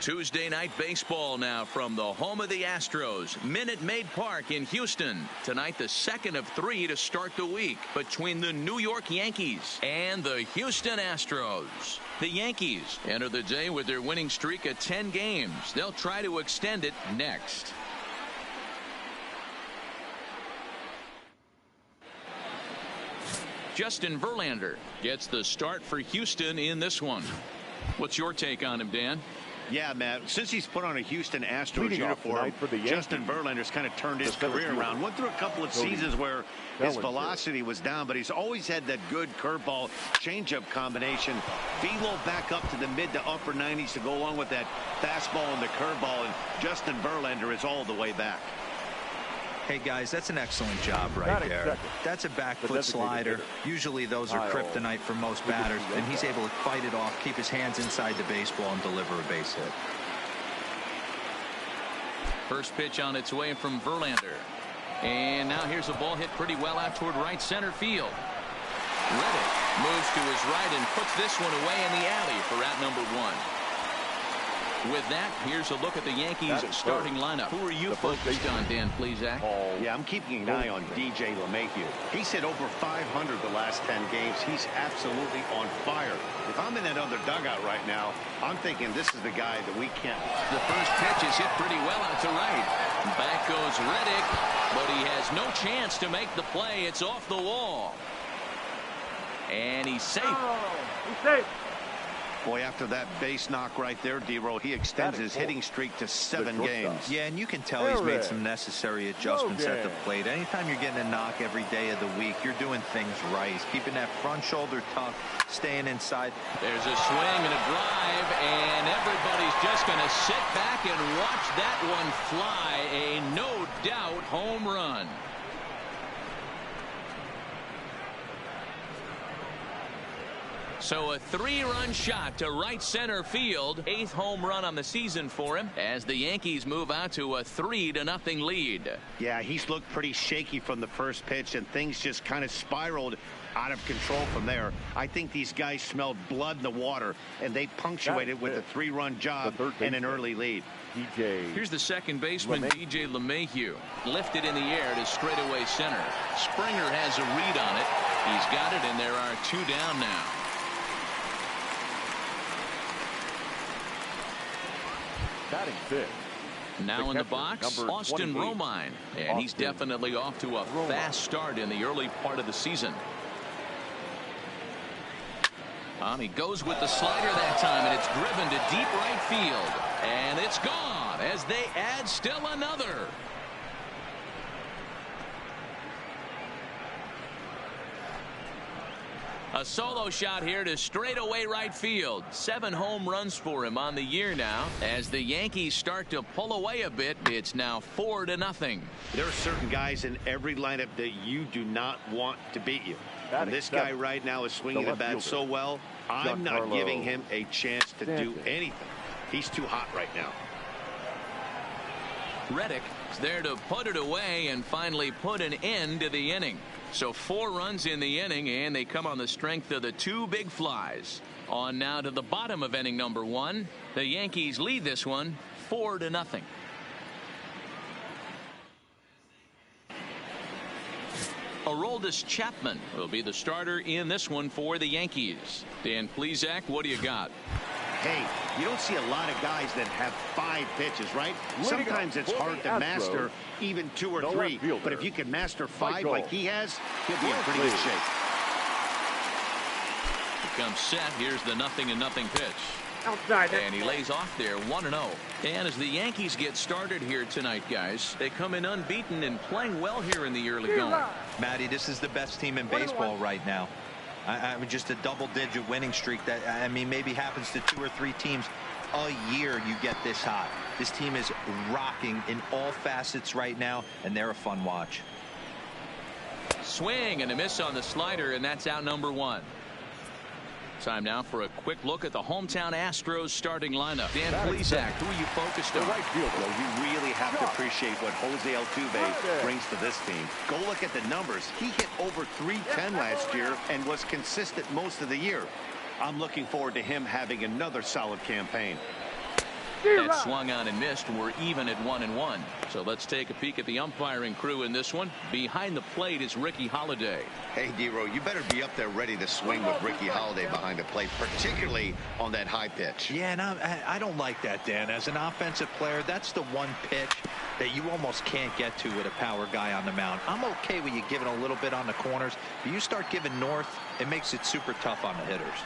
Tuesday night baseball now from the home of the Astros, Minute Maid Park in Houston. Tonight, the second of 3 to start the week between the New York Yankees and the Houston Astros. The Yankees enter the day with their winning streak at 10 games. They'll try to extend it next. Justin Verlander gets the start for Houston in this one. What's your take on him, Dan? Yeah, Matt, since he's put on a Houston Astros uniform, Justin Verlander's kind of turned his career around. Went through a couple of seasons where his velocity was down, but he's always had that good curveball changeup combination. Velo back up to the mid to upper 90s to go along with that fastball and the curveball, and Justin Verlander is all the way back. Hey, guys, that's an excellent job right there. That's a back foot slider. Usually those are kryptonite for most batters, and he's able to fight it off, keep his hands inside the baseball, and deliver a base hit. First pitch on its way from Verlander. And now here's a ball hit pretty well out toward right center field. Reddick moves to his right and puts this one away in the alley for out number 1. With that, here's a look at the Yankees starting lineup. Who are you focused on, Dan Plesac? Yeah, I'm keeping an eye on DJ LeMahieu. He's hit over 500 the last 10 games. He's absolutely on fire. If I'm in that other dugout right now, I'm thinking this is the guy that we can't. The first pitch is hit pretty well out to right. Back goes Reddick, but he has no chance to make the play. It's off the wall. And he's safe. He's safe. Boy, after that base knock right there, D-Roll, he extends his hitting streak to 7 games. Yeah, and you can tell he's made some necessary adjustments at the plate. Anytime you're getting a knock every day of the week, you're doing things right. He's keeping that front shoulder tucked, staying inside. There's a swing and a drive, and everybody's just going to sit back and watch that one fly. A no-doubt home run. So a 3-run shot to right center field. 8th home run on the season for him as the Yankees move out to a 3-0 lead. Yeah, he's looked pretty shaky from the first pitch, and things just kind of spiraled out of control from there. I think these guys smelled blood in the water, and they punctuated with a 3-run job and an early lead. Here's the second baseman, DJ LeMahieu. Lifted in the air to straightaway center. Springer has a read on it. He's got it, and there are 2 down now. Batting fifth. Now in the box, Austin Romine, and he's definitely off to a fast start in the early part of the season. He goes with the slider that time, and it's driven to deep right field, and it's gone as they add still another. A solo shot here to straightaway right field. 7 home runs for him on the year now. As the Yankees start to pull away a bit, it's now 4-0. There are certain guys in every lineup that you do not want to beat you. And this guy right now is swinging the bat so well, I'm not giving him a chance to do anything. He's too hot right now. Reddick is there to put it away and finally put an end to the inning. So 4 runs in the inning, and they come on the strength of the 2 big flies. On now to the bottom of inning number 1. The Yankees lead this one 4-0. Aroldis Chapman will be the starter in this one for the Yankees. Dan Plesac, what do you got? Hey, you don't see a lot of guys that have 5 pitches, right? Sometimes it's hard to master even 2 or 3. But if you can master 5 like he has, he'll be in pretty good shape. Here comes set. Here's the 0-0 pitch. Outside. And he lays off there 1-0. And as the Yankees get started here tonight, guys, they come in unbeaten and playing well here in the early going. Matty, this is the best team in baseball right now. I mean, just a double-digit winning streak that, I mean, maybe happens to 2 or 3 teams a year. You get this hot. This team is rocking in all facets right now, and they're a fun watch. Swing and a miss on the slider, and that's out number 1. Time now for a quick look at the hometown Astros starting lineup. Dan Plesac, who are you focused on? Well, you really have to appreciate what Jose Altuve brings to this team. Go look at the numbers. He hit over .310 last year and was consistent most of the year. I'm looking forward to him having another solid campaign. That swung on and missed. We're even at 1-1. So let's take a peek at the umpiring crew in this one. Behind the plate is Ricky Holiday. Hey, D-Row, you better be up there ready to swing with Ricky Holiday behind the plate, particularly on that high pitch. Yeah, and I don't like that, Dan. As an offensive player, that's the one pitch that you almost can't get to with a power guy on the mound. I'm okay with you giving a little bit on the corners, but you start giving north, it makes it super tough on the hitters.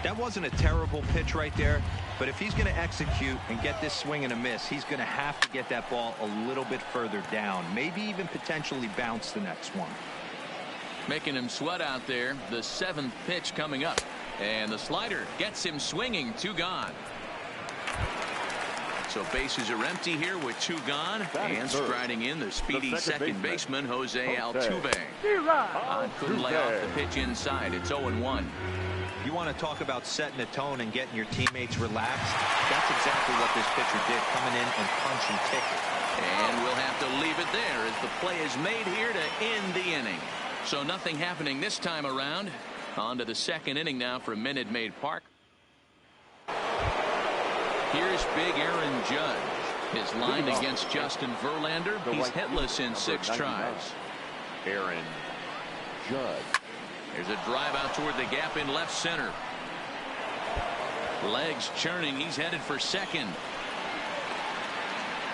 That wasn't a terrible pitch right there, but if he's going to execute and get this swing and a miss, he's going to have to get that ball a little bit further down, maybe even potentially bounce the next one. Making him sweat out there. The 7th pitch coming up, and the slider gets him swinging. 2 gone. So bases are empty here with 2 gone, and striding in the speedy second baseman Jose Altuve. Couldn't lay off the pitch inside. It's 0-1. You want to talk about setting a tone and getting your teammates relaxed? That's exactly what this pitcher did, coming in and punching ticket. And we'll have to leave it there as the play is made here to end the inning. So nothing happening this time around. On to the 2nd inning now from Minute Maid Park. Here's big Aaron Judge. His line against Justin Verlander. He's hitless in 6 tries. Aaron Judge. There's a drive out toward the gap in left center. Legs churning. He's headed for second.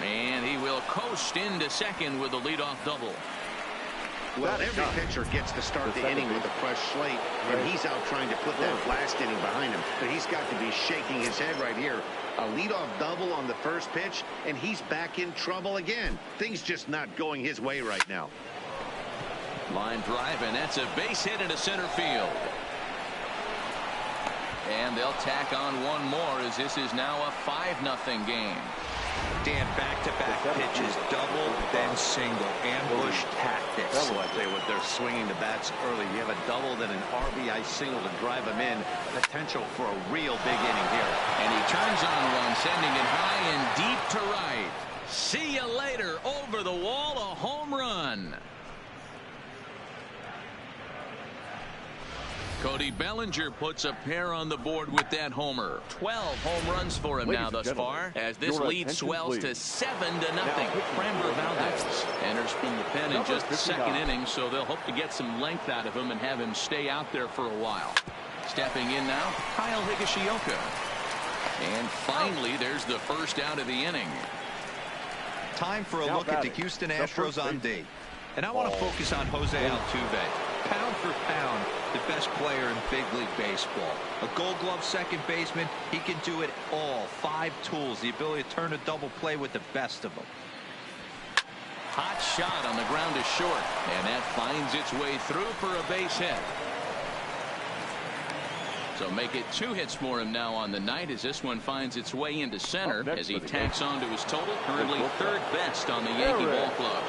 And he will coast into second with a leadoff double. Well, every pitcher gets to start the inning with a fresh slate, and he's out trying to put that last inning behind him. But he's got to be shaking his head right here. A leadoff double on the first pitch, and he's back in trouble again. Things just not going his way right now. Line drive, and that's a base hit into center field. And they'll tack on one more as this is now a 5-0 game. Dan, back-to-back pitches, double, then single, ambush tactics. Well, I tell you what, they're swinging the bats early. You have a double, then an RBI single to drive him in. Potential for a real big inning here. And he turns on one, sending it high and deep to right. See you later. Over the wall, a home run. Cody Bellinger puts a pair on the board with that homer. 12 home runs for him now thus far, as this lead swells to 7-0. Framber Valdez enters from the pen in just the 2nd inning, so they'll hope to get some length out of him and have him stay out there for a while. Stepping in now, Kyle Higashioka. And finally, there's the first out of the inning. Time for a look at the Houston Astros on D. And I want to focus on Jose Altuve. Pound for pound, the best player in big league baseball. A Gold Glove second baseman, he can do it all. 5 tools, the ability to turn a double play with the best of them. Hot shot on the ground is short, and that finds its way through for a base hit. So make it 2 hits for him now on the night as this one finds its way into center as he tacks on to his total, currently 3rd best on the Yankee ball club.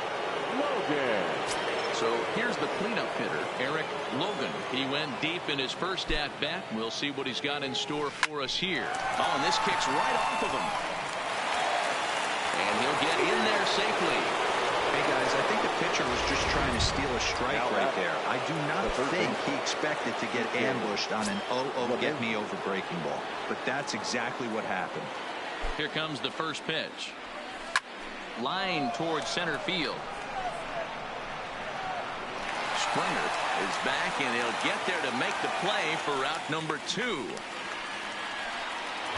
So here's the cleanup hitter, Eric Logan. He went deep in his first at-bat. We'll see what he's got in store for us here. Oh, and this kicks right off of him. And he'll get in there safely. Hey, guys, I think the pitcher was just trying to steal a strike right there. I do not think he expected to get ambushed on an get-me-over breaking ball. But that's exactly what happened. Here comes the first pitch. Line towards center field. Springer is back, and he'll get there to make the play for route number 2.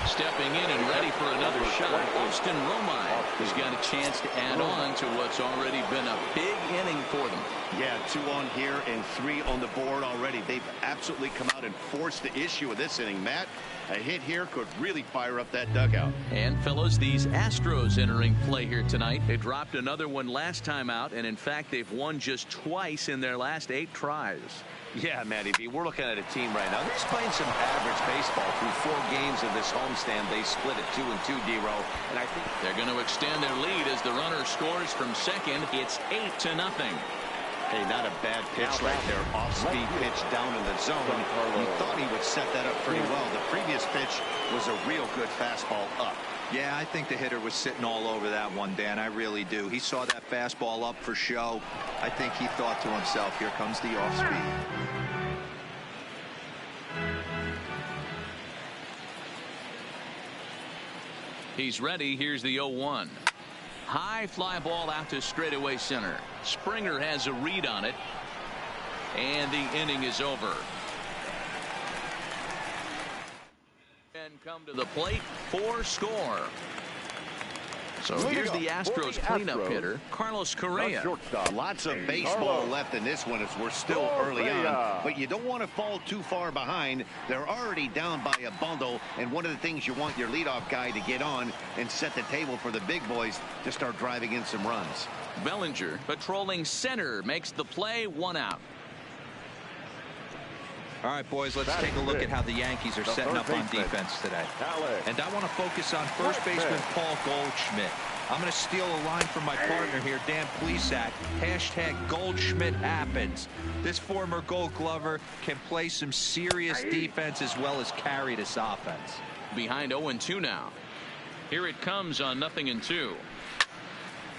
Stepping in and ready for another shot, Austin Romine has got a chance to add on to what's already been a big inning for them. Yeah, 2 on here and 3 on the board already. They've absolutely come out and forced the issue of this inning. Matt, a hit here could really fire up that dugout. And fellas, these Astros entering play here tonight. They dropped another one last time out, and in fact they've won just twice in their last 8 tries. Yeah, Matty B, we're looking at a team right now. They're playing some average baseball through 4 games of this homestand. They split it 2-2, D-Row, and I think they're going to extend their lead as the runner scores from second. It's 8-0. Hey, not a bad pitch right there. Off-speed pitch down in the zone. He thought he would set that up pretty well. The previous pitch was a real good fastball up. Yeah, I think the hitter was sitting all over that one, Dan. I really do. He saw that fastball up for show. I think he thought to himself, here comes the off-speed. He's ready. Here's the 0-1. High fly ball out to straightaway center. Springer has a read on it. And the inning is over. And come to the plate for score. So here's the Astros cleanup hitter, Carlos Correa. Lots of baseball left in this one as we're still early on. But you don't want to fall too far behind. They're already down by a bundle. And one of the things you want your leadoff guy to get on and set the table for the big boys to start driving in some runs. Bellinger patrolling center makes the play, 1 out. All right, boys, let's take a look at how the Yankees are setting up on defense today. And I want to focus on first baseman Paul Goldschmidt. I'm going to steal a line from my partner here, Dan Plesac. # Goldschmidt happens. This former Gold Glover can play some serious defense as well as carry this offense. Behind 0-2 now. Here it comes on 0-2.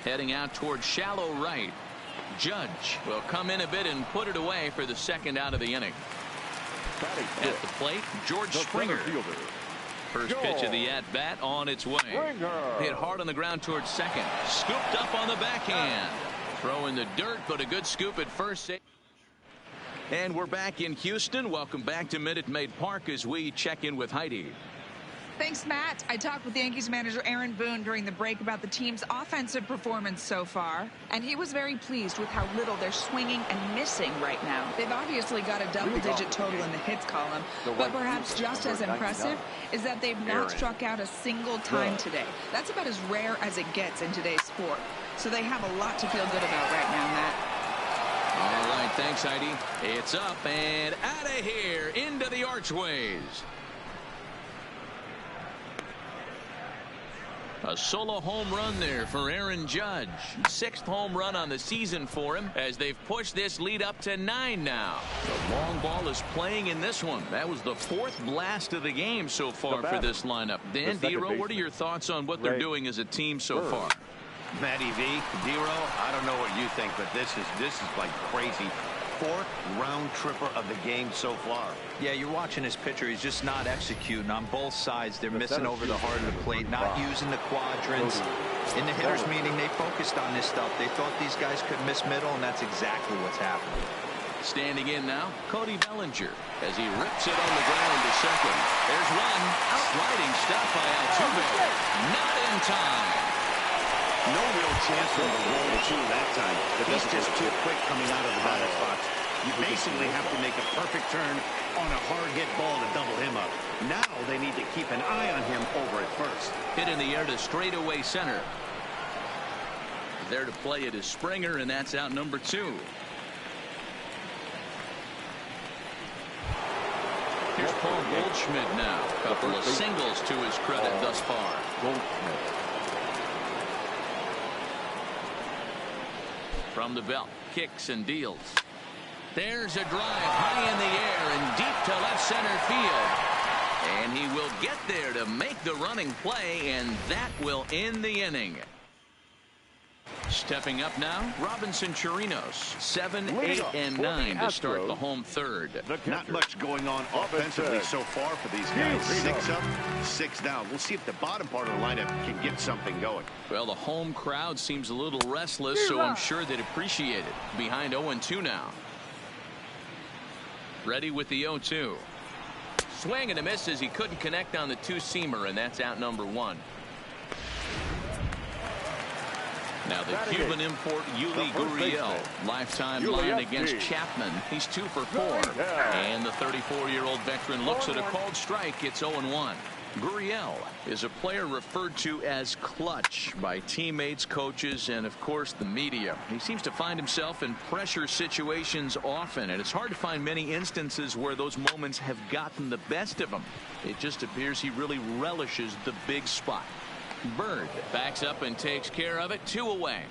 Heading out towards shallow right. Judge will come in a bit and put it away for the second out of the inning. At the plate, George Springer. First pitch of the at-bat on its way. Hit hard on the ground towards second. Scooped up on the backhand. Throw in the dirt, but a good scoop at first. And we're back in Houston. Welcome back to Minute Maid Park as we check in with Heidi. Thanks, Matt. I talked with Yankees manager Aaron Boone during the break about the team's offensive performance so far, and he was very pleased with how little they're swinging and missing right now. They've obviously got a double-digit total in the hits column, but perhaps just as impressive is that they've not struck out a single time today. That's about as rare as it gets in today's sport. So they have a lot to feel good about right now, Matt. All right, thanks, Heidi. It's up and out of here into the archways. A solo home run there for Aaron Judge. 6th home run on the season for him as they've pushed this lead up to 9 now. The long ball is playing in this one. That was the 4th blast of the game so far for this lineup. Dan, Dero, what are your thoughts on what they're doing as a team so far? Matty V, Dero, I don't know what you think, but this is like crazy. 4th round tripper of the game so far. Yeah, you're watching this pitcher. He's just not executing on both sides. They're missing over the heart of the plate, not using the quadrants. In the hitters meeting, they focused on this stuff. They thought these guys could miss middle, and that's exactly what's happening. Standing in now, Cody Bellinger as he rips it on the ground to second. There's one. Sliding stop by Altuve. Not in time. No real chance for him to roll the 2 that time. He's just too quick coming out of the batter's box. You basically have to make a perfect turn on a hard hit ball to double him up. Now they need to keep an eye on him over at first. Hit in the air to straightaway center. There to play it is Springer, and that's out number 2. Here's Paul Goldschmidt now. Couple of singles to his credit thus far. Goldschmidt. From the belt, kicks and deals. There's a drive high in the air and deep to left center field. And he will get there to make the running play, and that will end the inning. Stepping up now, Robinson Chirinos, 7, 8, and 9 to start the home third. Not much going on offensively so far for these guys. 6 up, 6 down. We'll see if the bottom part of the lineup can get something going. Well, the home crowd seems a little restless, so I'm sure they'd appreciate it. Behind 0-2 now. Ready with the 0-2. Swing and a miss as he couldn't connect on the 2-seamer, and that's out number 1. Now the Cuban import Yuli Gurriel, lifetime line against Chapman. He's 2 for 4. And the 34-year-old veteran looks at a called strike. It's 0-1. Gurriel is a player referred to as clutch by teammates, coaches, and of course the media. He seems to find himself in pressure situations often, and it's hard to find many instances where those moments have gotten the best of him. It just appears he really relishes the big spot. Bird backs up and takes care of it. 2 away.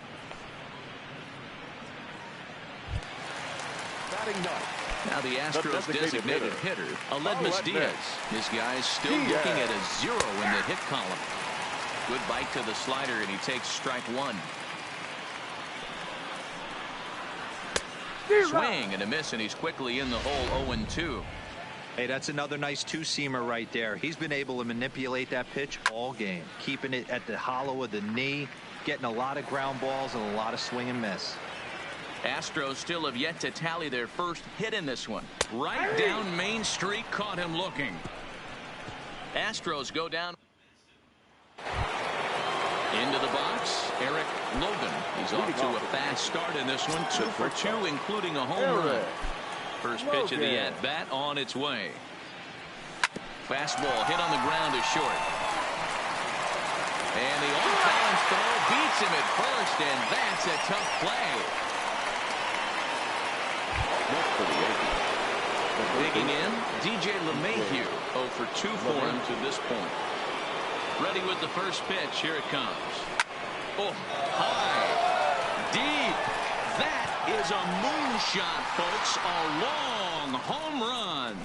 Now the Astros designated hitter, Aledmus Diaz. This guy's still looking at a 0 in the hit column. Good bite to the slider, and he takes strike 1. Swing and a miss, and he's quickly in the hole. 0-2. Hey, that's another nice two-seamer right there. He's been able to manipulate that pitch all game, keeping it at the hollow of the knee, getting a lot of ground balls and a lot of swing and miss. Astros still have yet to tally their first hit in this one. Right down Main Street, caught him looking. Astros go down. Into the box, Eric Logan. He's off to a fast start in this one. 2 for 2, including a home run. First pitch of the at-bat on its way. Fastball hit on the ground is short. And the off-balance throw beats him at first, and that's a tough play. Digging in, DJ LeMahieu, 0 for 2 for him to this point. Ready with the first pitch. Here it comes. Oh, high, deep. That is a moonshot, folks. A long home run.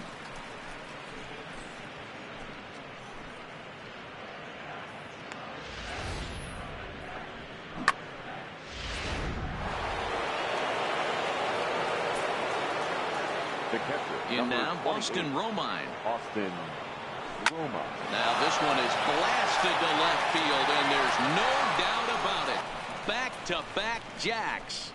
The catcher. In now, Boston Romine. Austin Roma. Now this one is blasted to left field, and there's no doubt about it. Back-to-back jacks.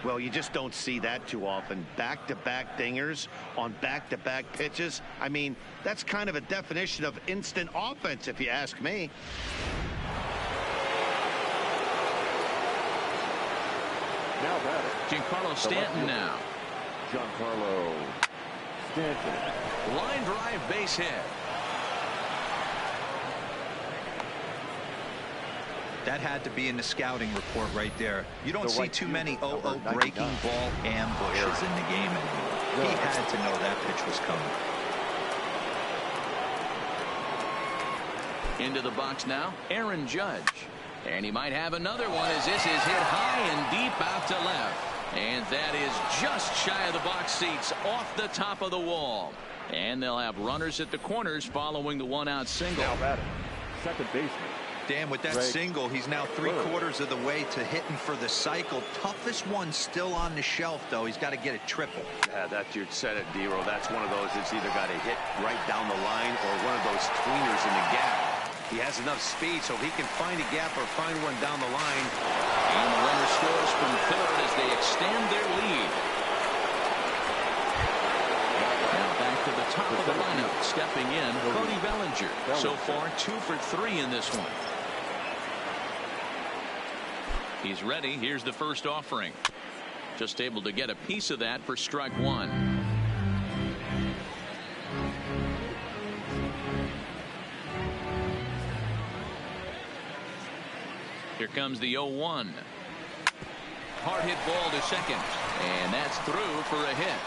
Well, you just don't see that too often. Back-to-back dingers on back-to-back pitches. I mean, that's kind of a definition of instant offense, if you ask me. Now batting. Giancarlo Stanton now. Giancarlo Stanton. Line drive base hit. That had to be in the scouting report right there. You don't see too many 0-0 breaking ball ambushes in the game anymore. He had to know that pitch was coming. Into the box now, Aaron Judge. And he might have another one as this is hit high and deep out to left. And that is just shy of the box seats, off the top of the wall. And they'll have runners at the corners following the one-out single. Now batting, second baseman. Dan, with that single, he's now 3/4 of the way to hitting for the cycle. Toughest one still on the shelf, though. He's got to get a triple. Yeah, that's you said it, D-Roll. That's one of those that's either got to hit right down the line or one of those tweeners in the gap. He has enough speed, so if he can find a gap or find one down the line. And the runner scores from third as they extend their lead. Now back to the top of the lineup. Stepping in, Cody Bellinger. So far, 2 for 3 in this one. He's ready. Here's the first offering. Just able to get a piece of that for strike one. Here comes the 0-1. Hard hit ball to second. And that's through for a hit.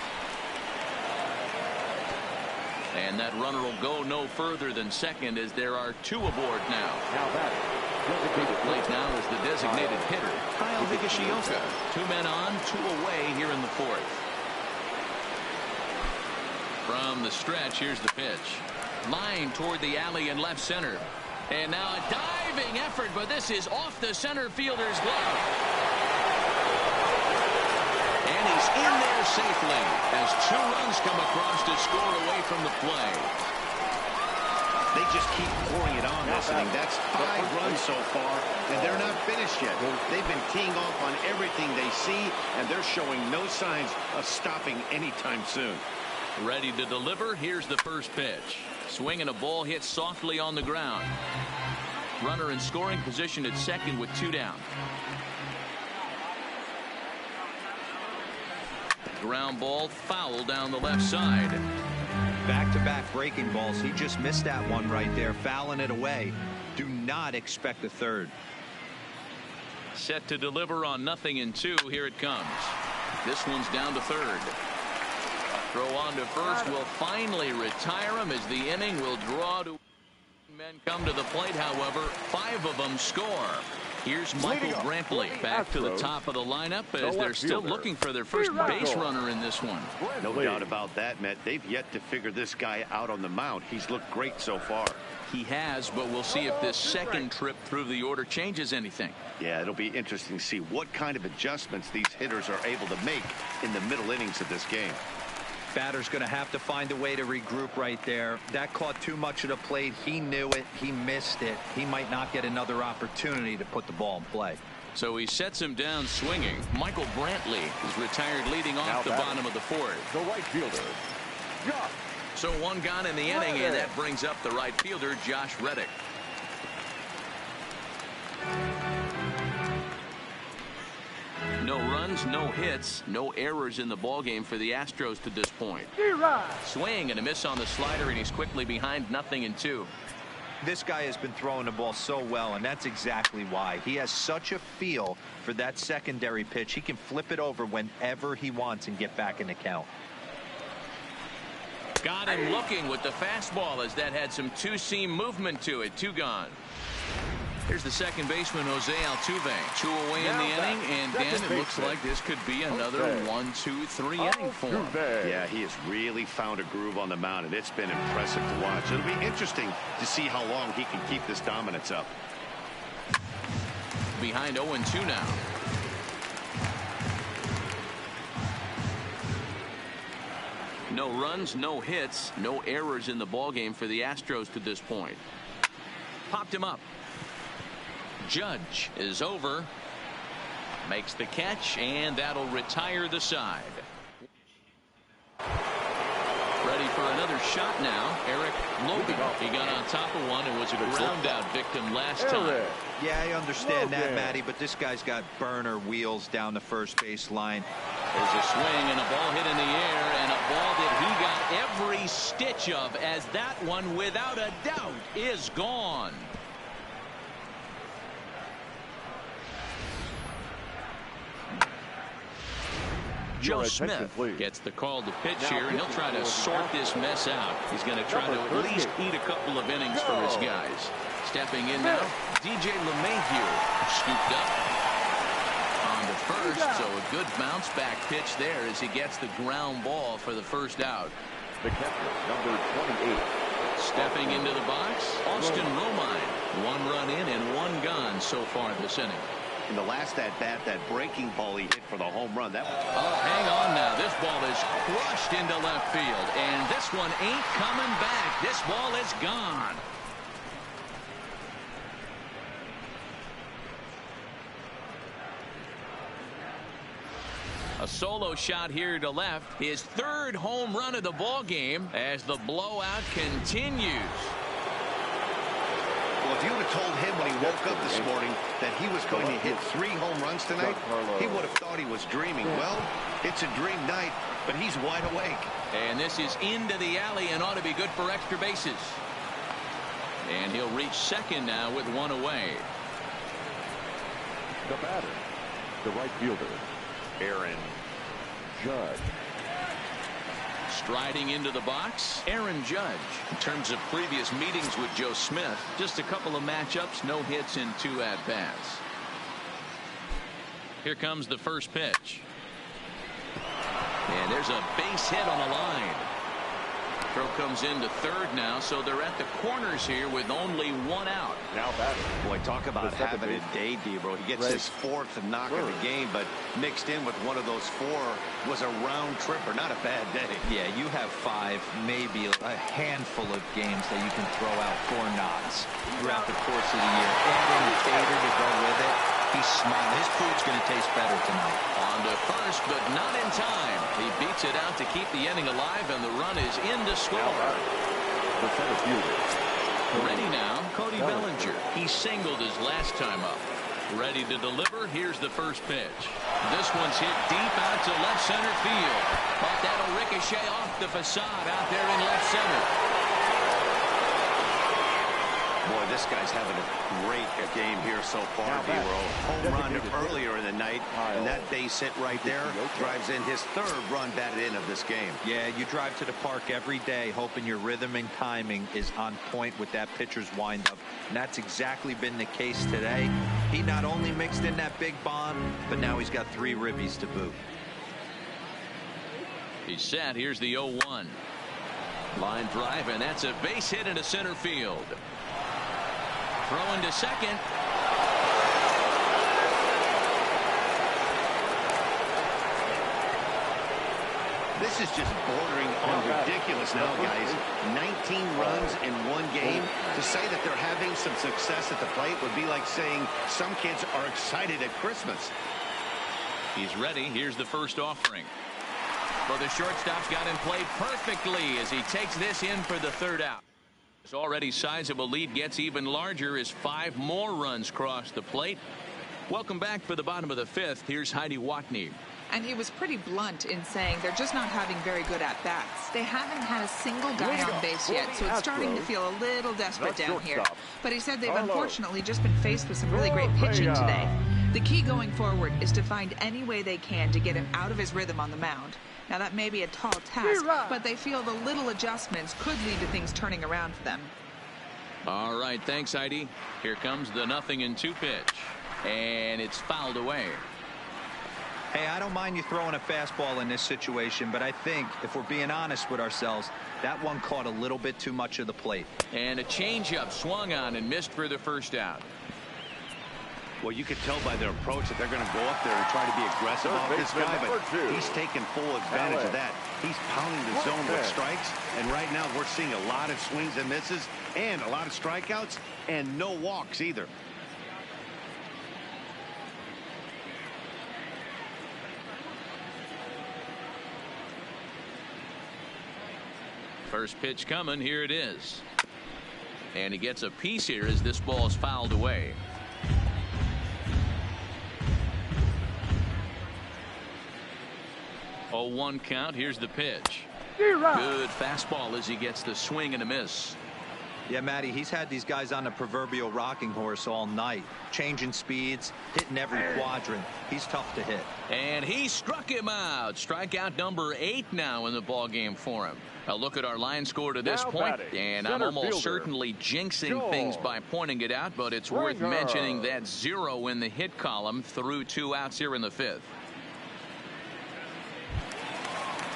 And that runner will go no further than second as there are 2 aboard now. Now batting. To the plate now is the designated hitter, Kyle Higashioka. 2 men on, 2 away here in the 4th. From the stretch, here's the pitch. Line toward the alley in left center. And now a diving effort, but this is off the center fielder's glove. And he's in there safely as 2 runs come across to score away from the play. They just keep pouring it on this inning. That's 5 runs so far, and they're not finished yet. They've been teeing off on everything they see, and they're showing no signs of stopping anytime soon. Ready to deliver. Here's the first pitch. Swing and a ball hit softly on the ground. Runner in scoring position at second with 2 down. Ground ball foul down the left side. Back-to-back breaking balls. He just missed that one right there, fouling it away. Do not expect a third. Set to deliver on 0-2. Here it comes. This one's down to third. Throw on to first will finally retire him as the inning will draw to. Men come to the plate, however, 5 of them score. Here's Michael Brantley back to the top of the lineup as they're still looking for their first base runner in this one. No doubt about that, Matt. They've yet to figure this guy out on the mound. He's looked great so far. He has, but we'll see if this second trip through the order changes anything. Yeah, it'll be interesting to see what kind of adjustments these hitters are able to make in the middle innings of this game. Batter's going to have to find a way to regroup right there. That caught too much of the plate. He knew it. He missed it. He might not get another opportunity to put the ball in play. So he sets him down swinging. Michael Brantley is retired leading off the bottom of the fourth. The right fielder, Josh. So one gone in the inning, and that brings up the right fielder, Josh Reddick. No runs, no hits, no errors in the ballgame for the Astros to this point. Swing and a miss on the slider, and he's quickly behind 0-2. This guy has been throwing the ball so well, and that's exactly why. He has such a feel for that secondary pitch. He can flip it over whenever he wants and get back in the count. Got him looking with the fastball as that had some two-seam movement to it. 2 gone. Here's the second baseman, Jose Altuve. 2 away in the inning, and Dan, it looks like this could be another 1-2-3 inning for him. Yeah, he has really found a groove on the mound, and it's been impressive to watch. It'll be interesting to see how long he can keep this dominance up. Behind 0-2 now. No runs, no hits, no errors in the ballgame for the Astros to this point. Popped him up. Judge is over. Makes the catch, and that'll retire the side. Ready for another shot now. Eric Logan. He got on top of one and was a ground out victim last time. Yeah, I understand that, Matty, but this guy's got burner wheels down the first base line. There's a swing and a ball hit in the air, and a ball that he got every stitch of, as that one, without a doubt, is gone. Joe Smith gets the call to pitch here, and he'll try to sort this mess out. He's going to try to at least eat a couple of innings for his guys. Stepping in now, DJ LeMahieu scooped up on to first, so a good bounce back pitch there as he gets the ground ball for the first out. The catcher, number 28. Stepping into the box, Austin Romine. 1 run in and 1 gone so far this inning. In the last at-bat, that breaking ball he hit for the home run. That was... Oh, hang on now. This ball is crushed into left field, and this one ain't coming back. This ball is gone. A solo shot here to left. His 3rd home run of the ball game as the blowout continues. Well, if you would have told him when he woke up this morning that he was going to hit 3 home runs tonight, he would have thought he was dreaming. Well, it's a dream night, but he's wide awake. And this is into the alley and ought to be good for extra bases. And he'll reach second now with 1 away. The batter, the right fielder, Aaron Judge. Striding into the box, Aaron Judge. In terms of previous meetings with Joe Smith, just a couple of matchups, no hits in 2 at-bats. Here comes the first pitch. And there's a base hit on the line. Throw comes into 3rd now, so they're at the corners here with only 1 out. Now batter. Boy, talk about having a day, Debro. He gets his 4th knock of the game, but mixed in with one of those 4 was a round tripper. Not a bad day. Yeah, you have 5, maybe a handful of games that you can throw out 4 knocks throughout the course of the year. Adding Tater to go with it. He's smiling. His food's going to taste better tonight. On to first, but not in time. He beats it out to keep the inning alive, and the run is in to score. The center fielder. Ready now, Cody Bellinger. He singled his last time up. Ready to deliver. Here's the first pitch. This one's hit deep out to left center field. But that'll ricochet off the facade out there in left center. Boy, this guy's having a great game here so far, D-Roll. Home run earlier in the night, and that base hit right there drives in his third run batted in of this game. Yeah, you drive to the park every day hoping your rhythm and timing is on point with that pitcher's windup, and that's exactly been the case today. He not only mixed in that big bomb, but now he's got 3 ribbies to boot. He's set. Here's the 0-1. Line drive, and that's a base hit into center field. Throw into second. This is just bordering on ridiculous now, guys. 19 runs in one game. To say that they're having some success at the plate would be like saying some kids are excited at Christmas. He's ready. Here's the first offering. Well, the shortstop's got him played perfectly as he takes this in for the third out. This already sizable lead gets even larger as 5 more runs cross the plate. Welcome back for the bottom of the 5th. Here's Heidi Watney. And he was pretty blunt in saying they're just not having very good at-bats. They haven't had a single guy on base yet, so it's starting to feel a little desperate down here. But he said they've unfortunately just been faced with some really great pitching today. The key going forward is to find any way they can to get him out of his rhythm on the mound. Now, that may be a tall task, but they feel the little adjustments could lead to things turning around for them. All right, thanks, Heidi. Here comes the 0-2 pitch, and it's fouled away. Hey, I don't mind you throwing a fastball in this situation, but I think if we're being honest with ourselves, that one caught a little bit too much of the plate. And a changeup swung on and missed for the first out. Well, you can tell by their approach that they're going to go up there and try to be aggressive off this guy, but he's taking full advantage of that. He's pounding the zone with strikes, and right now we're seeing a lot of swings and misses and a lot of strikeouts and no walks either. First pitch coming. Here it is. And he gets a piece here as this ball is fouled away. Oh, 1 count. Here's the pitch. Good fastball as he gets the swing and a miss. Yeah, Matty, he's had these guys on the proverbial rocking horse all night, changing speeds, hitting every quadrant. He's tough to hit. And he struck him out. Strikeout number 8 now in the ball game for him. Now look at our line score to this point, and I'm almost certainly jinxing things by pointing it out, but it's worth mentioning that 0 in the hit column through 2 outs here in the 5th.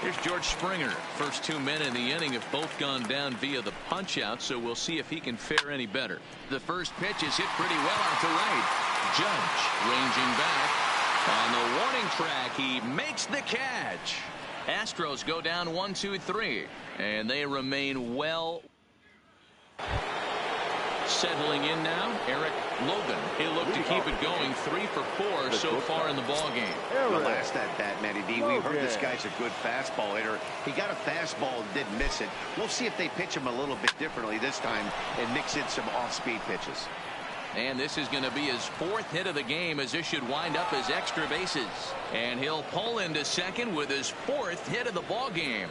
Here's George Springer. First 2 men in the inning have both gone down via the punch out, so we'll see if he can fare any better. The first pitch is hit pretty well out to right. Judge ranging back on the warning track. He makes the catch. Astros go down 1-2-3, and they remain well. Settling in now, Eric Logan. He'll look to keep it going. 3 for 4 so far in the ball game. The last at bat, Matty D. We heard this guy's a good fastball hitter. He got a fastball and didn't miss it. We'll see if they pitch him a little bit differently this time and mix in some off-speed pitches. And this is going to be his 4th hit of the game, as this should wind up his extra bases. And he'll pull into second with his 4th hit of the ball game.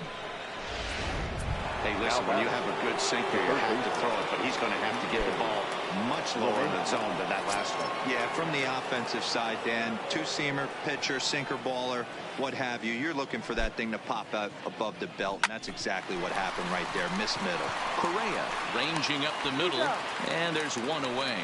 Hey, listen, when you have a good sinker, you have to throw it, but he's going to have to get the ball much lower in the zone than that last one. Yeah, from the offensive side, Dan, 2-seamer, pitcher, sinker baller, what have you. You're looking for that thing to pop out above the belt, and that's exactly what happened right there. Miss middle. Correa ranging up the middle, and there's 1 away.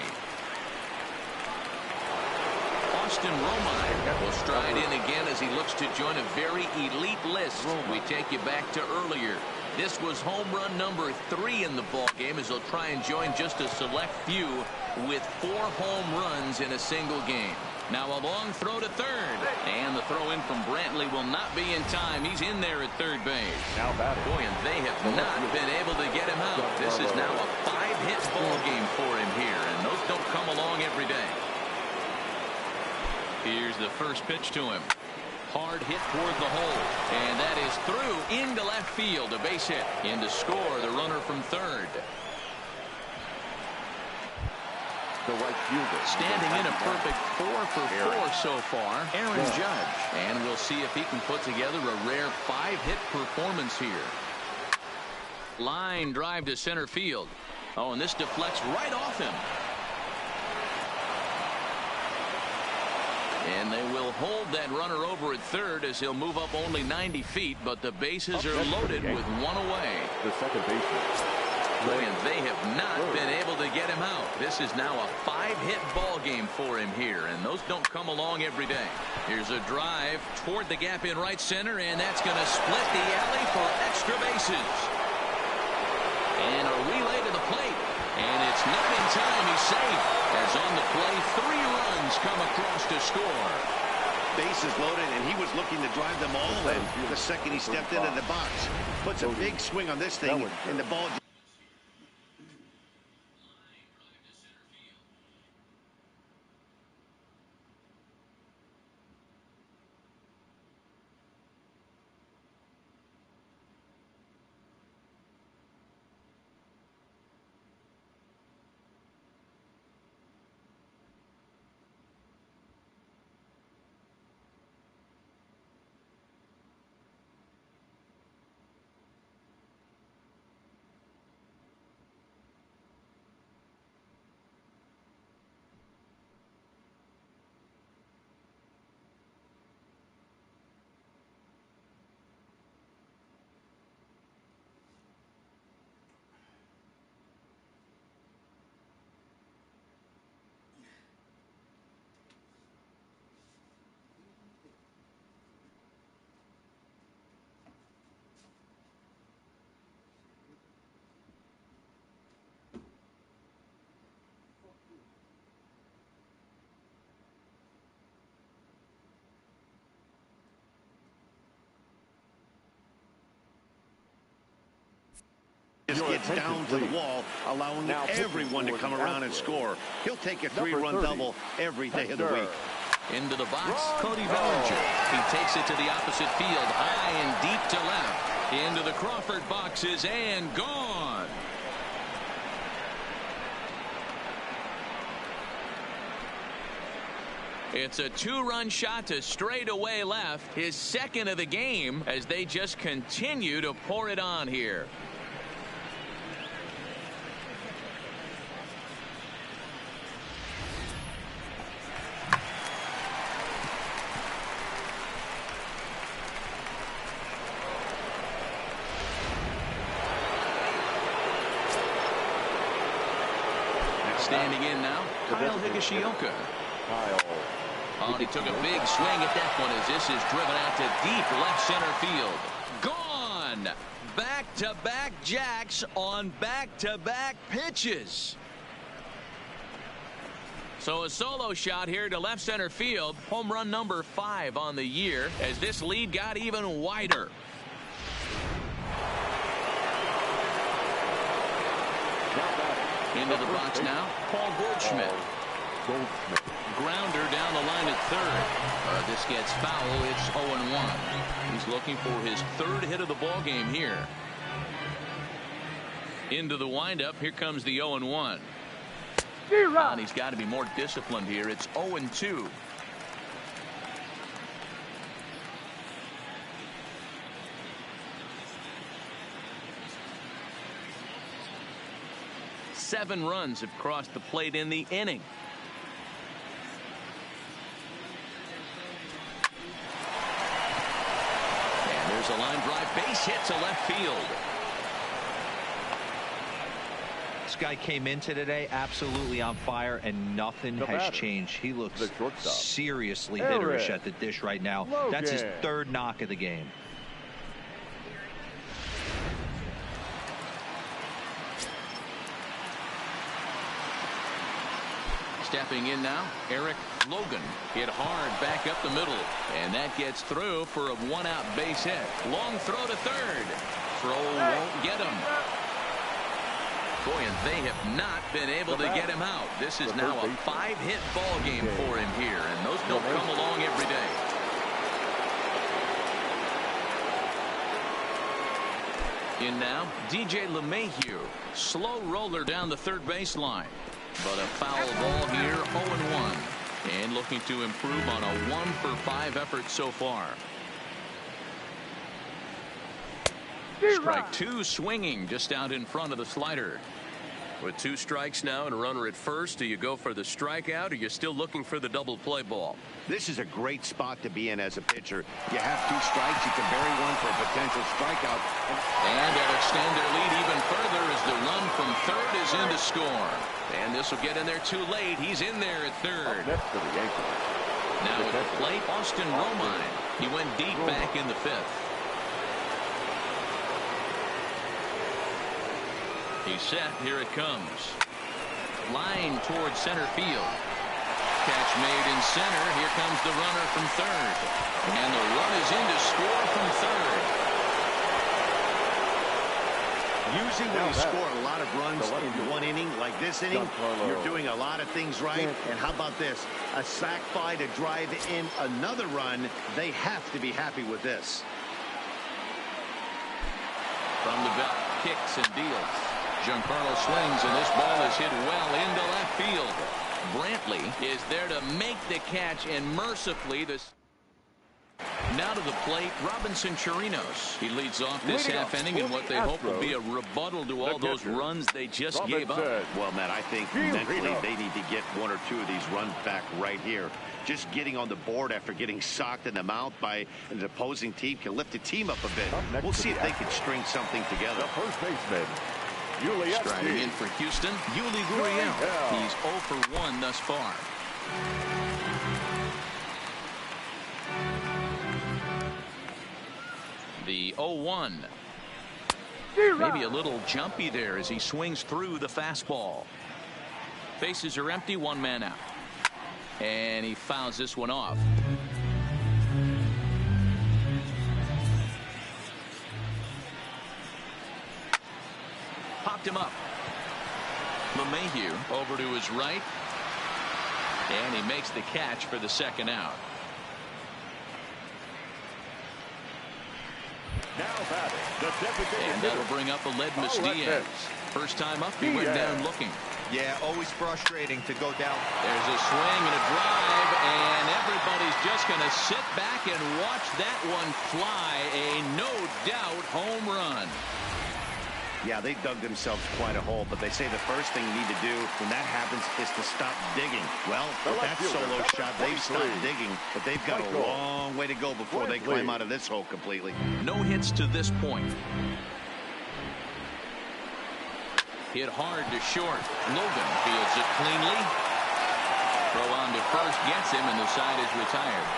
Austin Romine will stride in again as he looks to join a very elite list. We take you back to earlier. This was home run number 3 in the ball game, as he'll try and join just a select few with 4 home runs in a single game. Now a long throw to third, and the throw in from Brantley will not be in time. He's in there at third base. Boy, and they have not been able to get him out. This is now a 5-hit ball game for him here, and those don't come along every day. Here's the first pitch to him. Hard hit toward the hole, and that is through into left field. A base hit. In to score the runner from third. The right fielder standing in a perfect 4 for 4 so far, Aaron Judge. And we'll see if he can put together a rare 5-hit performance here. Line drive to center field. Oh, and this deflects right off him. And they will hold that runner over at third as he'll move up only 90 feet, but the bases are loaded with one away. The second baseman. Boy, and they have not been able to get him out. This is now a 5-hit ball game for him here, and those don't come along every day. Here's a drive toward the gap in right center, and that's going to split the alley for extra bases. And a relay to the plate, and it's not in time. He's safe. As on the play, 3 runs come across to score. Bases loaded, and he was looking to drive them all in the second he stepped into the box. Puts a big swing on this thing, and the ball... Just gets down to the wall, allowing everyone to come around and score. He'll take a 3-run double every day of the week. Into the box, Cody Bellinger. He takes it to the opposite field, high and deep to left. Into the Crawford boxes and gone. It's a 2-run shot to straightaway left, his second of the game, as they just continue to pour it on here. Standing in now, Kyle Higashioka. Oh, and he took a big swing at that one as this is driven out to deep left center field. Gone! Back-to-back jacks on back-to-back pitches. So a solo shot here to left center field. Home run number 5 on the year as this lead got even wider. Into the box now, Paul Goldschmidt. Grounder down the line at third. This gets foul. It's 0-1. He's looking for his 3rd hit of the ball game here. Into the windup. Here comes the 0-1. And he's got to be more disciplined here. It's 0-2. Seven runs have crossed the plate in the inning. And there's a line drive, base hit to left field. This guy came into today absolutely on fire, and nothing has changed. He looks seriously hitterish at the dish right now. That's his 3rd knock of the game. Stepping in now, Eric Logan hit hard back up the middle, and that gets through for a 1-out base hit. Long throw to third. Throw won't get him. Boy, and they have not been able to get him out. This is now a 5-hit ball game for him here, and those don't come along every day. In now, DJ LeMahieu. Slow roller down the third baseline. But a foul ball here, 0-1. And looking to improve on a 1-for-5 effort so far. Strike 2 swinging just out in front of the slider. With 2 strikes now and a runner at first, do you go for the strikeout or you're still looking for the double play ball? This is a great spot to be in as a pitcher. You have 2 strikes, you can bury one for a potential strikeout. And they'll extend their lead even further as the run from third is in to score. And this will get in there too late. He's in there at third. Next to the Yankees. Now at the plate, Austin Romine. He went deep back in the 5th. He's set. Here it comes. Line towards center field. Catch made in center. Here comes the runner from third. And the run is in to score from third. Usually when you score a lot of runs in 1 inning, like this inning, you're doing a lot of things right. And how about this? A sac fly to drive in another run. They have to be happy with this. From the belt, kicks and deals. Giancarlo swings, and this ball is hit well into left field. Brantley is there to make the catch, and mercifully this. Now to the plate, Robinson Chirinos. He leads off this half inning in what they hope will be a rebuttal to all those runs they just gave up. Well, Matt, I think mentally they need to get 1 or 2 of these runs back right here. Just getting on the board after getting socked in the mouth by an opposing team can lift the team up a bit. We'll see if they can string something together. The first baseman. Striding in for Houston, Yuli Gurriel. He's 0 for 1 thus far. The 0-1. Maybe a little jumpy there as he swings through the fastball. Bases are empty, 1 man out. And he fouls this one off. Popped him up. LeMahieu over to his right. And he makes the catch for the 2nd out. Now batting, the designated and that'll bring up Aledmus Diaz. First time up, he went down looking. Yeah, always frustrating to go down. There's a swing and a drive, and everybody's just going to sit back and watch that one fly. A no-doubt home run. Yeah, they dug themselves quite a hole, but they say the first thing you need to do when that happens is to stop digging. Well, with that solo shot, they've stopped digging, but they've got a long way to go before they climb out of this hole completely. No hits to this point. Hit hard to short. Logan fields it cleanly. Throw on to first gets him, and the side is retired.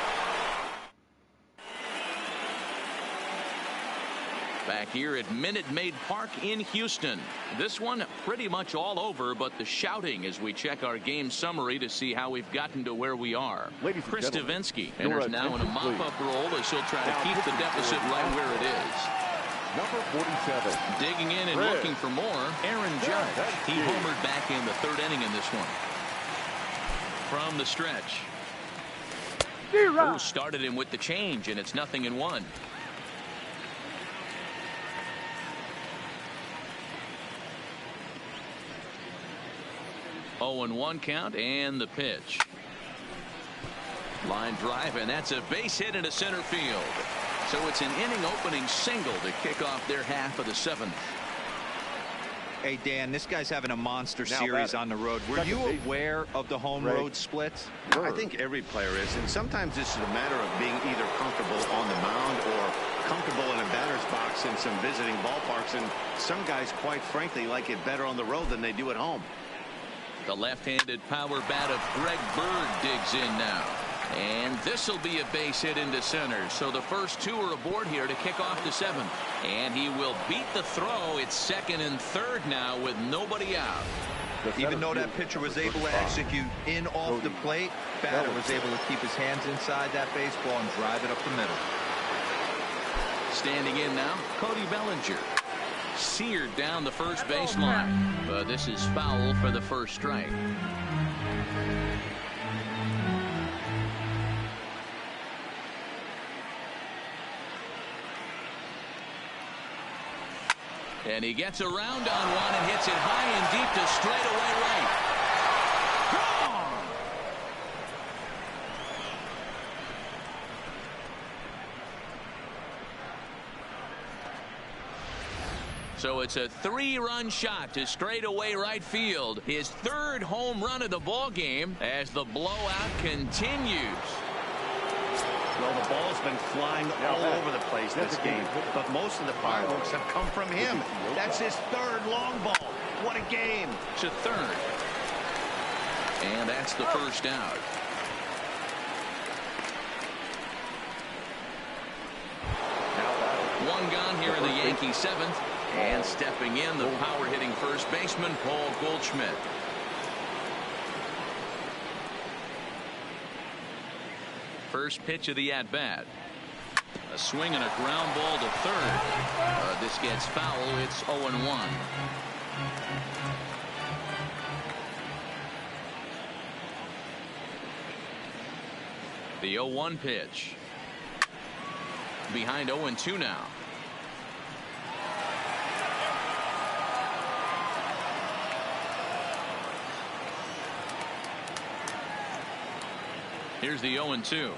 Back here at Minute Maid Park in Houston. This one pretty much all over, but the shouting as we check our game summary to see how we've gotten to where we are. Chris Davinsky enters now in a mop-up role as he'll try to keep the deficit right where it is. Number 47. Digging in and looking for more, Aaron Judge. He homered back in the 3rd inning in this one. From the stretch. Started him with the change, and it's 0-1. 0-1 count, and the pitch. Line drive, and that's a base hit into center field. So it's an inning opening single to kick off their half of the 7th. Hey, Dan, this guy's having a monster series on the road. Were you aware of the home road splits? I think every player is, and sometimes this is a matter of being either comfortable on the mound or comfortable in a batter's box in some visiting ballparks, and some guys, quite frankly, like it better on the road than they do at home. The left-handed power bat of Greg Bird digs in now. And this will be a base hit into center. So the first 2 are aboard here to kick off the 7th. And he will beat the throw. It's 2nd and 3rd now with nobody out. Even though that pitcher was able to execute in off the plate, batter was able to keep his hands inside that baseball and drive it up the middle. Standing in now, Cody Bellinger. Seared down the first baseline. But this is foul for the first strike. And he gets around on one and hits it high and deep to straightaway right. Gone! So it's a 3-run shot to straightaway right field. His 3rd home run of the ball game as the blowout continues. Well, the ball's been flying all over the place this game, but most of the fireworks have come from him. That's his 3rd long ball. What a game. To 3rd. And that's the first out. One gone here in the Yankee 7th. And stepping in, the power-hitting first baseman, Paul Goldschmidt. First pitch of the at-bat. A swing and a ground ball to 3rd. This gets foul. It's 0-1. The 0-1 pitch. Behind 0-2 now. Here's the 0-2.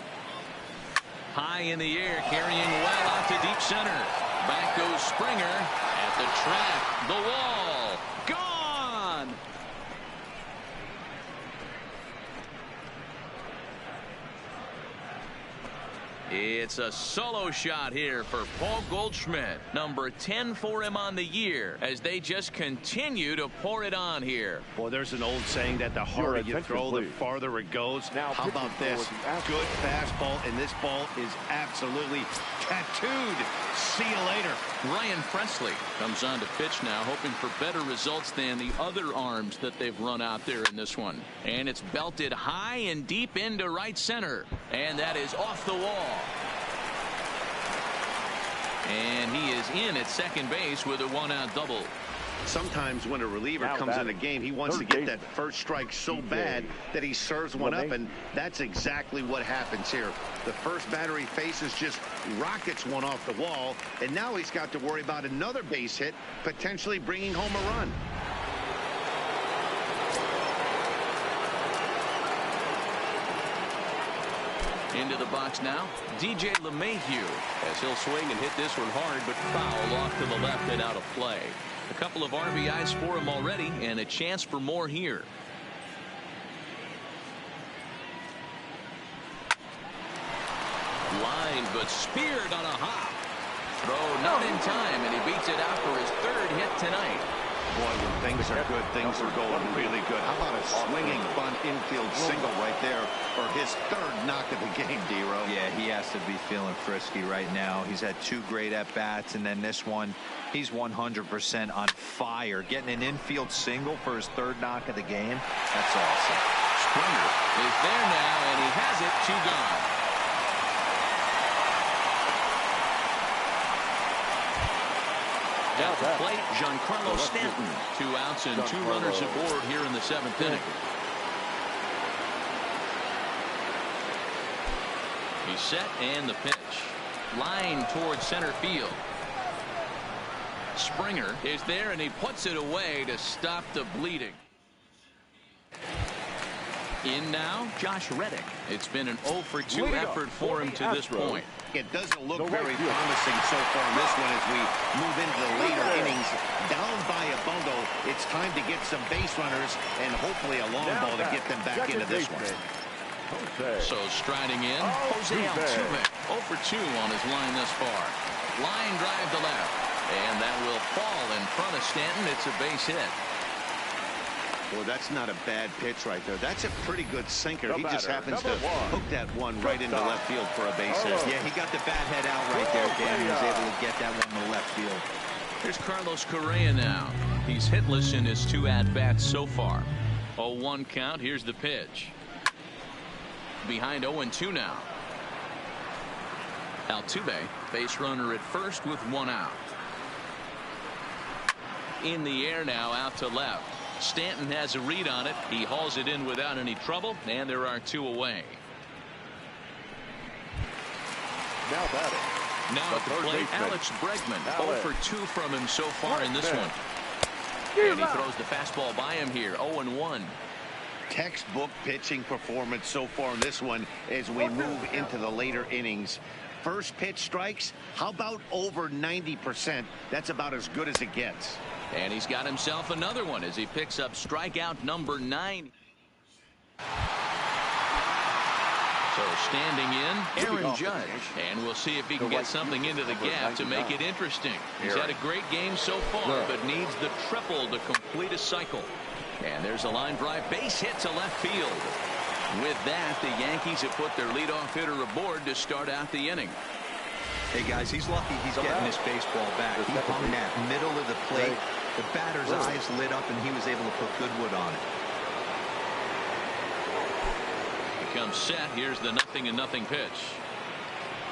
High in the air, carrying well out to deep center. Back goes Springer at the track. The wall. Gone. It's a solo shot here for Paul Goldschmidt. Number 10 for him on the year as they just continue to pour it on here. Well, there's an old saying that the harder you throw, the farther it goes. Now, how about this? Good fastball, and this ball is absolutely tattooed. See you later. Ryan Presley comes on to pitch now, hoping for better results than the other arms that they've run out there in this one. And it's belted high and deep into right center. And that is off the wall. And he is in at second base with a 1-out double. Sometimes when a reliever comes in the game, he wants to get that first strike so bad that he serves one up, and that's exactly what happens here. The first batter he faces just rockets one off the wall, and now he's got to worry about another base hit, potentially bringing home a run. Into the box now, DJ LeMahieu, as he'll swing and hit this one hard, but foul off to the left and out of play. A couple of RBIs for him already, and a chance for more here. Line, but speared on a hop. Throw not in time, and he beats it out for his 3rd hit tonight. Boy, when things are good, things are going really good. How about a swinging bunt infield single right there for his 3rd knock of the game, D-Row? Yeah, he has to be feeling frisky right now. He's had 2 great at-bats, and then this one, he's 100% on fire. Getting an infield single for his 3rd knock of the game, that's awesome. Springer is there now, and he has it. 2 gone. At the plate, Giancarlo Stanton. 2 outs and 2 runners aboard here in the 7th inning. He's set, and the pitch. Line towards center field. Springer is there, and he puts it away to stop the bleeding. In now, Josh Reddick. It's been an 0-for-2 effort for him to this point. It doesn't look very promising so far in this one as we move into the later innings. Down by a bundle, it's time to get some base runners and hopefully a long ball to get them back into this one. So striding in, Jose Altuve. 0-for-2 on his line thus far. Line drive to left, and that will fall in front of Stanton. It's a base hit. Well, that's not a bad pitch right there. That's a pretty good sinker. He just happens to hook that one right into left field for a base hit. Yeah, he got the bat head out right there, Dan. He was able to get that one to left field. Here's Carlos Correa now. He's hitless in his 2 at-bats so far. 0-1 count. Here's the pitch. Behind 0-2 now. Altuve, base runner at first with 1 out. In the air now, out to left. Stanton has a read on it. He hauls it in without any trouble, and there are 2 away. Now at the plate, Alex Bregman. 0-for-2 from him so far in this one. And he throws the fastball by him here. 0-1. Textbook pitching performance so far in this one as we move into the later innings. first pitch strikes, how about over 90%? That's about as good as it gets. And he's got himself another one as he picks up strikeout number 9. So standing in, Aaron Judge. And we'll see if he can get something into the gap to make it interesting. He's had a great game so far, but needs the triple to complete a cycle. And there's a line drive base hit to left field. With that, the Yankees have put their leadoff hitter aboard to start out the inning. Hey, guys, he's lucky he's getting this baseball back. He hung that middle of the plate. The batter's eyes lit up, and he was able to put good wood on it. Comes set. Here's the 0-0 pitch.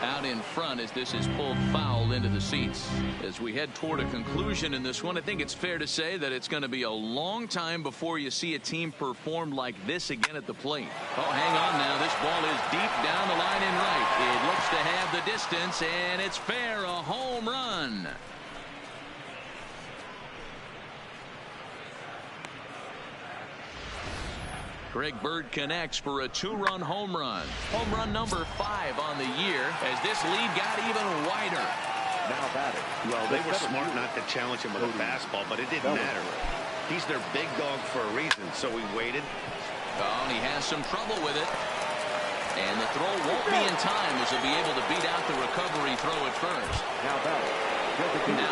Out in front as this is pulled foul into the seats. As we head toward a conclusion in this one, I think it's fair to say that it's going to be a long time before you see a team perform like this again at the plate. Oh, hang on now. This ball is deep down the line in right. It looks to have the distance, and it's fair. A home run. Greg Bird connects for a 2-run home run. Home run number 5 on the year as this lead got even wider. Now batting. Well, they were smart not to challenge him with a fastball, but it didn't matter. He's their big dog for a reason, so he waited. Oh, and he has some trouble with it. And the throw won't be in time as he'll be able to beat out the recovery throw at first. Now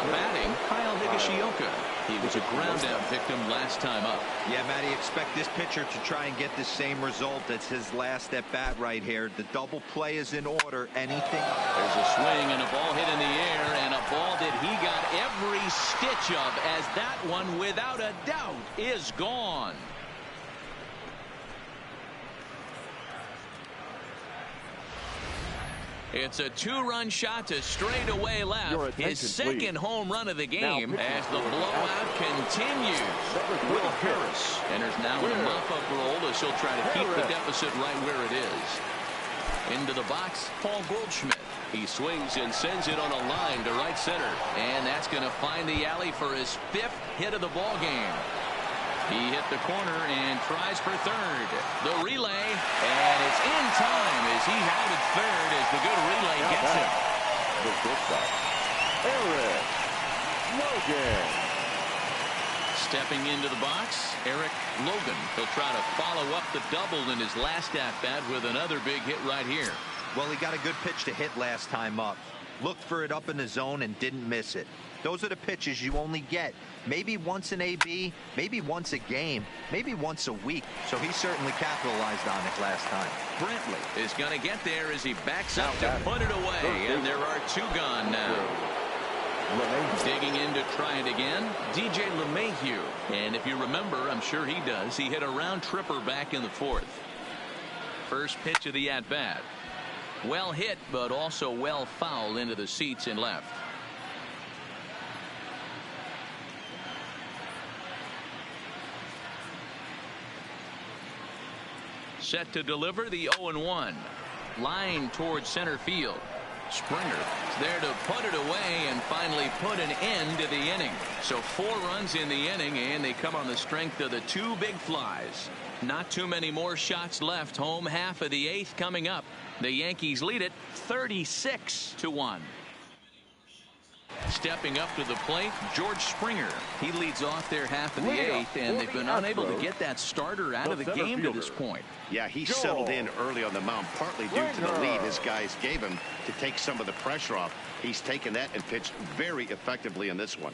batting, Kyle Higashioka. He was a ground-out victim last time up. Yeah, Matty, expect this pitcher to try and get the same result as his last at-bat right here. The double play is in order. Anything. There's a swing and a ball hit in the air, and a ball that he got every stitch of, as that one, without a doubt, is gone. It's a 2-run shot to straightaway left. His second home run of the game as the blowout continues. Will Harris enters now in a mop-up role as he'll try to keep the deficit right where it is. Into the box, Paul Goldschmidt. He swings and sends it on a line to right center. And that's going to find the alley for his 5th hit of the ball game. He hit the corner and tries for third. The relay, and it's in time as he held it third as the good relay gets it. Eric Logan. Stepping into the box, Eric Logan. He'll try to follow up the double in his last at-bat with another big hit right here. Well, he got a good pitch to hit last time up. Looked for it up in the zone and didn't miss it. Those are the pitches you only get maybe once in AB, maybe once a game, maybe once a week. So he certainly capitalized on it last time. Brantley is going to get there as he backs up to put it away. And there are 2 gone now. Digging in to try it again, DJ LeMahieu. And if you remember, I'm sure he does, he hit a round tripper back in the 4th. First pitch of the at-bat. Well hit, but also well fouled into the seats in left. Set to deliver the 0-1. Line towards center field. Springer is there to put it away and finally put an end to the inning. So 4 runs in the inning, and they come on the strength of the 2 big flies. Not too many more shots left. Home half of the 8th coming up. The Yankees lead it 36-1. Stepping up to the plate, George Springer. He leads off their half of the 8th, and they've been unable to get that starter out of the game to this point. Yeah, he settled in early on the mound, partly due to the lead his guys gave him to take some of the pressure off. He's taken that and pitched very effectively in this one.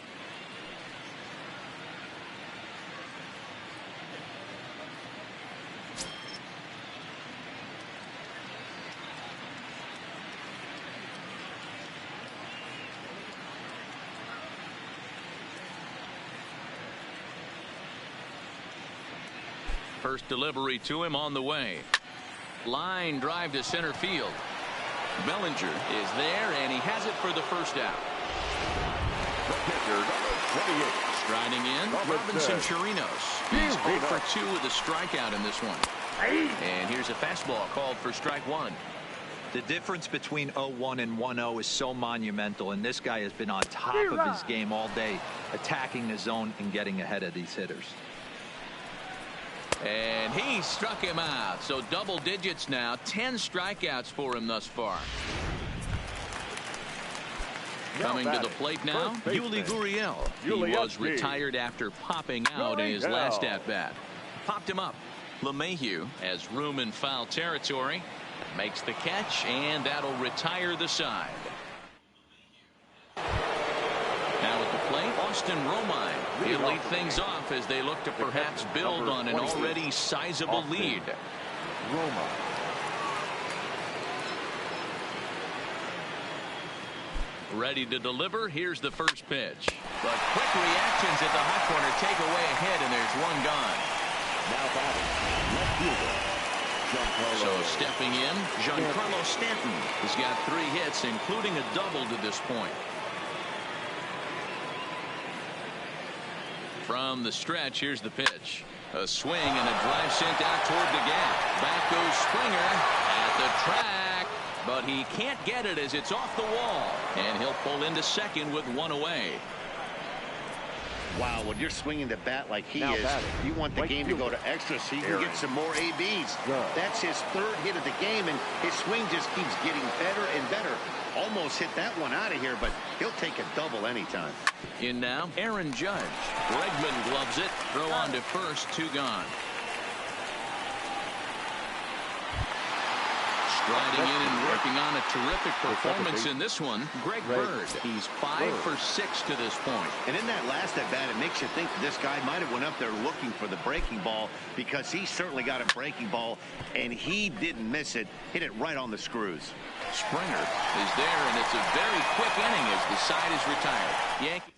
First delivery to him on the way. Line drive to center field. Bellinger is there, and he has it for the first out. Striding in, Robinson Chirinos. He's 0 for 2 with a strikeout in this one. And here's a fastball called for strike 1. The difference between 0-1 and 1-0 is so monumental, and this guy has been on top of his game all day, attacking the zone and getting ahead of these hitters. And he struck him out. So double digits now. 10 strikeouts for him thus far. Coming to the plate now, Yuli Gurriel. He was retired after popping out in his last at-bat. Popped him up. LeMahieu has room in foul territory. Makes the catch, and that'll retire the side. Now at the plate, Austin Romine. He'll lead things off as they look to perhaps build on an already sizable lead. Ready to deliver. Here's the first pitch. But quick reactions at the hot corner take away a hit, and there's one gone. Now batting, left fielder, Giancarlo. So stepping in, Giancarlo Stanton. He's got 3 hits, including a double to this point. From the stretch, here's the pitch. A swing and a drive sent out toward the gap. Back goes Springer at the track. But he can't get it as it's off the wall. And he'll pull into second with 1 away. Wow, when you're swinging the bat like he is, you want the game to go to extra so you can get some more ABs. That's his 3rd hit of the game, and his swing just keeps getting better and better. Almost hit that one out of here, but he'll take a double anytime. In now, Aaron Judge. Bregman gloves it. Throw on to first, 2 gone. Striding in and working on a terrific performance in this one, Greg Bird. He's 5 for 6 to this point. And in that last at bat, it makes you think that this guy might have went up there looking for the breaking ball, because he certainly got a breaking ball, and he didn't miss it. Hit it right on the screws. Springer is there, and it's a very quick inning as the side is retired. Yankees.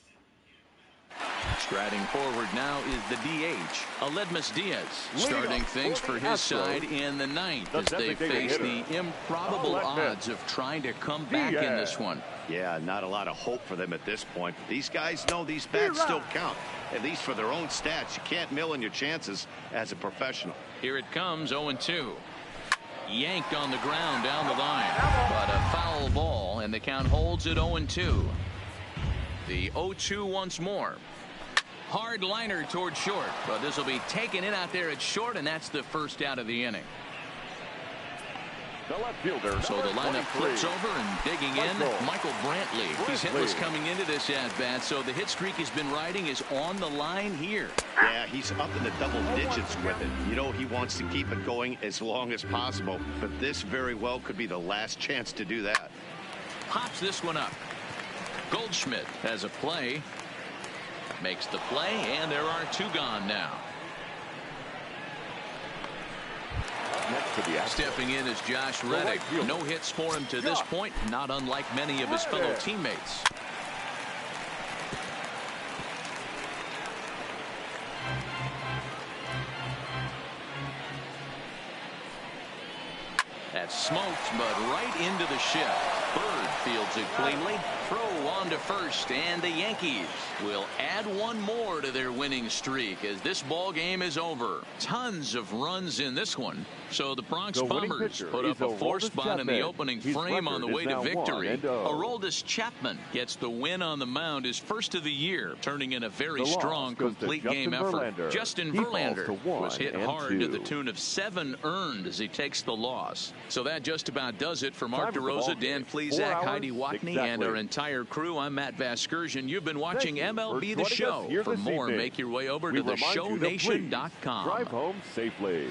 Striding forward now is the DH, Aledmus Diaz, starting things for his side in the 9th as they face the improbable odds of trying to come back in this one. Yeah, not a lot of hope for them at this point. These guys know these bats still count, at least for their own stats. You can't mill in your chances as a professional. Here it comes, 0-2. Yanked on the ground down the line, but a foul ball, and the count holds at 0-2. The 0-2 once more. Hard liner toward short, but this will be taken in out there at short, and that's the first out of the inning. The left fielder, so the lineup flips over, and digging in, Michael Brantley. He's hitless coming into this at-bat, so the hit streak he's been riding is on the line here. Yeah, he's up in the double digits with it. You know, he wants to keep it going as long as possible, but this very well could be the last chance to do that. Pops this one up. Goldschmidt has a play. Makes the play, and there are 2 gone now. Stepping in is Josh Reddick. No hits for him to this point, not unlike many of his fellow teammates. That's smoked, but right into the shift. Bird fields it cleanly. Throw on to first, and the Yankees will add 1 more to their winning streak as this ball game is over. Tons of runs in this one. So the Bronx Bombers put up a 4 spot in the opening frame on the way to victory. Aroldis Chapman gets the win on the mound, his first of the year, turning in a very strong complete game effort. Justin Verlander was hit hard to the tune of 7 earned as he takes the loss. So that just about does it for Mark DeRosa, Dan Plesac, Heidi Watney, and our entire crew. I'm Matt Vasgersian. You've been watching MLB The Show. For more, make your way over to theshownation.com. Drive home safely.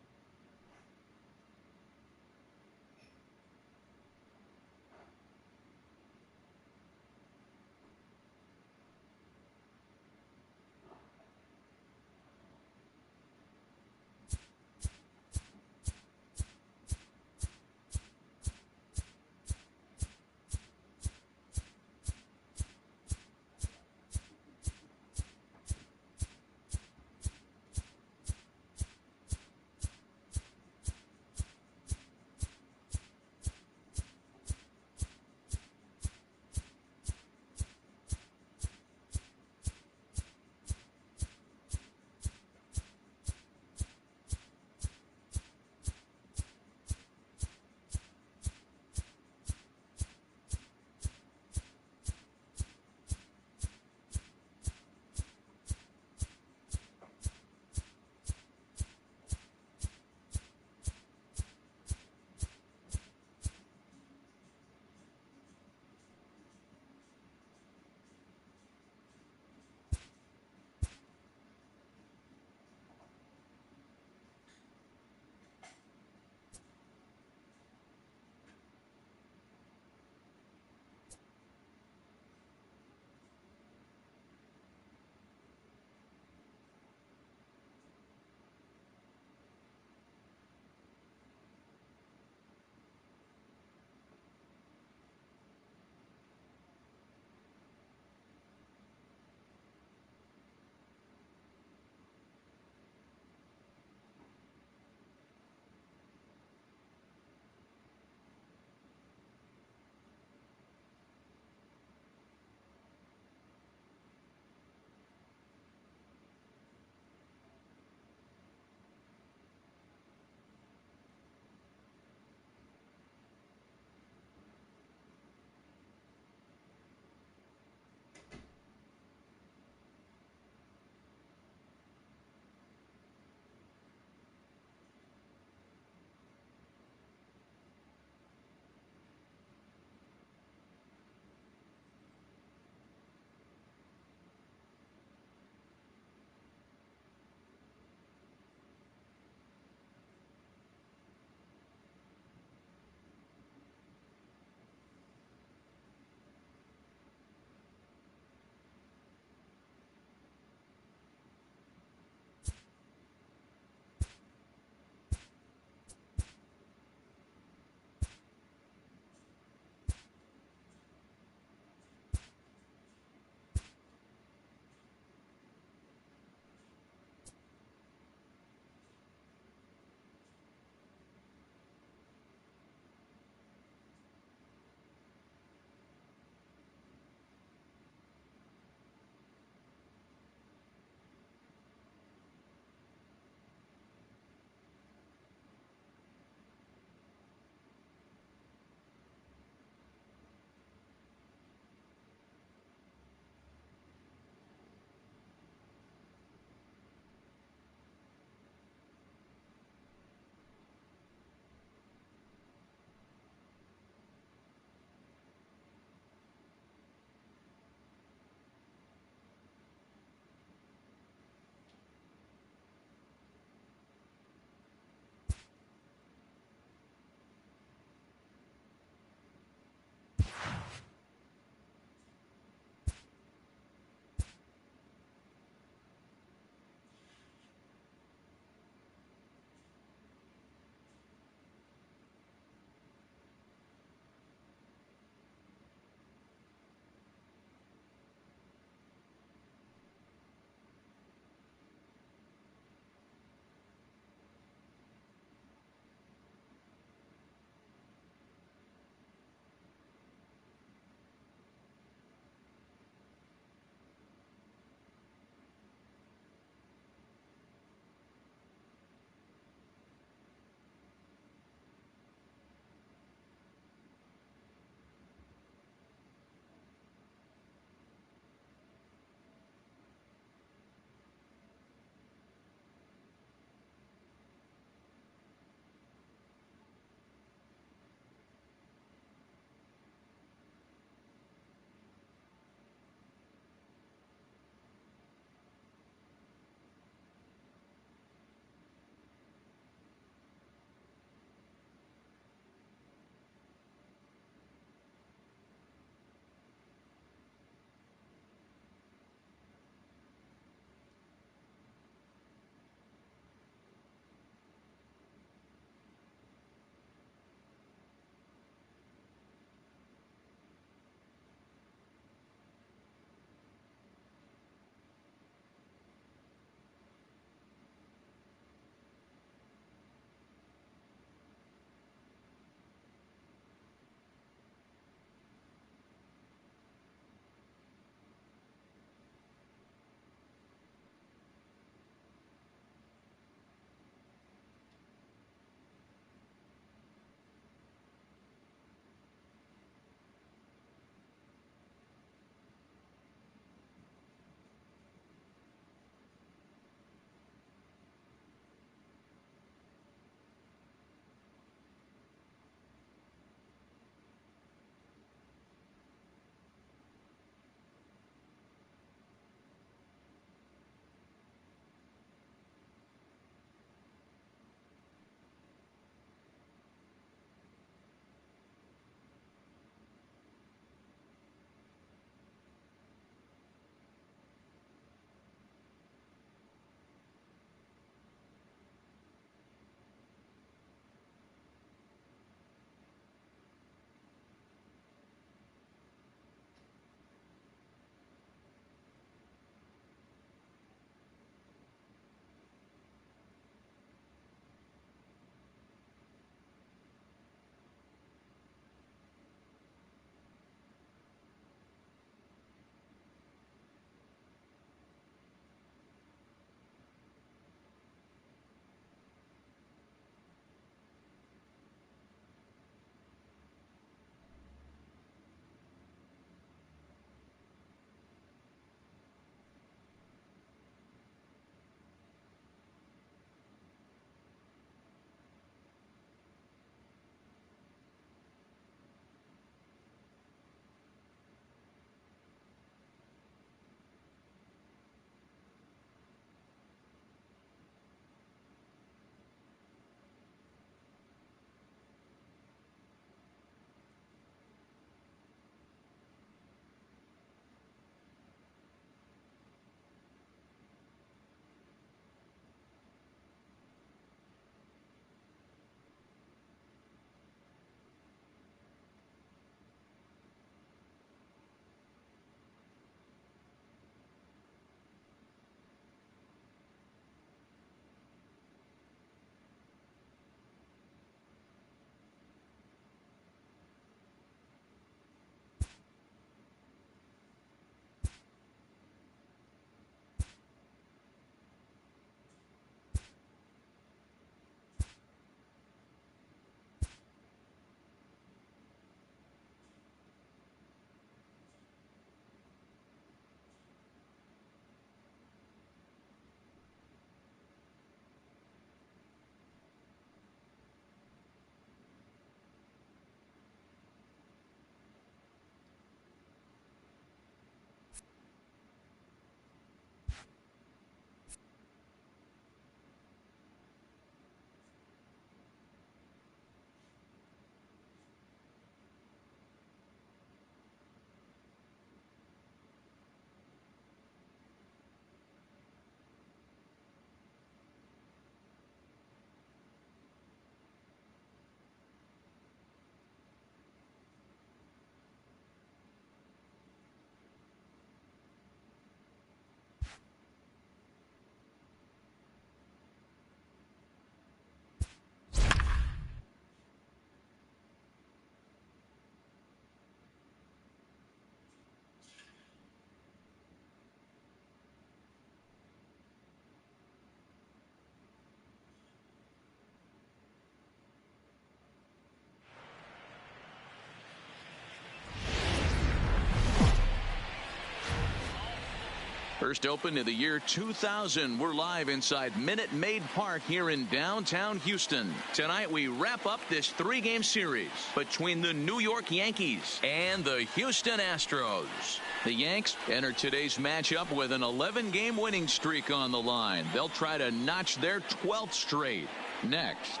First opened in the year 2000. We're live inside Minute Maid Park here in downtown Houston. Tonight we wrap up this 3-game series between the New York Yankees and the Houston Astros. The Yanks enter today's matchup with an 11-game winning streak on the line. They'll try to notch their 12th straight. Next.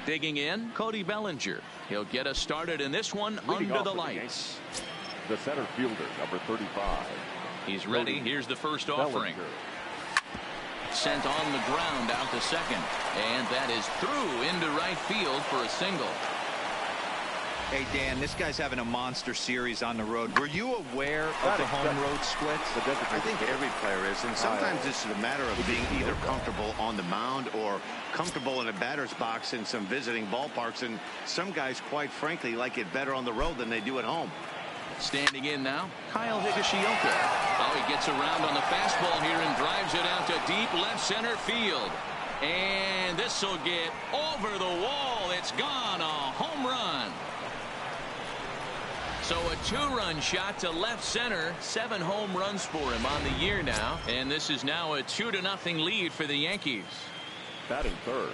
Digging in, Cody Bellinger. He'll get us started in this one under the lights. The center fielder, number 35. He's ready. Here's the first offering. Sent on the ground out to second. And that is through into right field for a single. Hey, Dan, this guy's having a monster series on the road. Were you aware of the home road splits? I think every player is, and sometimes it's a matter of being either comfortable on the mound or comfortable in a batter's box in some visiting ballparks, and some guys, quite frankly, like it better on the road than they do at home. Standing in now, Kyle Higashioka. Oh, he gets around on the fastball here and drives it out to deep left center field. And this will get over the wall. It's gone. A home run. So a 2-run shot to left center. 7 home runs for him on the year now. And this is now a 2-0 lead for the Yankees. Batting third,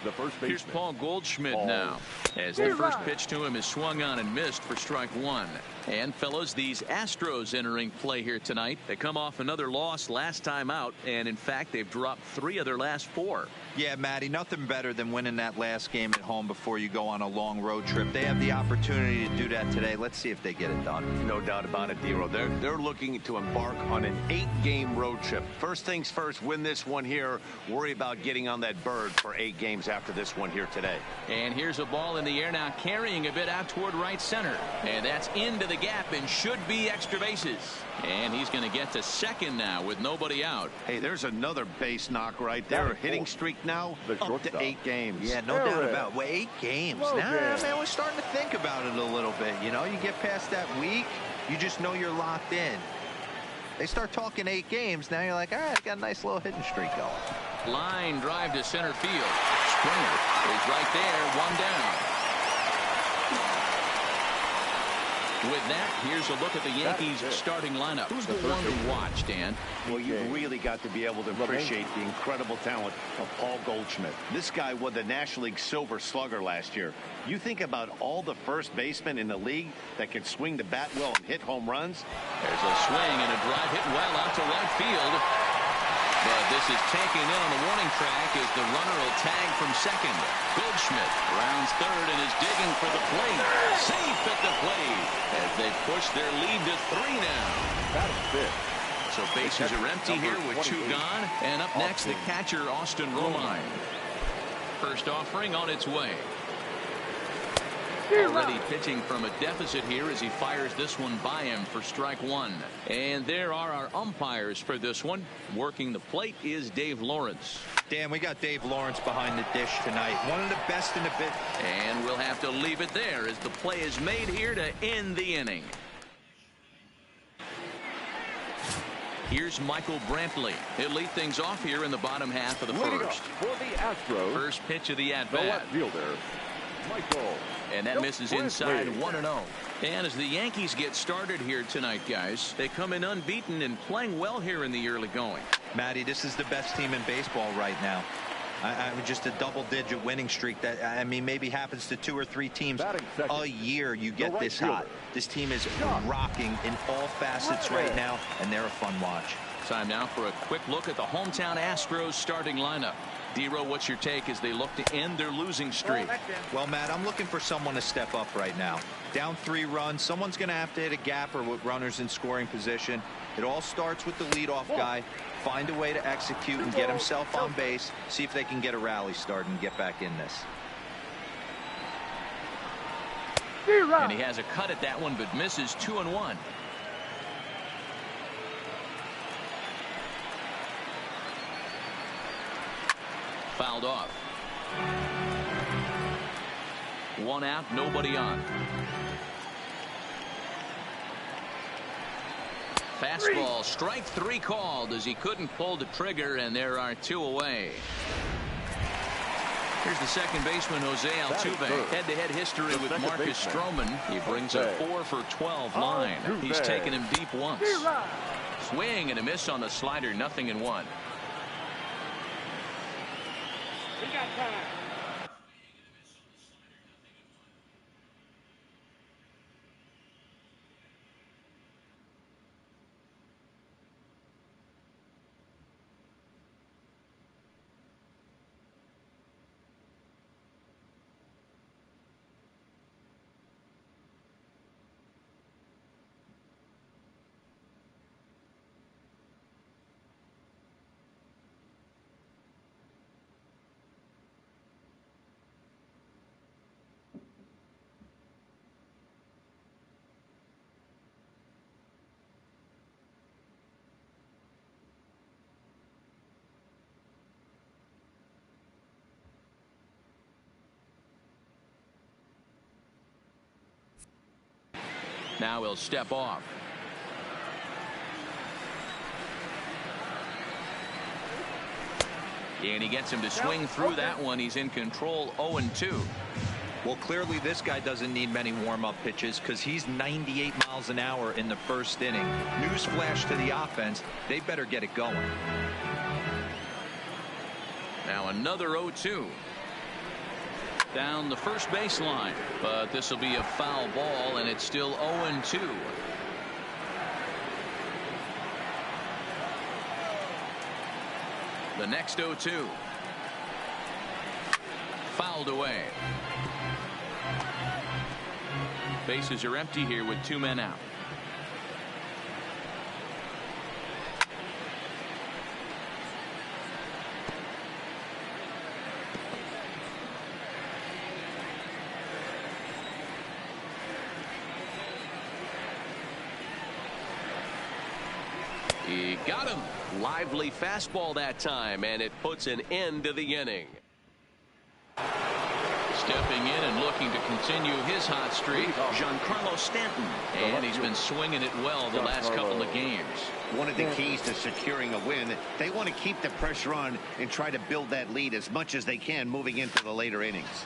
the first baseman. Here's Paul Goldschmidt now, as the first pitch to him is swung on and missed for strike 1. And fellas, these Astros entering play here tonight. They come off another loss last time out, and in fact they've dropped 3 of their last 4. Yeah, Matty, nothing better than winning that last game at home before you go on a long road trip. They have the opportunity to do that today. Let's see if they get it done. No doubt about it, D-Row. They're looking to embark on an 8-game road trip. First things first, win this one here. Worry about getting on that bird for 8 games after this one here today. And here's a ball in the air now, carrying a bit out toward right center. And that's into the gap and should be extra bases. And he's going to get to second now with nobody out. Hey, there's another base knock right there. Hitting streak now up to 8 games. Yeah, no doubt about it. Well, 8 games. Now, man, we're starting to think about it a little bit. You know, you get past that week, you just know you're locked in. They start talking 8 games, now you're like, all right, I got a nice little hitting streak going. Line drive to center field. Springer is right there, 1 down. With that, here's a look at the Yankees starting lineup. Who's the one to watch, Dan? Well, you've really got to be able to appreciate the incredible talent of Paul Goldschmidt. This guy won the National League Silver Slugger last year. You think about all the first basemen in the league that can swing the bat well and hit home runs. There's a swing and a drive hit well out to right field. But this is taken in on the warning track as the runner will tag from second. Goldschmidt rounds third and is digging for the plate. Safe at the plate as they push their lead to 3 now. Batting fifth. So bases are empty here with 2 gone. And up next, the catcher, Austin Romine. First offering on its way. Already pitching from a deficit here as he fires this one by him for strike 1. And there are our umpires for this one. Working the plate is Dave Lawrence. Dan, we got Dave Lawrence behind the dish tonight. One of the best in the bit. And we'll have to leave it there as the play is made here to end the inning. Here's Michael Brantley. He'll lead things off here in the bottom half of the first. For the Astros, first pitch of the at-bat. The left fielder, Michael. And that misses inside 1-0. And as the Yankees get started here tonight, guys, they come in unbeaten and playing well here in the early going. Matty, this is the best team in baseball right now. I mean, just a double-digit winning streak that, I mean, maybe happens to 2 or 3 teams a year. You get this hot. This team is rocking in all facets right now, and they're a fun watch. Time now for a quick look at the hometown Astros starting lineup. D-Row, what's your take as they look to end their losing streak? Well, Matt, I'm looking for someone to step up right now. Down 3 runs, someone's going to have to hit a gapper with runners in scoring position. It all starts with the leadoff guy. Find a way to execute and get himself on base. See if they can get a rally started and get back in this. And he has a cut at that one, but misses 2-1. Fouled off. 1 out, nobody on. Fastball, strike 3 called as he couldn't pull the trigger, and there are 2 away. Here's the second baseman, Jose Altuve. Head-to-head history with Marcus Stroman. He brings a 4 for 12 line. He's taken him deep once. Swing and a miss on the slider, 0-1. We got time. Now he'll step off. And he gets him to swing through that one. He's in control, 0-2. Well, clearly this guy doesn't need many warm-up pitches because he's 98 miles an hour in the first inning. Newsflash to the offense, they better get it going. Now another 0-2. Down the first baseline, but this will be a foul ball, and it's still 0-2. The next 0-2. Fouled away. Bases are empty here with 2 men out. He got him. Lively fastball that time, and it puts an end to the inning. Stepping in and looking to continue his hot streak, Giancarlo Stanton. And he's been swinging it well the last couple of games. One of the keys to securing a win, they want to keep the pressure on and try to build that lead as much as they can moving into the later innings.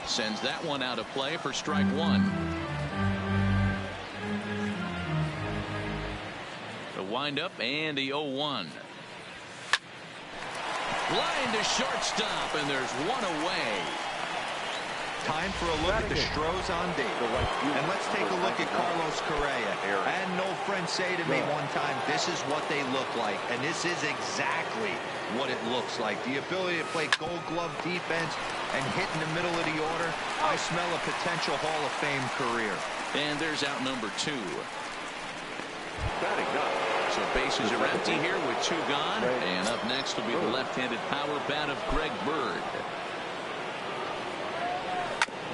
Sends that one out of play for strike 1. The windup and the 0-1. Line to shortstop, and there's one away. Time for a look at the Stros on deck. And let's take a look at Carlos Correa. I had an old friend say to me one time, this is what they look like. And this is exactly what it looks like. The ability to play gold glove defense and hit in the middle of the order. I smell a potential Hall of Fame career. And there's out number 2. Batting up. So bases are empty here with 2 gone. And up next will be the left-handed power bat of Greg Bird.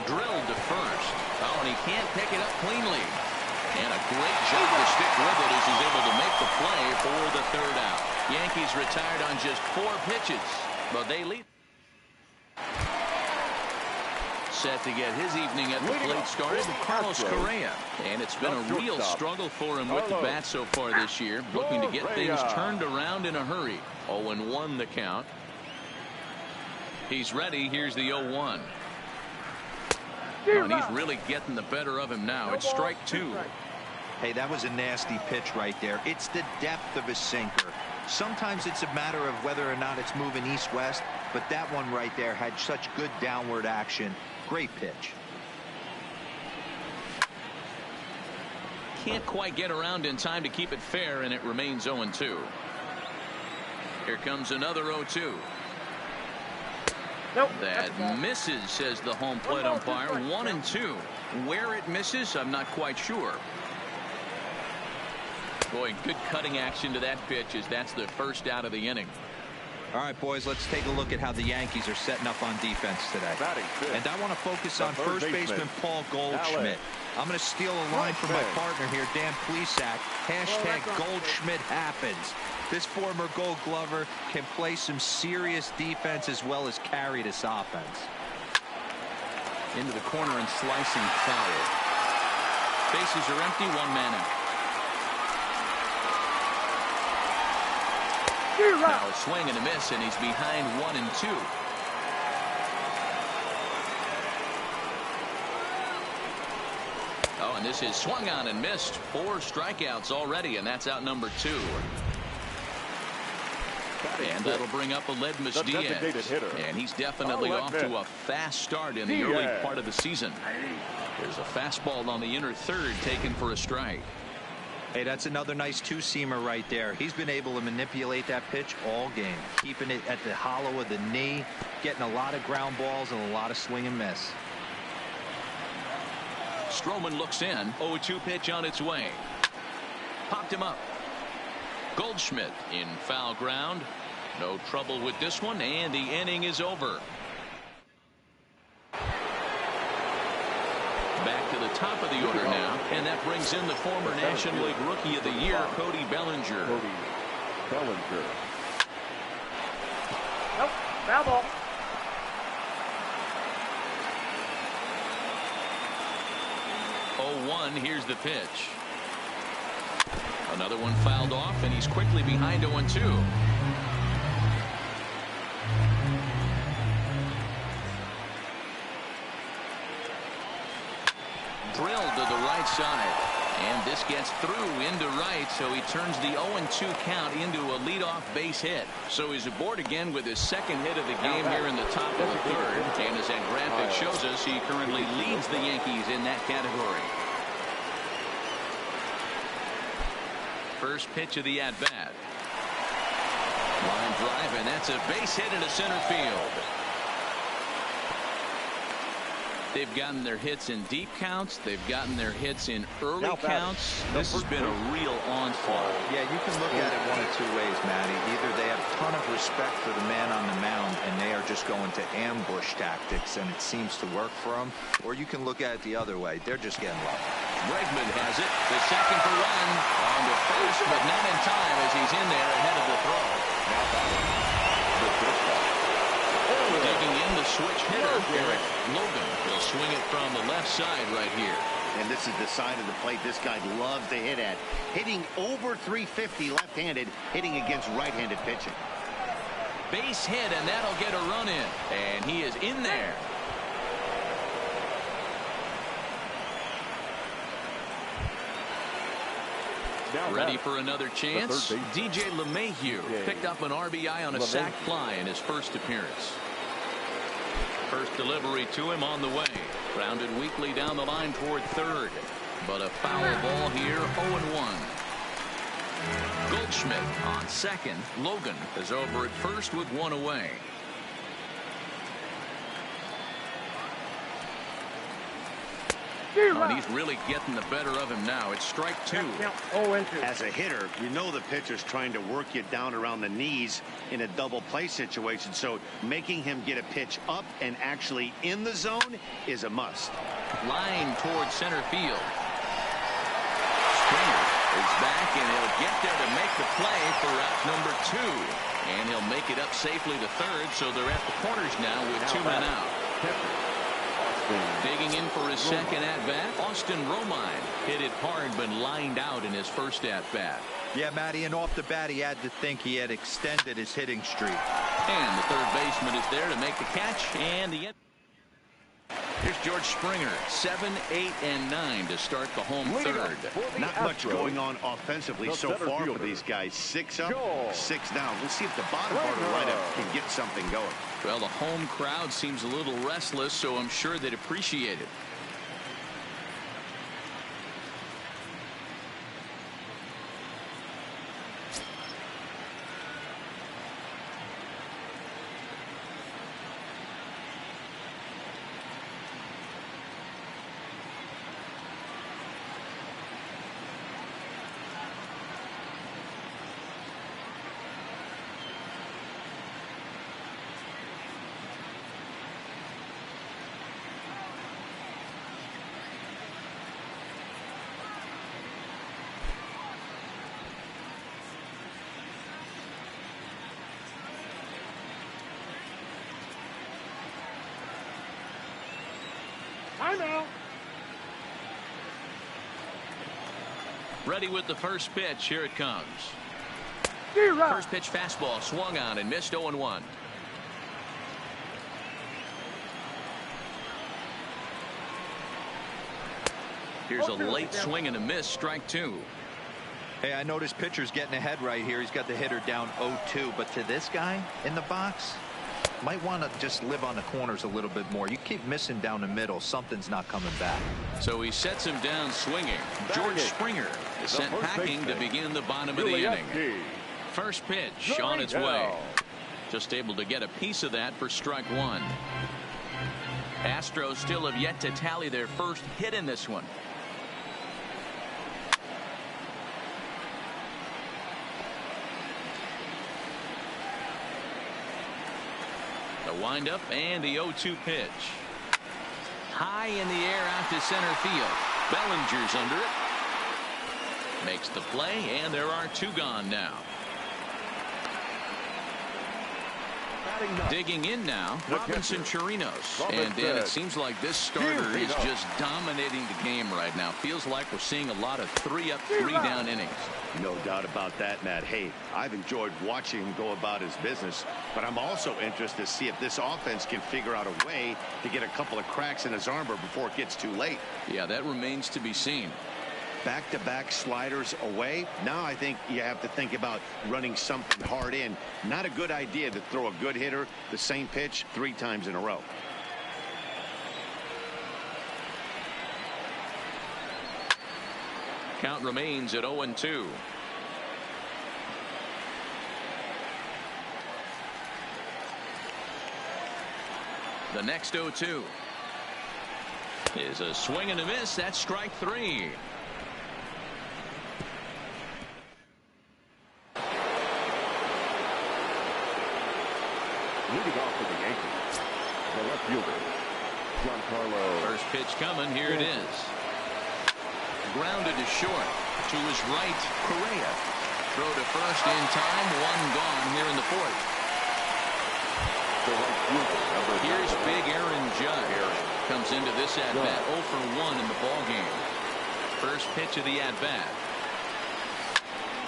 Drilled to first. Oh, and he can't pick it up cleanly. And a great job to stick with it as he's able to make the play for the 3rd out. Yankees retired on just 4 pitches, but they lead. Set to get his evening at the plate started, Carlos Correa. And it's been a real struggle for him with the bat so far this year, looking to get things turned around in a hurry. 0-1 the count. He's ready. Here's the 0-1. Oh, and he's really getting the better of him now. It's strike 2. Hey, that was a nasty pitch right there. It's the depth of a sinker. Sometimes it's a matter of whether or not it's moving east-west, but that one right there had such good downward action. Great pitch. Can't quite get around in time to keep it fair, and it remains 0-2. Here comes another 0-2. Nope, that misses, says the home plate umpire. 1-2. Where it misses, I'm not quite sure. Boy, good cutting action to that pitch as that's the 1st out of the inning. All right, boys, let's take a look at how the Yankees are setting up on defense today. And I want to focus on first baseman Paul Goldschmidt. I'm going to steal a line from my partner here, Dan Plesac. Hashtag Goldschmidt happens. This former Gold Glover can play some serious defense as well as carry this offense. Into the corner and slicing foul. Bases are empty, 1 man out. Now a swing and a miss, and he's behind 1-2. This is swung on and missed. 4 strikeouts already, and that's out number 2. And that'll bring up Aledmus Diaz. And he's definitely off to a fast start in the early part of the season. There's a fastball on the inner third taken for a strike. Hey, that's another nice two-seamer right there. He's been able to manipulate that pitch all game, keeping it at the hollow of the knee, getting a lot of ground balls and a lot of swing and miss. Stroman looks in. 0-2 pitch on its way. Popped him up. Goldschmidt in foul ground. No trouble with this one, and the inning is over. Back to the top of the order now, and that brings in the former National League Rookie of the Year, Cody Bellinger. Nope, foul ball. Here's the pitch. Another one fouled off, and he's quickly behind 0-2. Drilled to the right side, and this gets through into right, so he turns the 0-2 count into a leadoff base hit. So he's aboard again with his second hit of the game here in the top of the third, and as that graphic shows us, he currently leads the Yankees in that category. First pitch of the at-bat. Line drive, and that's a base hit into center field. They've gotten their hits in deep counts. They've gotten their hits in early counts. This has been a real onslaught. Yeah, you can look at it one of two ways, Matty. Either they have a ton of respect for the man on the mound, and they are just going to ambush tactics, and it seems to work for them. Or you can look at it the other way. They're just getting lucky. Bregman has it. The second for run. On to first, but not in time as he's in there ahead of the throw. Digging in the switch hitter, Eric Logan. He'll swing it from the left side right here. And this is the side of the plate this guy loves to hit at. Hitting over 350 left-handed, hitting against right-handed pitching. Base hit, and that'll get a run in. And he is in there. Ready for another chance? DJ LeMahieu picked up an RBI on a sac fly in his first appearance. First delivery to him on the way. Grounded weakly down the line toward third. But a foul ball here, 0-1. Goldschmidt on second. Logan is over at first with one away. And he's really getting the better of him now. It's strike 2. As a hitter, you know the pitcher's trying to work you down around the knees in a double play situation. So making him get a pitch up and actually in the zone is a must. Line towards center field. Springer is back, and he'll get there to make the play for out number 2. And he'll make it up safely to third, so they're at the corners now with 2 men out. Digging in for his second at-bat, Austin Romine hit it hard but lined out in his first at-bat. Yeah, Matty, and off the bat he had to think he had extended his hitting streak. And the third baseman is there to make the catch, and the here's George Springer, 7, 8, and 9 to start the home third. Not much going on offensively so far for these guys. 6 up, 6 down. We'll see if the bottom part of the lineup can get something going. Well, the home crowd seems a little restless, so I'm sure they'd appreciate it. I know. Ready with the first pitch. Here it comes. First pitch fastball swung on and missed 0-1. Here's a late swing and a miss, strike 2. Hey, I noticed pitcher's getting ahead right here. He's got the hitter down 0-2, but to this guy in the box, might want to just live on the corners a little bit more. You keep missing down the middle, something's not coming back. So he sets him down swinging. George Springer is sent packing to begin the bottom of the inning. First pitch on its way. Just able to get a piece of that for strike 1. Astros still have yet to tally their first hit in this one. The windup and the 0-2 pitch. High in the air out to center field. Bellinger's under it. Makes the play, and there are 2 gone now. Digging in now, Robinson Chirinos. And Dan, it seems like this starter is just dominating the game right now. Feels like we're seeing a lot of 3-up, 3-down innings. No doubt about that, Matt. Hey, I've enjoyed watching him go about his business, but I'm also interested to see if this offense can figure out a way to get a couple of cracks in his armor before it gets too late. Yeah, that remains to be seen. Back-to-back sliders away. Now I think you have to think about running something hard in. Not a good idea to throw a good hitter the same pitch 3 times in a row. Count remains at 0-2. The next 0-2 is a swing and a miss. That's strike 3. Leading off for the Yankees, the left fielder, Giancarlo. First pitch coming. Here it is. Grounded to short. To his right, Correa. Throw to first in time. 1 gone here in the 4th. Here's big Aaron Judge. Comes into this at-bat 0 for 1 in the ballgame. First pitch of the at-bat.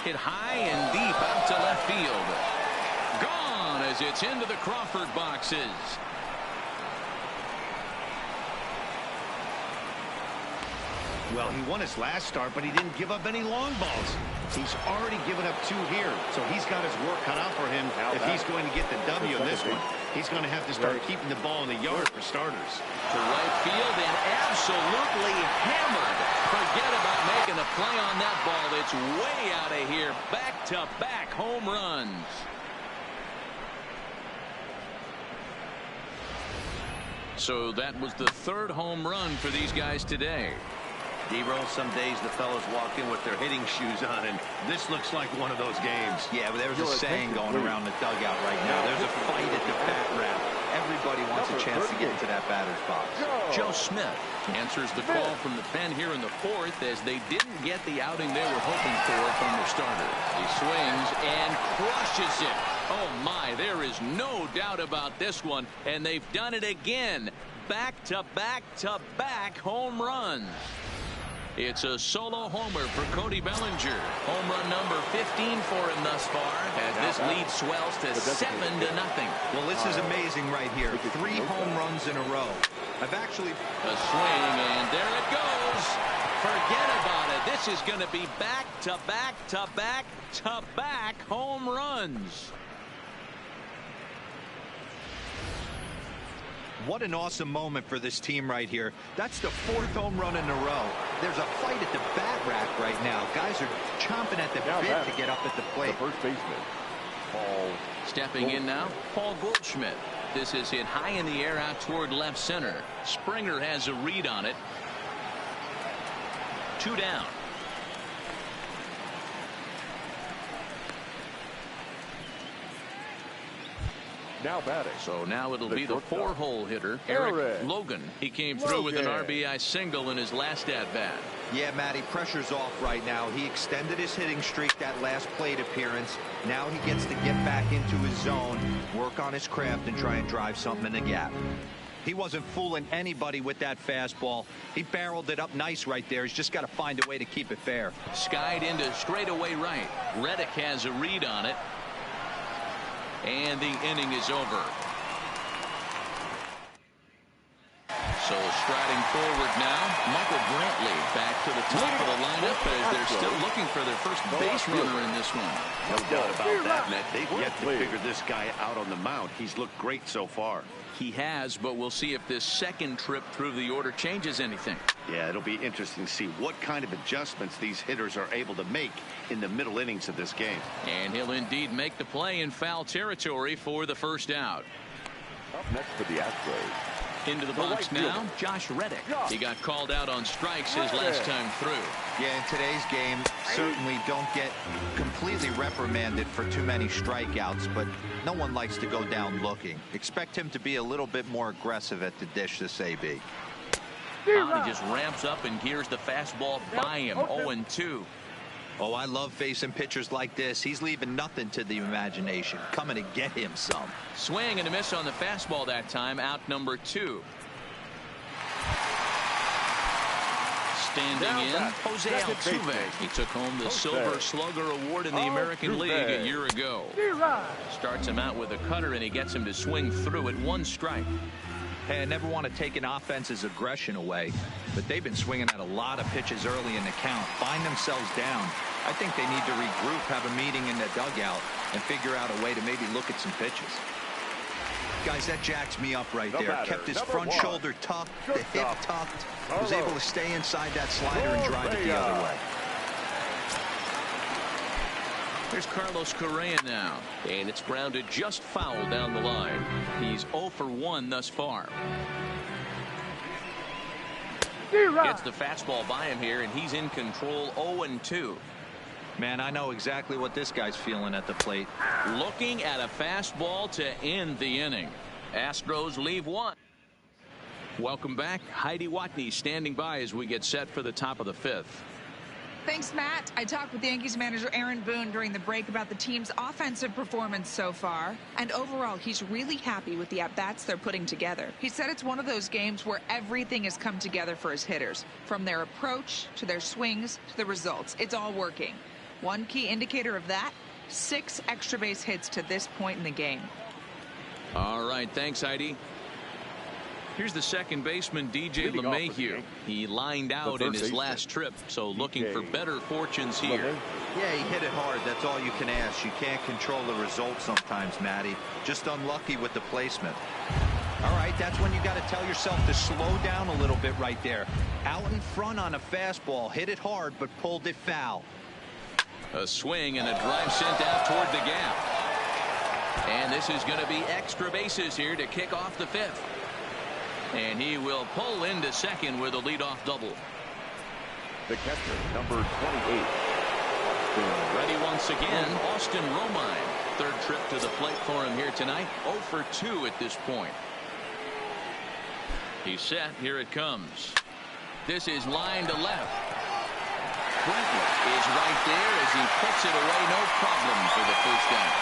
Hit high and deep out to left field. Gone as it's into the Crawford boxes. Well, he won his last start, but he didn't give up any long balls. He's already given up 2 here, so he's got his work cut out for him if he's going to get the W in this one. He's going to have to start keeping the ball in the yard for starters. To right field and absolutely hammered. Forget about making a play on that ball. It's way out of here. Back-to-back home runs. So that was the 3rd home run for these guys today. D-Roll, some days the fellas walk in with their hitting shoes on, and this looks like one of those games. Yeah, but there's a saying going around the dugout right now. There's a fight at the bat rack. Everybody wants a chance to get into that batter's box. Joe Smith answers the call from the pen here in the 4th as they didn't get the outing they were hoping for from their starter. He swings and crushes it. Oh my, there is no doubt about this one, and they've done it again. Back-to-back-to-back home runs. It's a solo homer for Cody Bellinger. Home run number 15 for him thus far as this lead swells to 7-0. Well, this is amazing right here. 3 home runs in a row. I've actually... A swing, and there it goes. Forget about it. This is going to be back-to-back-to-back-to-back home runs. What an awesome moment for this team right here. That's the 4th home run in a row. There's a fight at the bat rack right now. Guys are chomping at the bit to get up at the plate. The first baseman, Paul. Stepping in now, Paul Goldschmidt. This is hit high in the air out toward left center. Springer has a read on it. 2 down. Now batting. So now it'll be the 4-hole hitter, Eric Logan. He came through with an RBI single in his last at-bat. Yeah, Matty, pressure's off right now. He extended his hitting streak that last plate appearance. Now he gets to get back into his zone, work on his craft, and try and drive something in the gap. He wasn't fooling anybody with that fastball. He barreled it up nice right there. He's just got to find a way to keep it fair. Skied into straightaway right. Reddick has a read on it. And the inning is over. So striding forward now, Michael Brantley back to the top of the lineup as they're still looking for their first base runner in this one. No doubt about that, Matt. They've yet to figure this guy out on the mound. He's looked great so far. He has, but we'll see if this second trip through the order changes anything. Yeah, it'll be interesting to see what kind of adjustments these hitters are able to make in the middle innings of this game. And he'll indeed make the play in foul territory for the first out. Up next for the Astros. Into the box now, Josh Reddick. He got called out on strikes his last time through. Yeah, in today's game, certainly don't get completely reprimanded for too many strikeouts, but no one likes to go down looking. Expect him to be a little bit more aggressive at the dish this AB. He just ramps up and gears the fastball by him. 0-2. Oh, I love facing pitchers like this. He's leaving nothing to the imagination. Coming to get him some. Swing and a miss on the fastball that time. Out number 2. Standing in, Jose Altuve. He took home the Silver Slugger Award in the American League a year ago. Starts him out with a cutter, and he gets him to swing through at 1 strike. Hey, I never want to take an offense's aggression away, but they've been swinging at a lot of pitches early in the count. Find themselves down. I think they need to regroup, have a meeting in the dugout, and figure out a way to maybe look at some pitches. Guys, that jacks me up right there. Kept his front shoulder tucked, the hip tucked. Was able to stay inside that slider and drive it the other way. Here's Carlos Correa now, and it's grounded just foul down the line. He's 0 for 1 thus far. Gets the fastball by him here, and he's in control. 0-2. Man, I know exactly what this guy's feeling at the plate. Looking at a fastball to end the inning. Astros leave 1. Welcome back. Heidi Watney standing by as we get set for the top of the 5th. Thanks, Matt. I talked with Yankees manager Aaron Boone during the break about the team's offensive performance so far. And overall, he's really happy with the at-bats they're putting together. He said it's one of those games where everything has come together for his hitters. From their approach, to their swings, to the results. It's all working. One key indicator of that, 6 extra base hits to this point in the game. All right, thanks, Heidi. Here's the second baseman, DJ LeMahieu. He lined out in his last trip, so looking for better fortunes here. Yeah, he hit it hard. That's all you can ask. You can't control the result sometimes, Matty. Just unlucky with the placement. All right, that's when you got to tell yourself to slow down a little bit right there. Out in front on a fastball. Hit it hard, but pulled it foul. A swing and a drive sent out toward the gap. And this is going to be extra bases here to kick off the 5th. And he will pull into second with a leadoff double. The catcher, number 28. Ready once again, Austin Romine. Third trip to the plate for him here tonight. 0 for 2 at this point. He's set. Here it comes. This is line to left. Brantley is right there as he puts it away. No problem for the first out.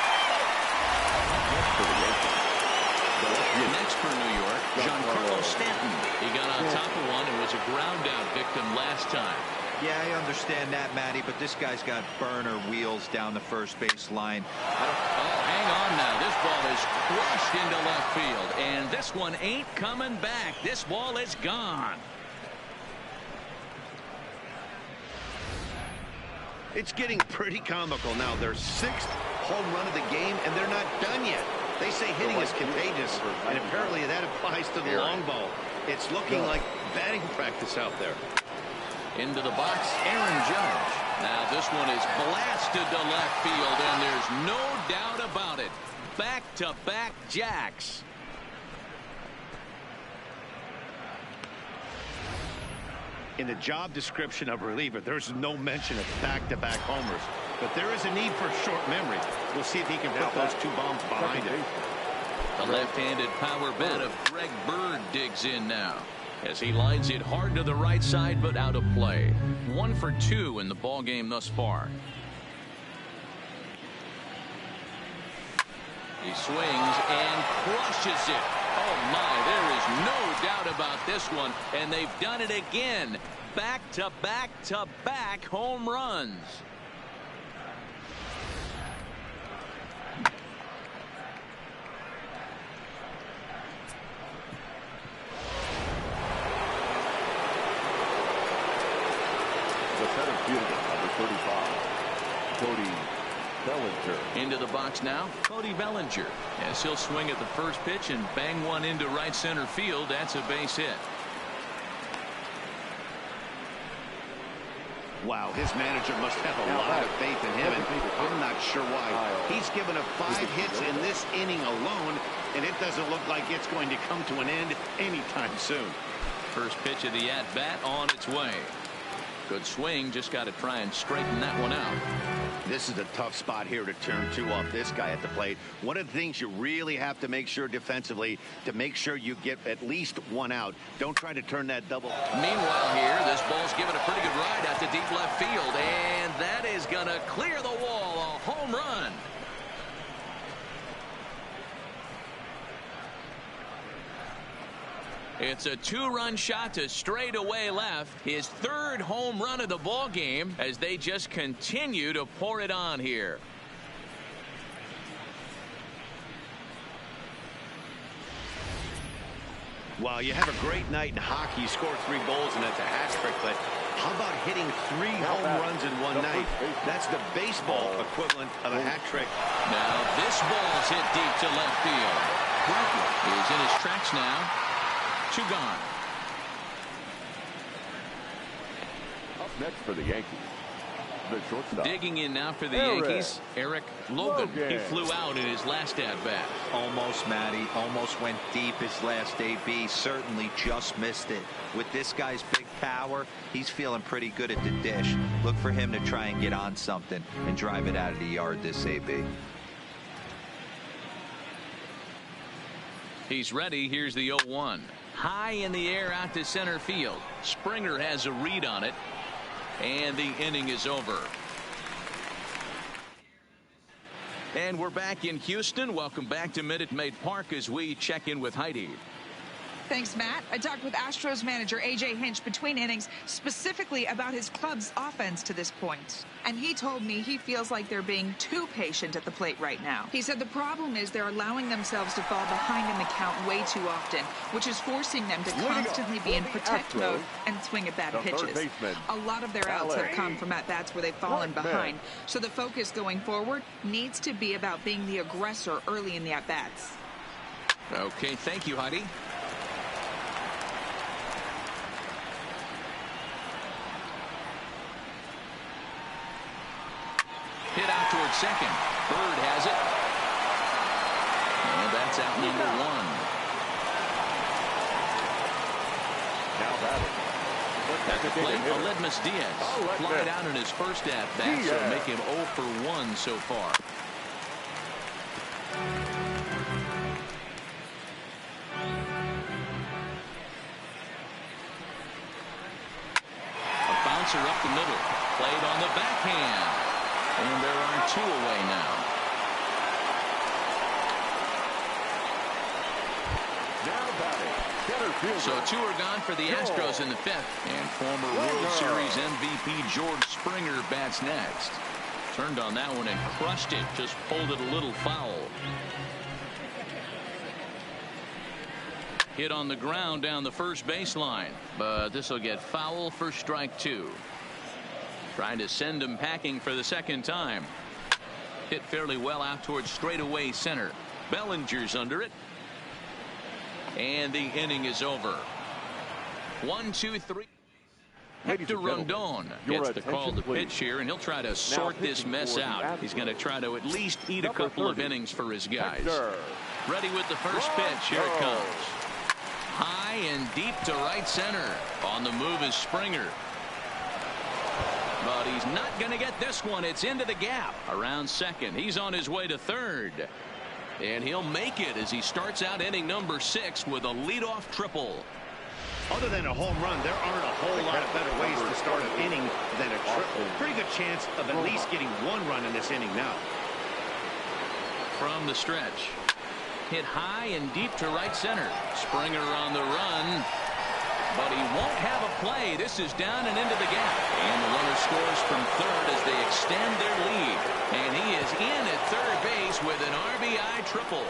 Next for New York, Giancarlo Stanton. He got on top of one and was a ground out victim last time. Yeah, I understand that, Matty, but this guy's got burner wheels down the first base line. Hang on now. This ball is crushed into left field, and this one ain't coming back. This ball is gone. It's getting pretty comical now. Their 6th home run of the game, and they're not done yet. They say hitting is contagious, and apparently that applies to the long ball. It's looking like batting practice out there. Into the box, Aaron Judge. Now this one is blasted to left field, and there's no doubt about it. Back-to-back jacks. In the job description of reliever, there's no mention of back-to-back homers. But there is a need for short memory. We'll see if he can put those 2 bombs behind him. The left-handed power bat of Greg Bird digs in now as he lines it hard to the right side, but out of play. 1 for 2 in the ball game thus far. He swings and crushes it. Oh my, there is no doubt about this one, and they've done it again. Back-to-back-to-back home runs. Cody Bellinger. Into the box now, Cody Bellinger. As he'll swing at the first pitch and bang one into right center field. That's a base hit. Wow, his manager must have a lot of faith in him, and I'm not sure why. He's given up 5 hits in this inning alone, and it doesn't look like it's going to come to an end anytime soon. First pitch of the at-bat on its way. Good swing, just got to try and straighten that one out. This is a tough spot here to turn 2 off this guy at the plate. One of the things you really have to make sure defensively, to make sure you get at least 1 out. Don't try to turn that double. Meanwhile here, this ball's given a pretty good ride out to deep left field, and that is going to clear the wall. A home run. It's a 2-run shot to straightaway left. His 3rd home run of the ball game as they just continue to pour it on here. Well, you have a great night in hockey. You score 3 goals, and that's a hat trick. But how about hitting 3 home runs in one night? That's the baseball equivalent of a hat trick. Now this ball's hit deep to left field. He's in his tracks now. 2 gone. Up next for the Yankees, the shortstop. Digging in now for the Yankees, Eric Logan. He flew out in his last at-bat. Almost, Matty. Almost went deep his last AB. Certainly just missed it. With this guy's big power, he's feeling pretty good at the dish. Look for him to try and get on something and drive it out of the yard this AB. He's ready. Here's the 0-1. High in the air out to center field. Springer has a read on it, and the inning is over. And we're back in Houston. Welcome back to Minute Maid Park as we check in with Heidi. Thanks, Matt. I talked with Astros manager A.J. Hinch between innings specifically about his club's offense to this point. And he told me he feels like they're being too patient at the plate right now. He said the problem is they're allowing themselves to fall behind in the count way too often, which is forcing them to constantly be in protect mode and swing at bad pitches. A lot of their outs have come from at-bats where they've fallen behind. So the focus going forward needs to be about being the aggressor early in the at-bats. Okay, thank you, Heidi. Hit out towards second. Bird has it. And that's out number 1. Now batting. At the plate, Aledmus Diaz flied out in his first at-bat, so make him 0 for 1 so far. A bouncer up the middle. Played on the backhand. And there are 2 away now. Now batting. Center fielder. So 2 are gone for the Astros in the 5th. And former World Series MVP George Springer bats next. Turned on that one and crushed it. Just pulled it a little foul. Hit on the ground down the first baseline. But this will get foul for strike 2. Trying to send him packing for the 2nd time. Hit fairly well out towards straightaway center. Bellinger's under it. And the inning is over. 1, 2, 3. Hector Rondon gets the call to pitch here, and he'll try to sort this mess out. He's going to try to at least eat a couple of innings for his guys. Ready with the first pitch. Here it comes. High and deep to right center. On the move is Springer. But he's not going to get this one. It's into the gap around second. He's on his way to third. And he'll make it as he starts out inning number 6 with a leadoff triple. Other than a home run, there aren't a whole lot of better ways to start an inning than a triple. Pretty good chance of at least getting 1 run in this inning now. From the stretch. Hit high and deep to right center. Springer on the run. But he won't have a play. This is down and into the gap. And the runner scores from third as they extend their lead. And he is in at third base with an RBI triple.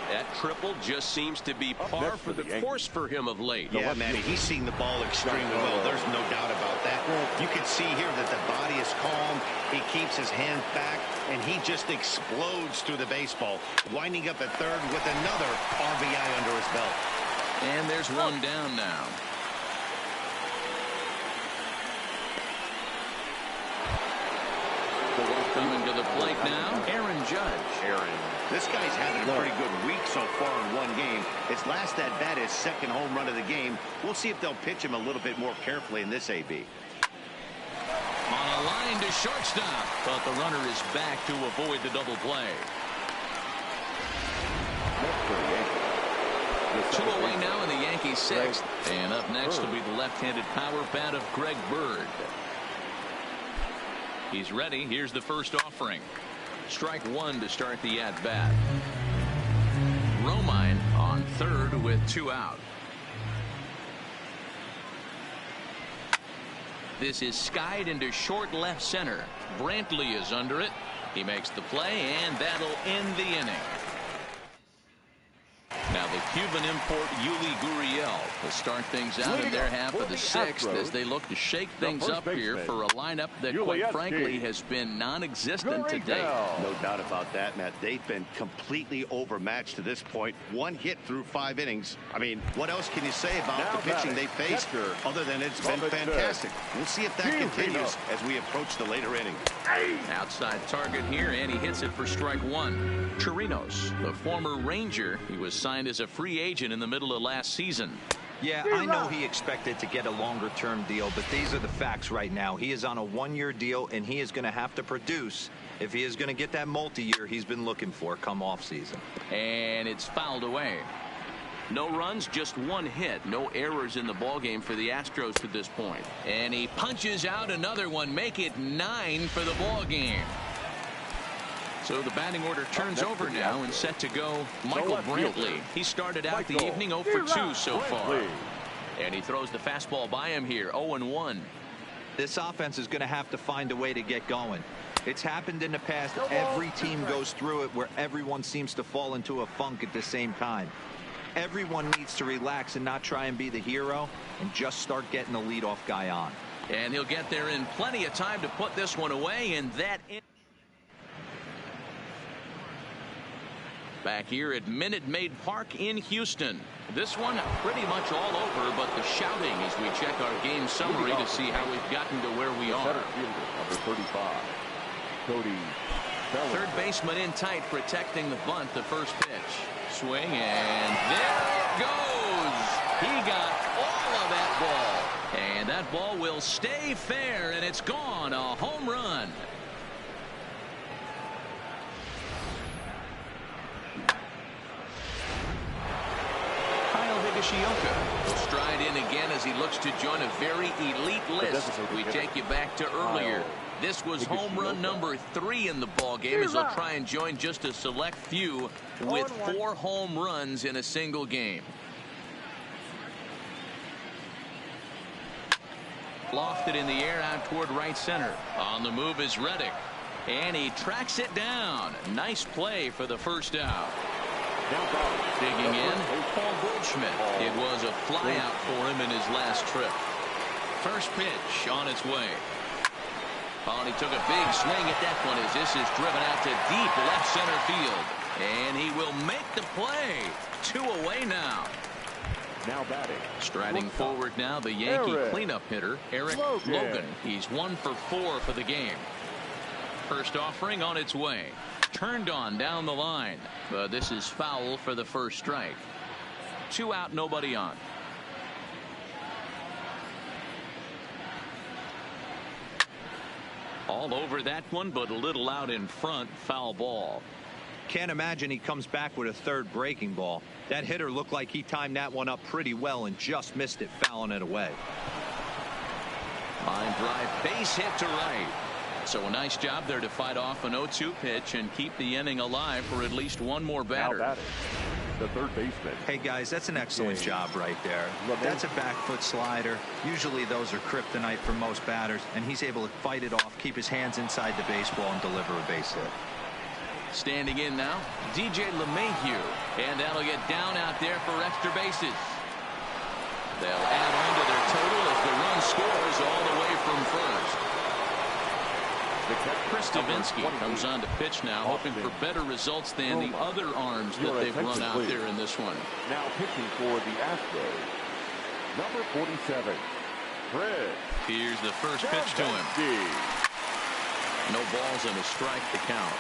That triple just seems to be par for the course for him of late. Yeah, Manny, he's seeing the ball extremely well. There's no doubt about that. You can see here that the body is calm. He keeps his hands back, and he just explodes through the baseball, winding up at third with another RBI under his belt. And there's one down now. Coming to the plate now, Aaron Judge. This guy's having a pretty good week so far in one game. His last at bat is second home run of the game. We'll see if they'll pitch him a little bit more carefully in this AB. On a line to shortstop, but the runner is back to avoid the double play. 2 away now in the Yankees' sixth. And up next will be the left-handed power bat of Greg Bird. He's ready. Here's the first offering. Strike one to start the at-bat. Romine on third with 2 out. This is skied into short left center. Brantley is under it. He makes the play, and that'll end the inning. Now the Cuban import Yuli Gurriel will start things out in their half of the sixth as they look to shake things up here for a lineup that quite frankly has been non-existent today. No doubt about that, Matt. They've been completely overmatched to this point. 1 hit through 5 innings. I mean, what else can you say about the pitching they faced other than it's been fantastic? We'll see if that continues as we approach the later inning. Outside target here, and he hits it for strike one. Chirinos, the former Ranger, he was signed as a free agent in the middle of last season. Yeah, I know he expected to get a longer-term deal, but these are the facts right now. He is on a 1-year deal, and he is going to have to produce if he is going to get that multi-year he's been looking for come off-season. And it's fouled away. No runs, just 1 hit. No errors in the ballgame for the Astros to this point. And he punches out another one, make it 9 for the ballgame. So the batting order turns over now and set to go Michael Brantley. He started out the evening 0 for 2 so far. And he throws the fastball by him here, 0-1. This offense is going to have to find a way to get going. It's happened in the past. Every team goes through it where everyone seems to fall into a funk at the same time. Everyone needs to relax and not try and be the hero and just start getting the leadoff guy on. And he'll get there in plenty of time to put this one away, and that back here at Minute Maid Park in Houston. This one pretty much all over, but the shouting as we check our game summary to see how we've gotten to where we are. Number 35, Cody. Third baseman in tight, protecting the bunt. The first pitch. Swing, and there it goes. He got all of that ball. And that ball will stay fair, and it's gone. A home run. Higashioka will stride in again as he looks to join a very elite list. We take you back to earlier. This was home run number 3 in the ball game as he'll try and join just a select few with 4 home runs in a single game. Lofted in the air out toward right center. On the move is Reddick, and he tracks it down. Nice play for the first out. Digging in, Paul Goldschmidt. It was a flyout for him in his last trip. First pitch on its way. Oh, and he took a big swing at that one as this is driven out to deep left center field. And he will make the play. 2 away now. Now batting. Striding forward now, the Yankee cleanup hitter, Eric Logan. He's 1 for 4 for the game. First offering on its way. Turned on down the line, but this is foul for the first strike. 2 out, nobody on. All over that one, but a little out in front. Foul ball. Can't imagine he comes back with a third breaking ball. That hitter looked like he timed that one up pretty well and just missed it, fouling it away. Line drive, base hit to right. So a nice job there to fight off an 0-2 pitch and keep the inning alive for at least one more batter. Now batting, the third baseman. Hey guys, that's an excellent job right there. That's a back foot slider. Usually those are kryptonite for most batters, and he's able to fight it off, keep his hands inside the baseball, and deliver a base hit. Standing in now, DJ LeMahieu. And that'll get down out there for extra bases. They'll add on to their total as the run scores all the way from first. Chris Davinsky comes on to pitch now, hoping for better results than the other arms that they've run out there in this one. Now pitching for the Astros, number 47, Chris. Here's the first pitch to him. No balls and a strike to count.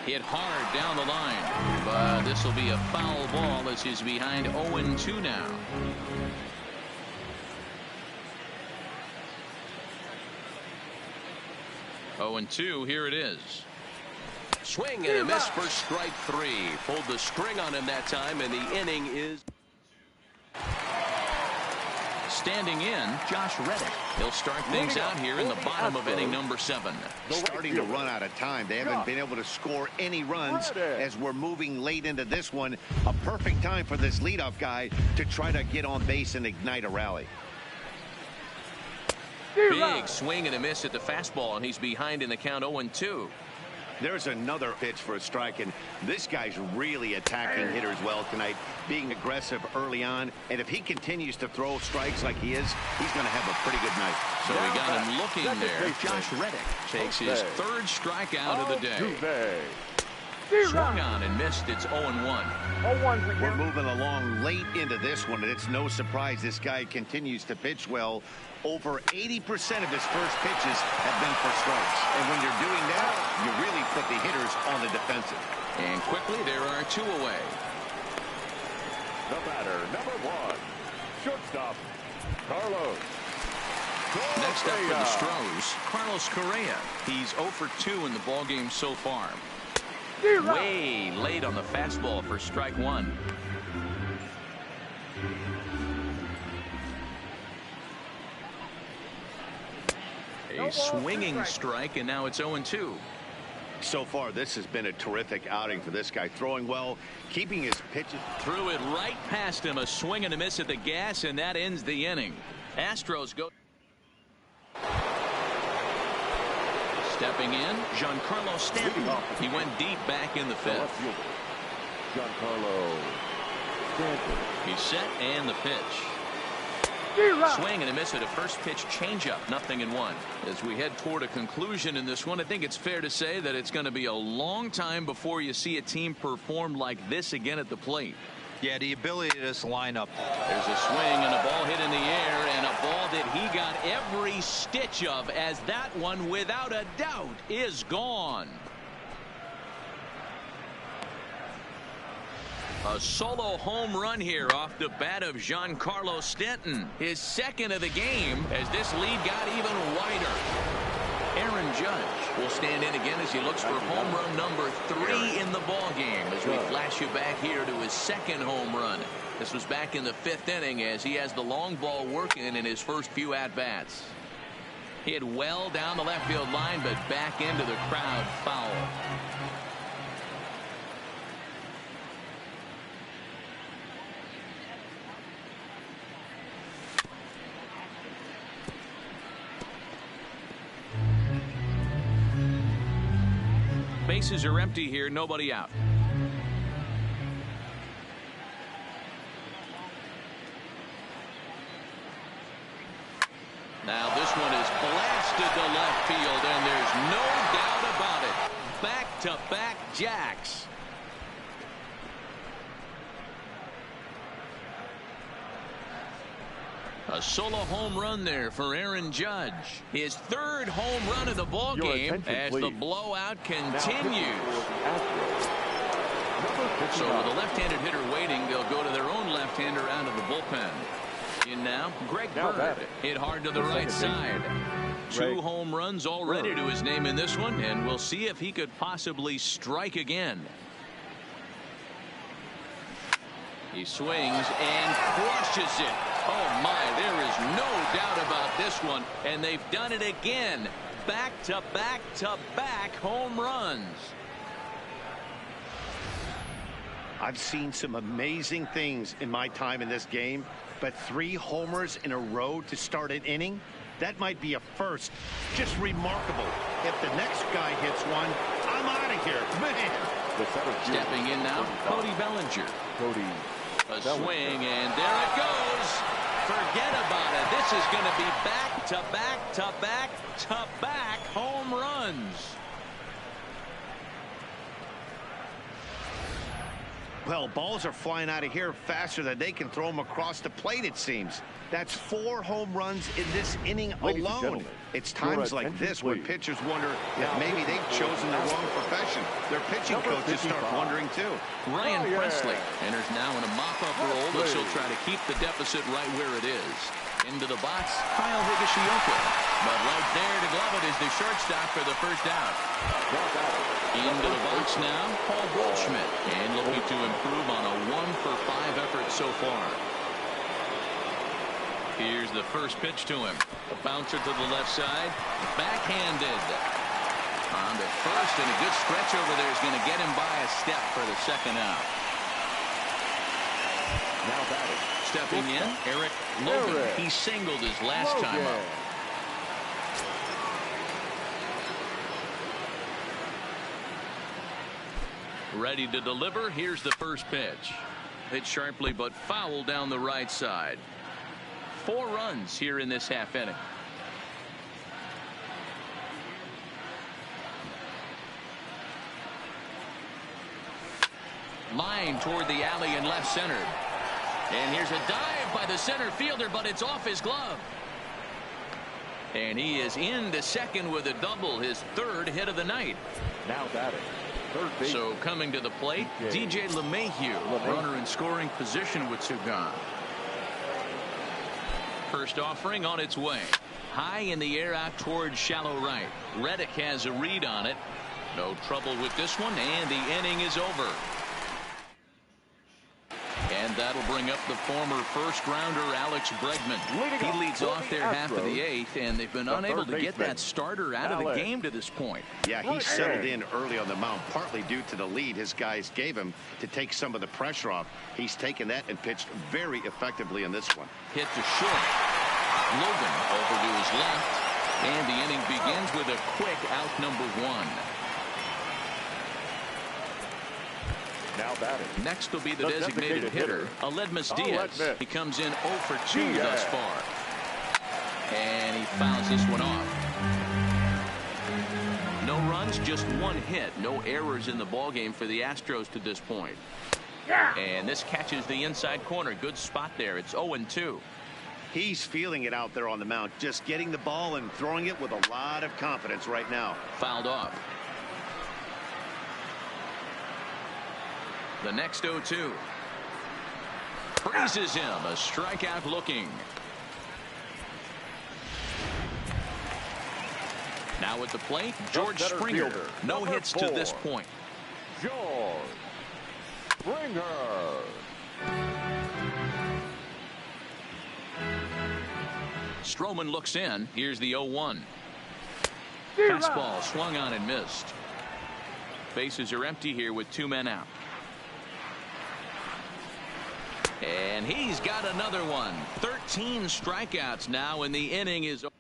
Hit hard down the line, but this will be a foul ball as he's behind 0-2 now. Oh, and 2, here it is. Swing and a miss for strike 3. Pulled the string on him that time, and the inning is. Standing in, Josh Reddick. He'll start things out here in the bottom of inning number 7. Starting to run out of time. They haven't been able to score any runs as we're moving late into this one. A perfect time for this leadoff guy to try to get on base and ignite a rally. Big swing and a miss at the fastball, and he's behind in the count 0-2. There's another pitch for a strike, and this guy's really attacking hitters well tonight, being aggressive early on. And if he continues to throw strikes like he is, he's going to have a pretty good night. So we got him looking there. Josh Reddick takes his third strikeout of the day. Swung on and missed. It's 0-1. We're moving along late into this one, and it's no surprise this guy continues to pitch well. Over 80% of his first pitches have been for strikes. And when you're doing that, you really put the hitters on the defensive. And quickly, there are 2 away. The batter, number 1, shortstop, Carlos. Next up for the Stros, Carlos Correa. He's 0 for 2 in the ballgame so far. Way late on the fastball for strike 1. A swinging strike, and now it's 0-2. So far, this has been a terrific outing for this guy. Throwing well, keeping his pitches. Threw it right past him. A swing and a miss at the gas, and that ends the inning. Astros go. Stepping in, Giancarlo Stanton. He went deep back in the 5th. Giancarlo Stanton. He's set, and the pitch. Swing and a miss at a first pitch changeup, 0-1. As we head toward a conclusion in this one, I think it's fair to say that it's going to be a long time before you see a team perform like this again at the plate. Yeah, the ability of this lineup. There's a swing and a ball hit in the air, and a ball that he got every stitch of, as that one, without a doubt, is gone. A solo home run here off the bat of Giancarlo Stanton. His second of the game as this lead got even wider. Aaron Judge will stand in again as he looks for home run number 3 in the ballgame as we flash you back here to his second home run. This was back in the 5th inning as he has the long ball working in his first few at-bats. Hit well down the left field line, but back into the crowd, foul. Bases are empty here, nobody out. Now this one is blasted to left field, and there's no doubt about it. Back-to-back jacks. A solo home run there for Aaron Judge. His 3rd home run of the ball game as the blowout continues. So with a left-handed hitter waiting, they'll go to their own left-hander out of the bullpen. In now, Greg Bird hit hard to the right side. 2 home runs already to his name in this one, and we'll see if he could possibly strike again. He swings and crushes it. Oh my, there is no doubt about this one, and they've done it again. Back-to-back-to-back home runs. I've seen some amazing things in my time in this game, but 3 homers in a row to start an inning, that might be a first. Just remarkable. If the next guy hits one, I'm out of here. Man. Stepping in now, Cody Bellinger. A swing, and there it goes. Forget about it. This is going to be back-to-back-to-back-to-back home runs. Well, balls are flying out of here faster than they can throw them across the plate, it seems. That's 4 home runs in this inning alone. It's times like this when pitchers wonder if maybe they've chosen the wrong profession. Their pitching coaches start wondering, too. Ryan Presley enters now in a mop-up role, but she'll try to keep the deficit right where it is. Into the box, Kyle Higashioka. But right there to glove it is the shortstop for the first out. Into the box now, Paul Goldschmidt. And looking to improve on a 1-for-5 effort so far. Here's the first pitch to him. A bouncer to the left side. Backhanded. On to first, and a good stretch over there is going to get him by a step for the second out. Now batting. Stepping in, Eric Logan. He singled his last time up. Ready to deliver. Here's the first pitch. Hit sharply but foul down the right side. 4 runs here in this half inning. Line toward the alley in left center. And here's a dive by the center fielder, but it's off his glove. And he is into second with a double, his 3rd hit of the night. Now batting. Third base. So coming to the plate, DJ LeMahieu, runner in scoring position with 2 gone. First offering on its way. High in the air out towards shallow right. Reddick has a read on it. No trouble with this one, and the inning is over. And that'll bring up the former first-rounder Alex Bregman. He leads off their half of the 8th, and they've been unable to get that starter out of the game to this point. Yeah, he settled in early on the mound, partly due to the lead his guys gave him to take some of the pressure off. He's taken that and pitched very effectively in this one. Hit to short. Logan over to his left, and the inning begins with a quick out number 1. Now batting. Next will be the designated hitter, Aledmus Diaz. He comes in 0 for 2 thus far. And he fouls this one off. No runs, just 1 hit. No errors in the ballgame for the Astros to this point. And this catches the inside corner. Good spot there. It's 0-2. He's feeling it out there on the mound, just getting the ball and throwing it with a lot of confidence right now. Fouled off. The next 0-2. Freezes him. A strikeout looking. Now at the plate, George Springer. No hits to this point. George Springer. Stroman looks in. Here's the 0-1. Fastball swung on and missed. Bases are empty here with 2 men out. And he's got another one. 13 strikeouts now, and the inning is over.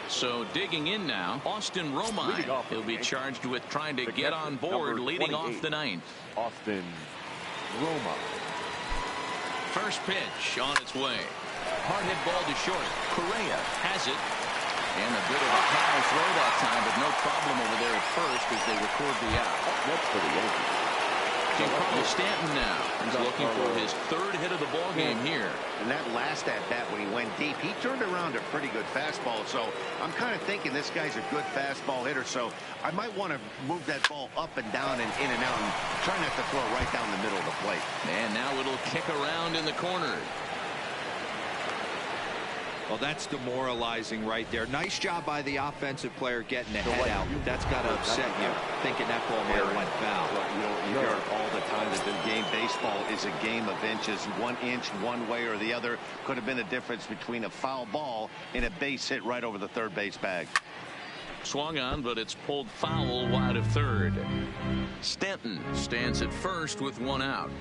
So digging in now, Austin Romine. He'll be charged with trying to get on board leading off the 9th. Austin Romine. First pitch on its way. Hard hit ball to short. Correa has it. And a bit of a high throw that time, but no problem over there at first as they record the out. Next for the Yankees. Giancarlo Stanton now. He's looking for his 3rd hit of the ball game here. And that last at-bat when he went deep, he turned around a pretty good fastball. So I'm kind of thinking this guy's a good fastball hitter. So I might want to move that ball up and down and in and out and try not to throw it right down the middle of the plate. And now it'll kick around in the corner. Well, that's demoralizing right there. Nice job by the offensive player getting the head out. That's got to upset you, thinking that ball might have went foul. You hear it all the time that the game baseball is a game of inches. 1 inch one way or the other could have been the difference between a foul ball and a base hit right over the 3rd base bag. Swung on, but it's pulled foul wide of third. Stanton stands at first with one out.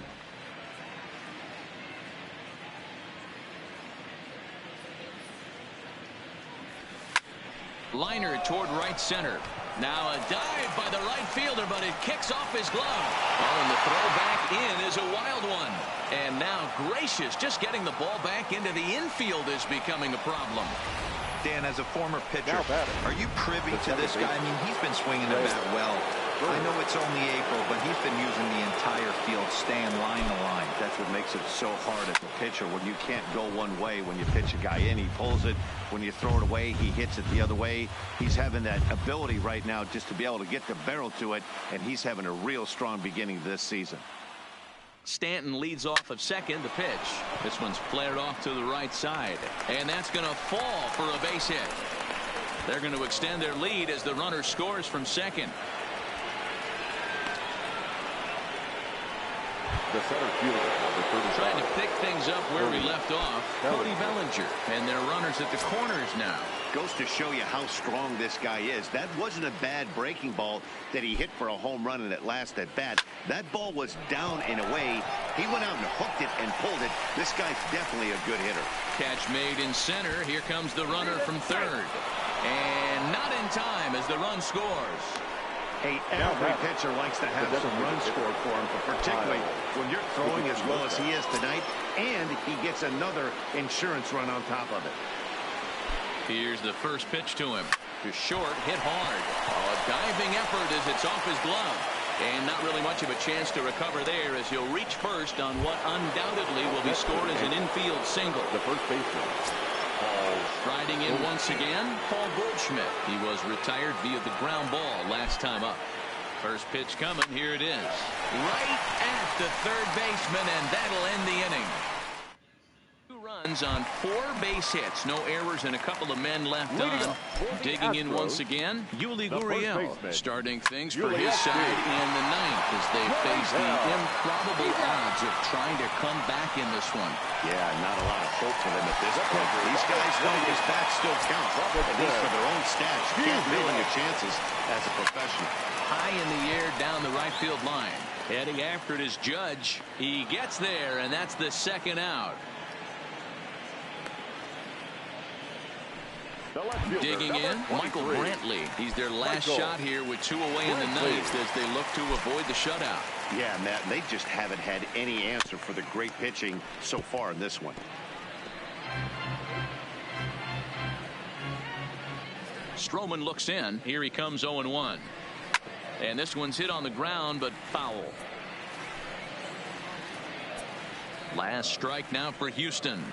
Liner toward right center. Now a dive by the right fielder, but it kicks off his glove. Oh, and the throw back in is a wild one. And now Gracious just getting the ball back into the infield is becoming a problem. Dan, as a former pitcher, are you privy to this guy? I mean, he's been swinging the bat well. I know it's only April, but he's been using the entire field, staying line to line. That's what makes it so hard as a pitcher when you can't go one way. When you pitch a guy in, he pulls it. When you throw it away, he hits it the other way. He's having that ability right now just to be able to get the barrel to it, and he's having a real strong beginning this season. Stanton leads off of second. The pitch. This one's flared off to the right side, and that's going to fall for a base hit. They're going to extend their lead as the runner scores from second. The center fielder, trying to pick things up where we left off. Cody Bellinger, and their runners at the corners now. Goes to show you how strong this guy is. That wasn't a bad breaking ball that he hit for a home run in that last at bat. That ball was down and away. He went out and hooked it and pulled it. This guy's definitely a good hitter. Catch made in center. Here comes the runner from third. And not in time as the run scores. Hey, every pitcher likes to have some runs scored for him, but particularly when you're throwing as well as he is tonight, and he gets another insurance run on top of it. Here's the first pitch to him. To short, hit hard. Oh, a diving effort as it's off his glove. And not really much of a chance to recover there as he'll reach first on what undoubtedly will be scored as an infield single. The first baseman. Striding in once again, Paul Goldschmidt. He was retired via the ground ball last time up. First pitch coming. Here it is. Right at the third baseman, and that'll end the inning. 2 runs on 4 base hits. No errors and a couple of men left on. Digging in once again, Yuli Gurriel starting things for his side in the 9th as they face the improbable odds of trying to come back in this one. Yeah, not a lot of hope for them at this point. These guys know these bats still count, at least for their own stats. You can't ruin your chances as a professional. High in the air down the right field line. Heading after it is Judge. He gets there, and that's the second out. Digging in, Michael Brantley. He's their last shot here with 2 away in the 9th as they look to avoid the shutout. Yeah, Matt, they just haven't had any answer for the great pitching so far in this one. Stroman looks in. Here he comes 0-1. And this one's hit on the ground, but foul. Last strike now for Houston.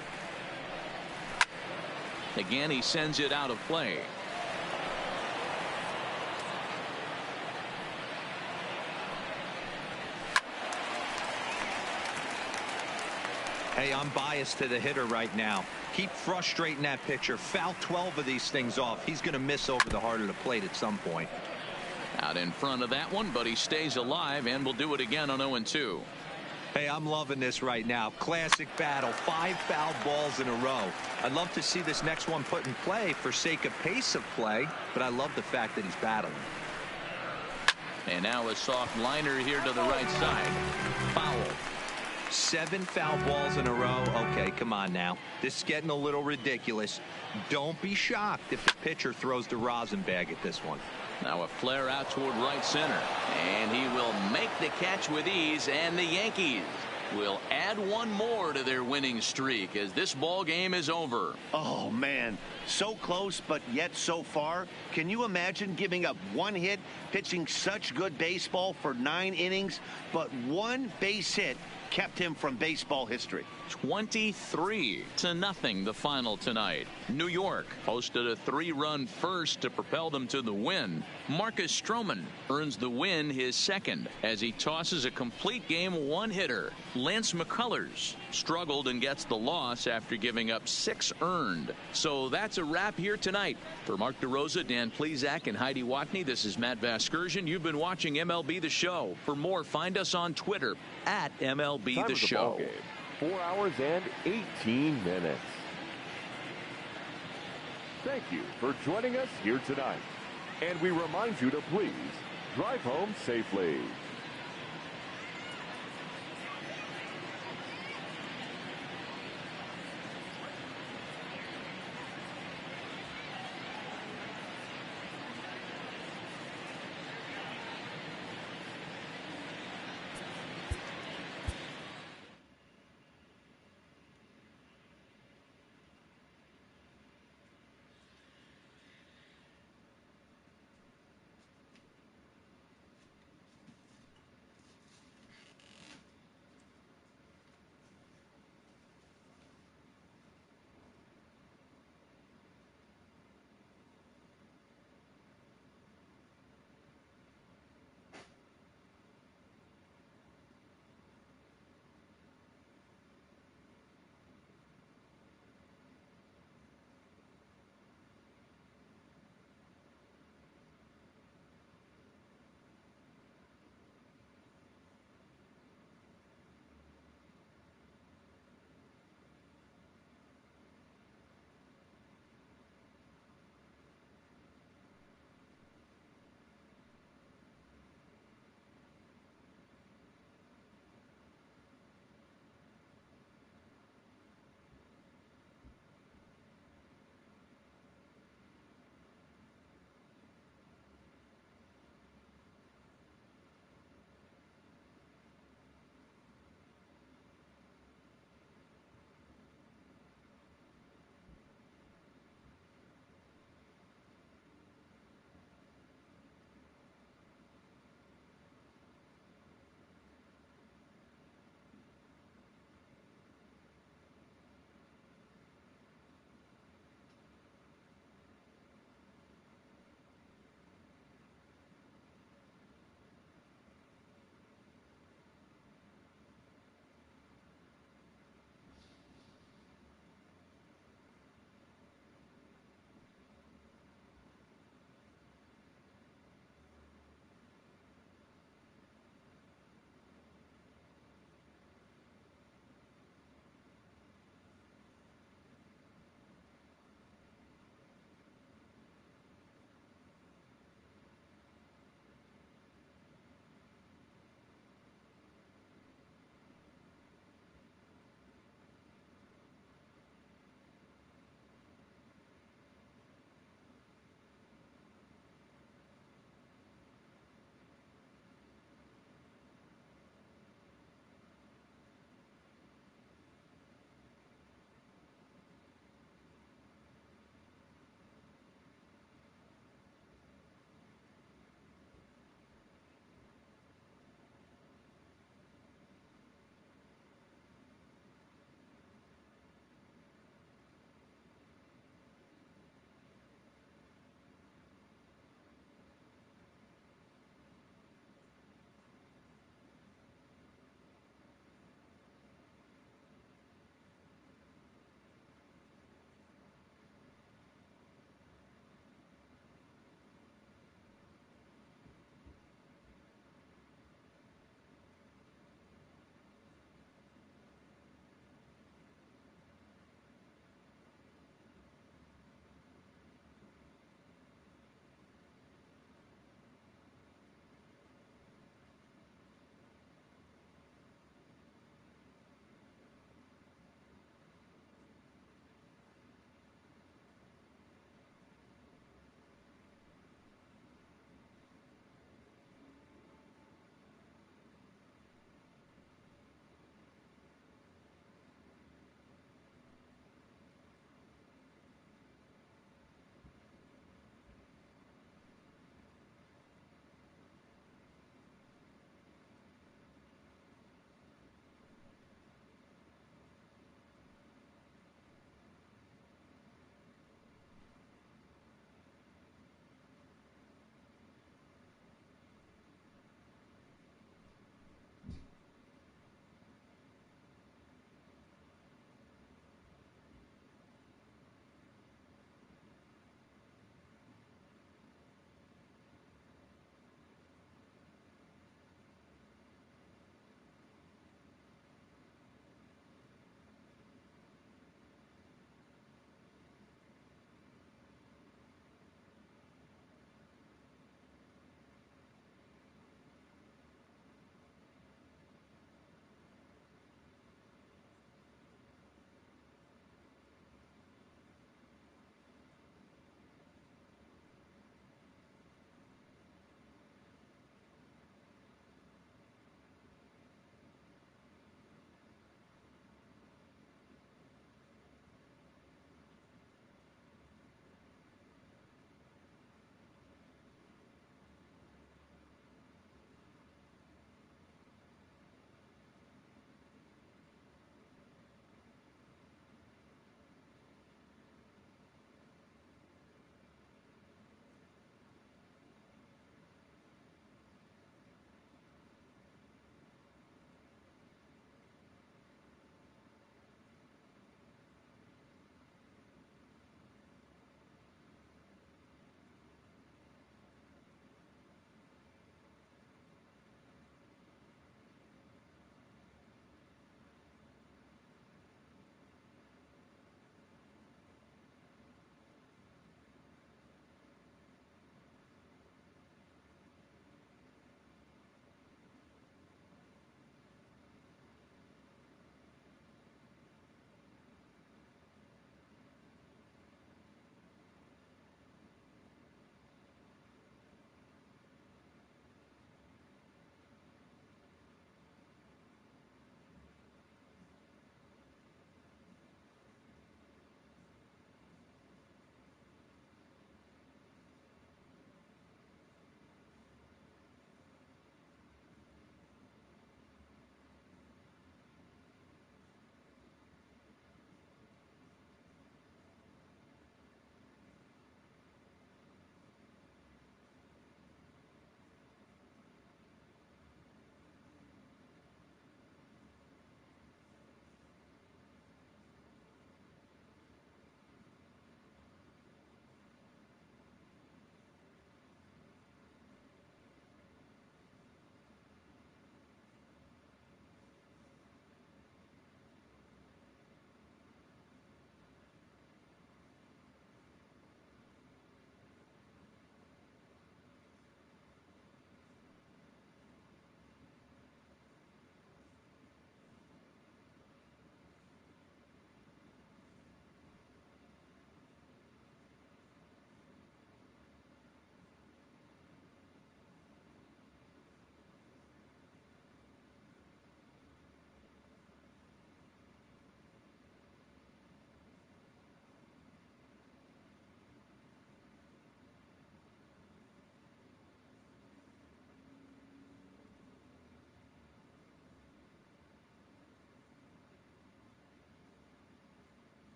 Again, he sends it out of play. Hey, I'm biased to the hitter right now. Keep frustrating that pitcher. Foul 12 of these things off. He's going to miss over the heart of the plate at some point. Out in front of that one, but he stays alive and will do it again on 0-2. Hey, I'm loving this right now. Classic battle. 5 foul balls in a row. I'd love to see this next one put in play for sake of pace of play, but I love the fact that he's battling. And now a soft liner here to the right side. Foul. 7 foul balls in a row. Okay, come on now. This is getting a little ridiculous. Don't be shocked if the pitcher throws the rosin bag at this one. Now a flare out toward right center, and he will make the catch with ease, and the Yankees will add one more to their winning streak as this ball game is over. Oh man, so close but yet so far. Can you imagine giving up 1 hit, pitching such good baseball for 9 innings, but 1 base hit kept him from baseball history? 23-0 the final tonight. New York posted a 3-run first to propel them to the win. Marcus Stroman earns the win, his second, as he tosses a complete game 1-hitter. Lance McCullers struggled and gets the loss after giving up 6 earned. So that's a wrap here tonight. For Mark DeRosa, Dan Plesac, and Heidi Watney, this is Matt Vasgersian. You've been watching MLB The Show. For more, find us on Twitter at MLB The Show. 4 hours and 18 minutes. Thank you for joining us here tonight. And we remind you to please drive home safely.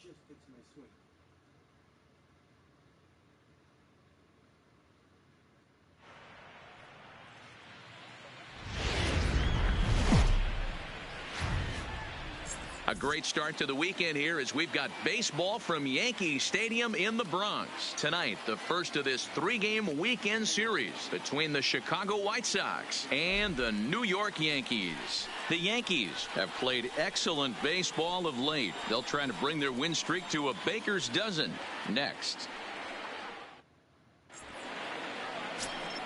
just fixed my swing. A great start to the weekend here as we've got baseball from Yankee Stadium in the Bronx. Tonight, the first of this three-game weekend series between the Chicago White Sox and the New York Yankees. The Yankees have played excellent baseball of late. They'll try to bring their win streak to a baker's dozen next.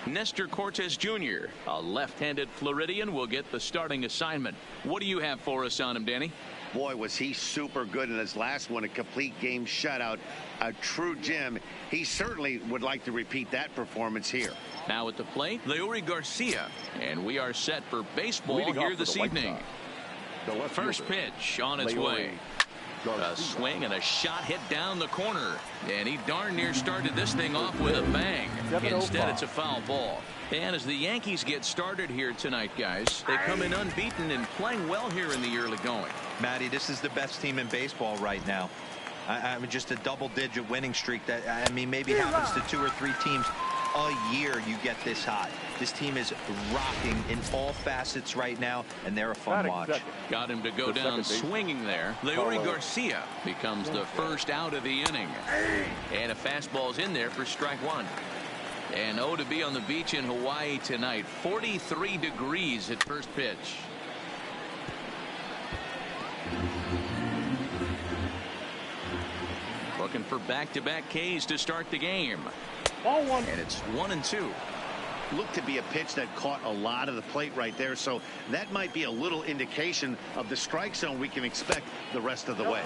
Nestor Cortes Jr., a left-handed Floridian, will get the starting assignment. What do you have for us on him, Danny? Boy, was he super good in his last one, a complete game shutout, a true gem. He certainly would like to repeat that performance here. Now at the plate, Leury Garcia, and we are set for baseball here this evening. First pitch on its way. A swing and a shot hit down the corner, and he darn near started this thing off with a bang. Instead, it's a foul ball. And as the Yankees get started here tonight, guys, they come in unbeaten and playing well here in the early going. Matty, this is the best team in baseball right now. I mean, just a double-digit winning streak that, I mean, maybe happens to 2 or 3 teams a year you get this hot. This team is rocking in all facets right now, and they're a fun watch. Got him to go down swinging there. Leury Garcia becomes the first out of the inning. And a fastball's in there for strike one. And to be on the beach in Hawaii tonight. 43 degrees at first pitch. Looking for back-to-back Ks to start the game. Ball one. And it's 1-2. Looked to be a pitch that caught a lot of the plate right there, so that might be a little indication of the strike zone we can expect the rest of the way.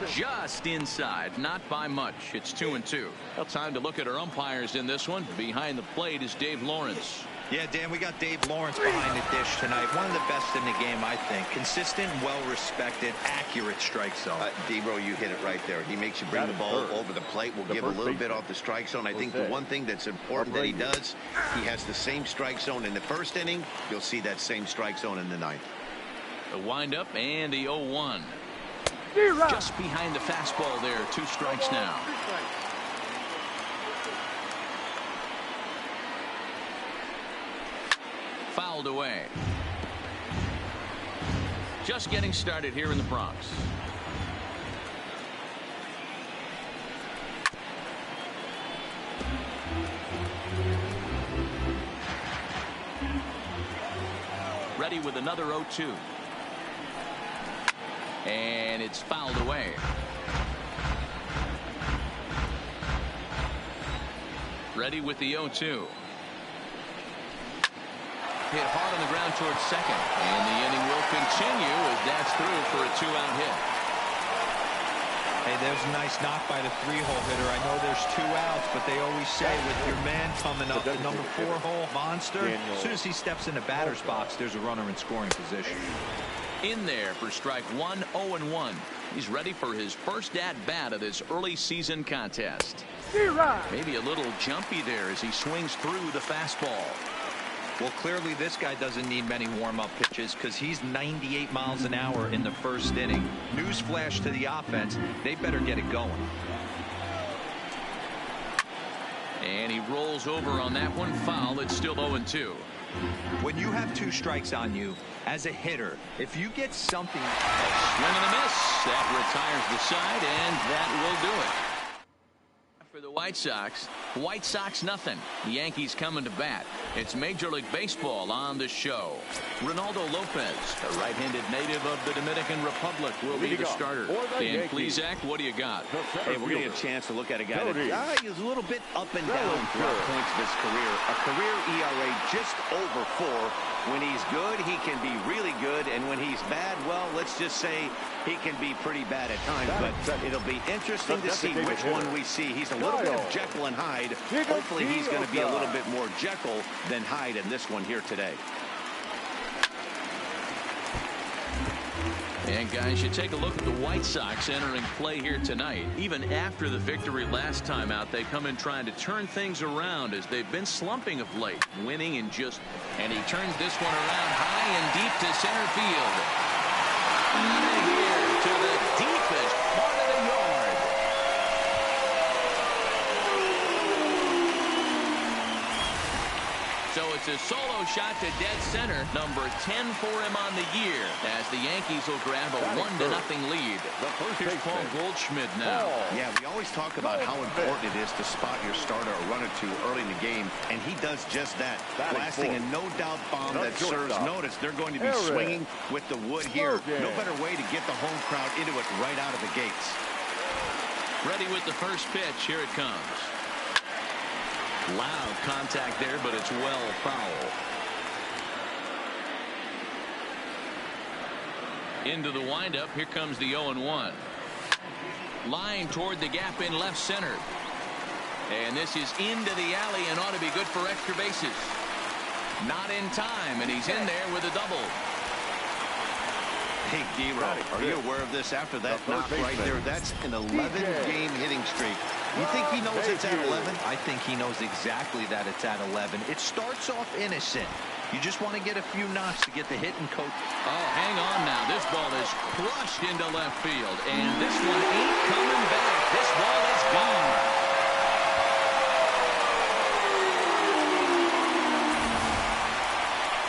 Just inside, not by much. It's 2-2. Well, time to look at our umpires in this one. Behind the plate is Dave Lawrence. Yeah, Dan, we got Dave Lawrence behind the dish tonight. One of the best in the game, I think. Consistent, well-respected, accurate strike zone. D-Bro, you hit it right there. He makes you bring the ball over the plate. We'll give a little bit off the strike zone. I think the one thing that's important that he does, he has the same strike zone in the first inning. You'll see that same strike zone in the ninth. The windup and the 0-1. Just behind the fastball there. 2 strikes now. Fouled away. Just getting started here in the Bronx. Ready with another 0-2. And it's fouled away. Ready with the 0-2. Hit hard on the ground towards second. And the inning will continue as that's through for a 2-out hit. Hey, there's a nice knock by the 3-hole hitter. I know there's 2 outs, but they always say with your man coming up, the number 4-hole monster, as soon as he steps in the batter's box, there's a runner in scoring position. In there for strike one, 0-1. He's ready for his first at-bat of this early season contest. Maybe a little jumpy there as he swings through the fastball. Well, clearly this guy doesn't need many warm-up pitches because he's 98 miles an hour in the first inning. Newsflash to the offense, they better get it going. And he rolls over on that one. Foul. It's still 0-2. When you have 2 strikes on you, as a hitter, if you get something... A swing and a miss. That retires the side, and that will do it. For the White Sox nothing. The Yankees coming to bat. It's Major League Baseball on the show. Ronaldo Lopez, a right-handed native of the Dominican Republic, will be the starter. Dan Plesac, what do you got? Hey, we're going to get a chance to look at a guy that he's a little bit up and down throughout points of his career. A career ERA just over 4. When he's good, he can be really good, and when he's bad, well, let's just say he can be pretty bad at times. But it'll be interesting to see which one we see. He's a little bit of Jekyll and Hyde. Hopefully he's going to be a little bit more Jekyll than Hyde in this one here today. And guys, you take a look at the White Sox entering play here tonight. Even after the victory last time out, they come in trying to turn things around as they've been slumping of late, winning and and he turns this one around high and deep to center field. Here to the deepest It's a solo shot to dead center. Number 10 for him on the year, as the Yankees will grab a 1-0 lead. Here's Paul Goldschmidt now. Yeah, we always talk about how important it is to spot your starter or run it to early in the game, and he does just that. Blasting a no-doubt bomb that serves notice. They're going to be swinging with the wood here. No better way to get the home crowd into it right out of the gates. Ready with the first pitch. Here it comes. Loud contact there, but it's well foul. Into the windup. Here comes the 0-1. Line toward the gap in left center. And this is into the alley and ought to be good for extra bases. Not in time, and he's in there with a double. Hey, D-Row, are you aware of this? After that knock right there, that's an 11-game hitting streak. You think he knows it's at 11? I think he knows exactly that it's at 11. It starts off innocent. You just want to get a few knocks to get the hitting coach. Oh, hang on now. This ball is crushed into left field, and this one ain't coming back. This ball is gone.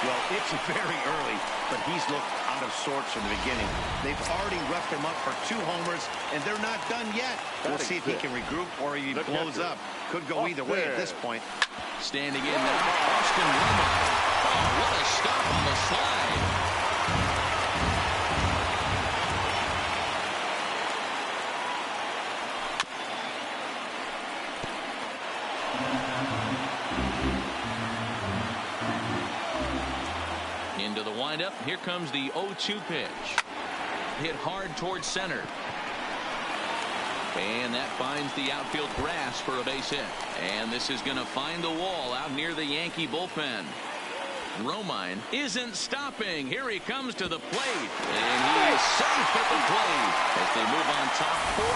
Well, it's very early, but he's looked out of sorts from the beginning. They've already roughed him up for 2 homers, and they're not done yet. We'll see if he can regroup or he blows up. Could go either way at this point. Standing in now, Austin Romine. Oh, what a stop on the slide. Into the windup. Here comes the 0-2 pitch. Hit hard towards center. And that finds the outfield grass for a base hit. And this is going to find the wall out near the Yankee bullpen. Romine isn't stopping. Here he comes to the plate. And he is safe at the plate as they move on top 4-0.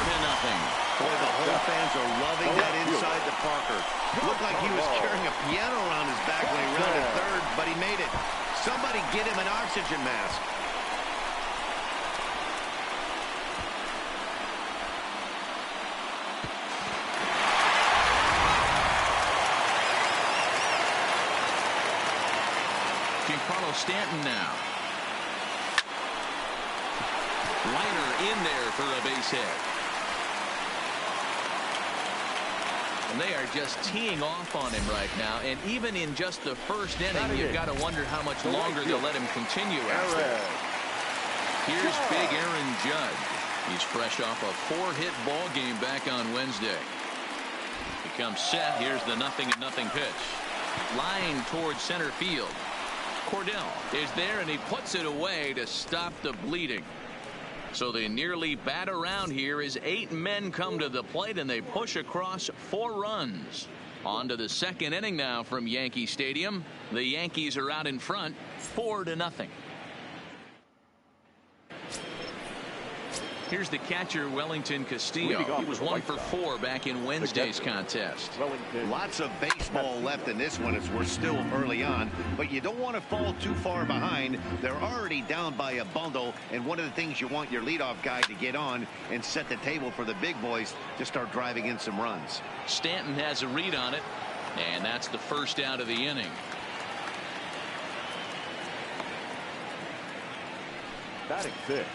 Boy, the home fans are loving that inside the Parker. Looked like he was carrying a piano around his back when he rounded third, but he made it. Somebody get him an oxygen mask. Giancarlo Stanton now. Liner in there for a base hit. And they are just teeing off on him right now. And even in just the first inning, you've got to wonder how much longer they'll let him continue after. Here's big Aaron Judge. He's fresh off a 4-hit ball game back on Wednesday. He comes set. Here's the 0-0 pitch. Line towards center field. Cordell is there, and he puts it away to stop the bleeding. So they nearly bat around here as 8 men come to the plate, and they push across 4 runs. On to the second inning now from Yankee Stadium. The Yankees are out in front, 4-0. Here's the catcher, Wellington Castillo. He was 1 for 4 back in Wednesday's contest. Lots of baseball left in this one as we're still early on, but you don't want to fall too far behind. They're already down by a bundle, and one of the things you want your leadoff guy to get on and set the table for the big boys to start driving in some runs. Stanton has a read on it, and that's the first out of the inning. Batting fifth.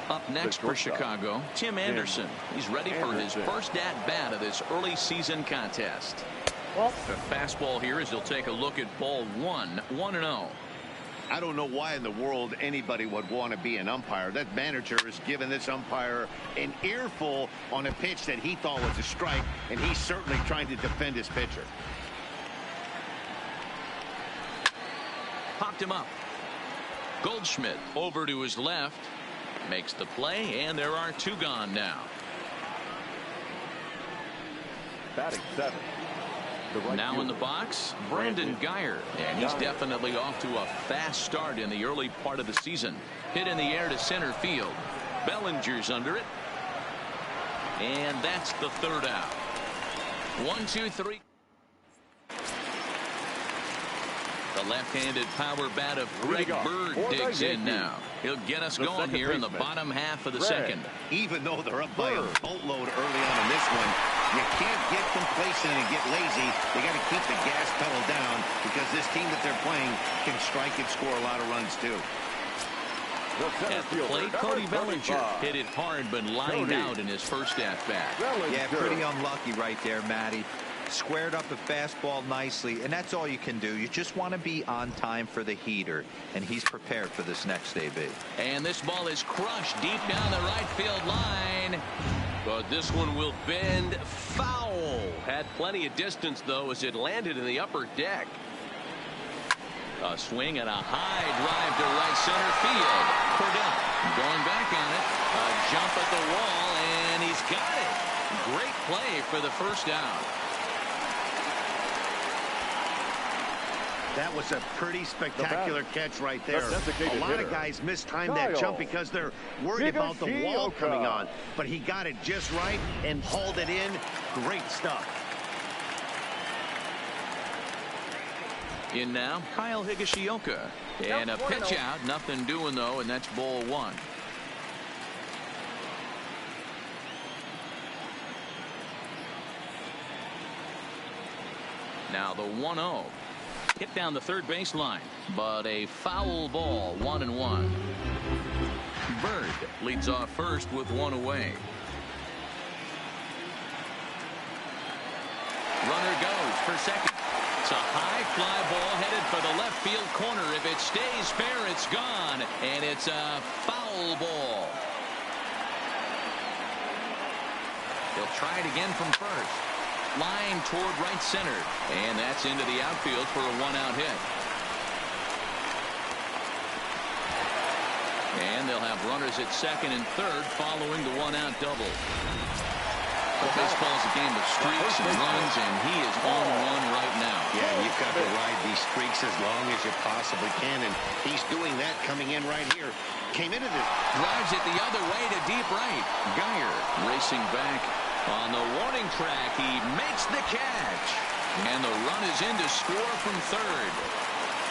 Up next for Chicago, Tim Anderson. He's ready for his first at-bat of this early season contest. The fastball here as he'll take a look at ball 1, 1-0. I don't know why in the world anybody would want to be an umpire. That manager has given this umpire an earful on a pitch that he thought was a strike, and he's certainly trying to defend his pitcher. Popped him up. Goldschmidt over to his left. Makes the play, and there are 2 gone now. Batting 7. Now in the box, Brandon Guyer. And he's definitely off to a fast start in the early part of the season. Hit in the air to center field. Bellinger's under it. And that's the 3rd out. 1, 2, 3. The left-handed power bat of Greg Bird digs in now. He'll get us going here in the bottom half of the second. Even though they're up by a boatload early on in this one, you can't get complacent and get lazy. They got to keep the gas pedal down because this team that they're playing can strike and score a lot of runs too. At the plate, Cody Bellinger hit it hard but lined out in his first at-bat. Yeah, pretty unlucky right there, Matty. Squared up a fastball nicely, and that's all you can do. You just want to be on time for the heater, and he's prepared for this next AB. And this ball is crushed deep down the right field line. But this one will bend foul. Had plenty of distance, though, as it landed in the upper deck. A swing and a high drive to right center field. Cordell going back on it. A jump at the wall, and he's got it. Great play for the first down. That was a pretty spectacular catch right there. A lot of guys mistime that jump because they're worried about the wall coming on. But he got it just right and hauled it in. Great stuff. In now, Kyle Higashioka. And a pitch out. Nothing doing, though, and that's ball one. Now the 1-0. Hit down the third baseline, but a foul ball, 1-1. Bird leads off first with one away. Runner goes for second. It's a high fly ball headed for the left field corner. If it stays fair, it's gone, and it's a foul ball. He'll try it again from first. Line toward right center, and that's into the outfield for a one-out hit. And they'll have runners at second and third following the one-out double. Baseball's a game of streaks and runs, and he is on one right now. Yeah, you've got to ride these streaks as long as you possibly can, and he's doing that coming in right here. Came into this. Drives it the other way to deep right. Geyer racing back. On the warning track, he makes the catch. And the run is in to score from third.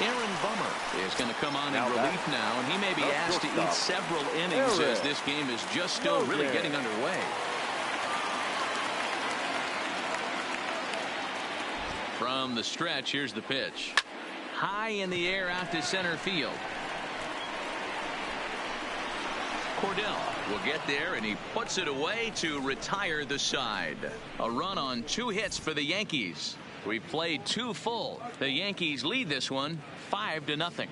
Aaron Bummer is going to come on in relief now, and he may be asked to eat several innings as this game is just still really getting underway. From the stretch, here's the pitch. High in the air out to center field. Cordell will get there, and he puts it away to retire the side. A run on 2 hits for the Yankees. We've played 2 full. The Yankees lead this one 5-0.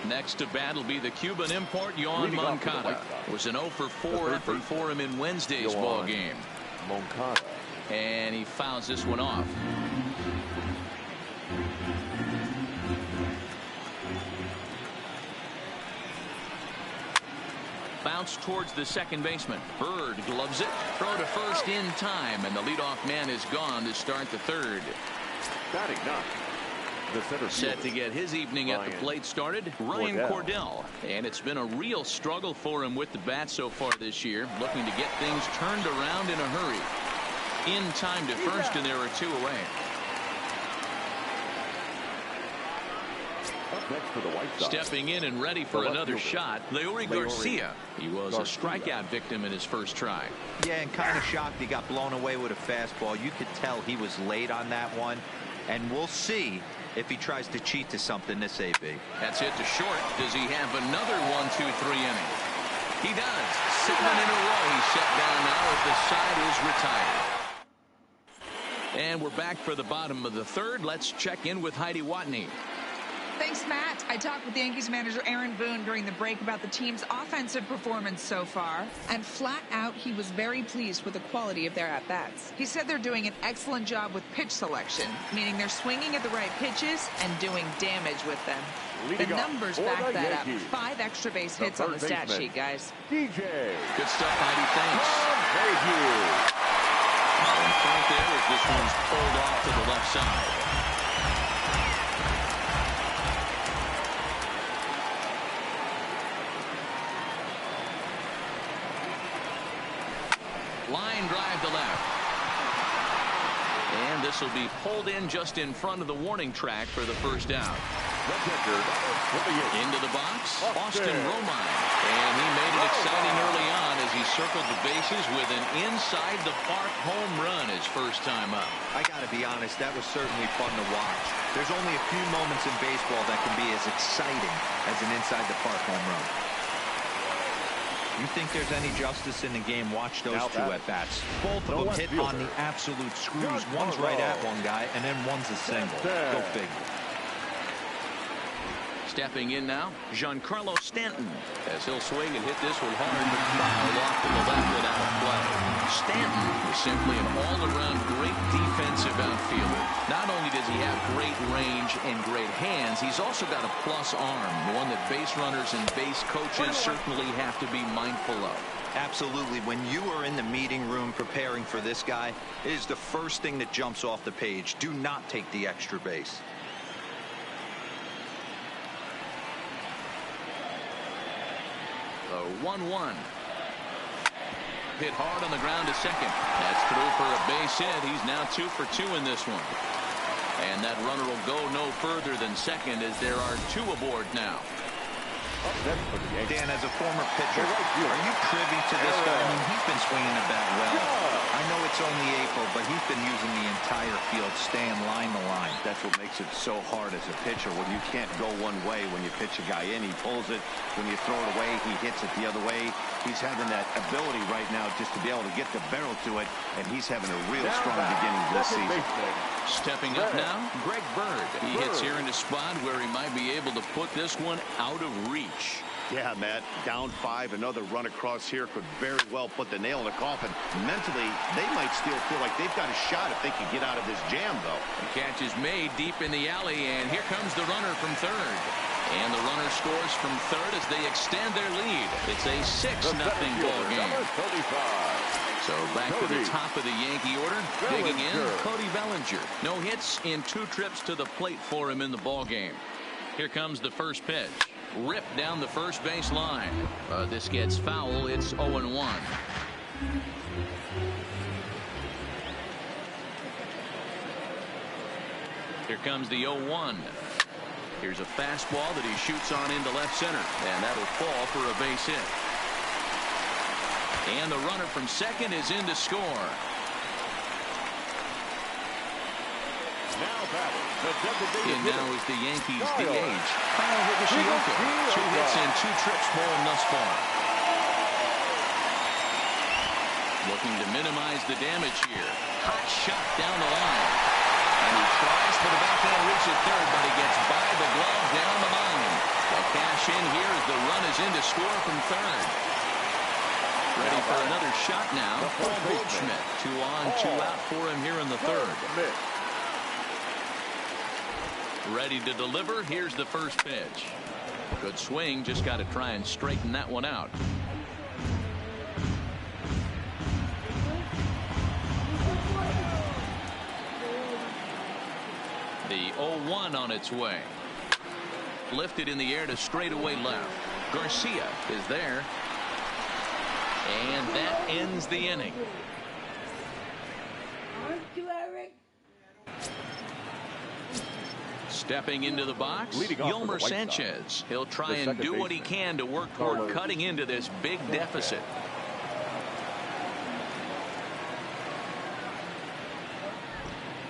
Next to bat will be the Cuban import, Yoan Moncada. It was an 0-for-4 effort for him in Wednesday's ball game. Moncada. And he fouls this one off. Bounce towards the second baseman. Bird gloves it. Throw to first in time, and the leadoff man is gone to start the third. Batting ninth, the center Set to get his evening at the plate started, Ryan Cordell. And it's been a real struggle for him with the bat so far this year, looking to get things turned around in a hurry. In time to first, and there are 2 away. Next for the White Sox. Stepping in and ready for another shot, Leury Garcia. He was a strikeout victim in his first try. Yeah, and kind of shocked he got blown away with a fastball. You could tell he was late on that one, and we'll see if he tries to cheat to something this AB. That's hit to short. Does he have another 1-2-3 inning? He does. 7 in a row. He's set down now as the side is retired. And we're back for the bottom of the third. Let's check in with Heidi Watney. Thanks, Matt. I talked with Yankees manager Aaron Boone during the break about the team's offensive performance so far, and flat out, he was very pleased with the quality of their at-bats. He said they're doing an excellent job with pitch selection, meaning they're swinging at the right pitches and doing damage with them. The numbers back that up. 5 extra base hits on the stat sheet, guys. DJ. Good stuff, Heidi. Thanks. Thank you. In front there as this one's pulled off to the left side. Line drive to left. And And this will be pulled in just in front of the warning track for the first down. Into the box, Austin Romine. And he made it exciting early on as he circled the bases with an inside-the-park home run his first time up. I got to be honest, that was certainly fun to watch. There's only a few moments in baseball that can be as exciting as an inside-the-park home run. You think there's any justice in the game? Watch those two at-bats. Both of them hit on the absolute screws. One's right at one guy, and then one's a single. Go figure. Stepping in now, Giancarlo Stanton, as he'll swing and hit this one hard, but foul off to the left without a play. Stanton is simply an all-around great defensive outfielder. Not only does he have great range and great hands, he's also got a plus arm, one that base runners and base coaches certainly have to be mindful of. Absolutely. When you are in the meeting room preparing for this guy, it is the first thing that jumps off the page. Do not take the extra base. The 1-1. Hit hard on the ground to second. That's through for a base hit. He's now 2 for 2 in this one. And that runner will go no further than second as there are 2 aboard now. Dan, as a former pitcher, are you privy to this guy? I mean, he's been swinging the bat well. I know it's only April, but he's been using the entire field, staying line to line. That's what makes it so hard as a pitcher when you can't go one way when you pitch a guy in. He pulls it. When you throw it away, he hits it the other way. He's having that ability right now just to be able to get the barrel to it, and he's having a real strong beginning this season. Stepping up now, Greg Bird. He hits here in a spot where he might be able to put this one out of reach. Yeah, Matt, down 5, another run across here could very well put the nail in the coffin. Mentally, they might still feel like they've got a shot if they can get out of this jam, though. The catch is made deep in the alley, and here comes the runner from third. And the runner scores from third as they extend their lead. It's a 6-0 ball game. So back to the top of the Yankee order. Digging in, Cody Bellinger. No hits in 2 trips to the plate for him in the ball game. Here comes the first pitch. Ripped down the first base line. This gets foul. It's 0-1. Here comes the 0-1. Here's a fastball that he shoots on into left center, and that'll fall for a base hit. And the runner from second is in to score. And now is the Yankees' DH, Kyle Higashioka. 2 hits and 2 trips for him thus far. Looking to minimize the damage here. Hot shot down the line. And he tries for the backhand reach at third, but he gets by the glove down the line. A cash in here as the run is in to score from third. Ready for another shot now. Paul Goldschmidt. 2 on, 2 out for him here in the third. Ready to deliver. Here's the first pitch. Good swing. Just got to try and straighten that one out. The 0-1 on its way. Lifted in the air to straightaway left. Garcia is there. And that ends the inning. Stepping into the box, Yolmer Sanchez. He'll try and do what he can to work toward cutting into this big deficit.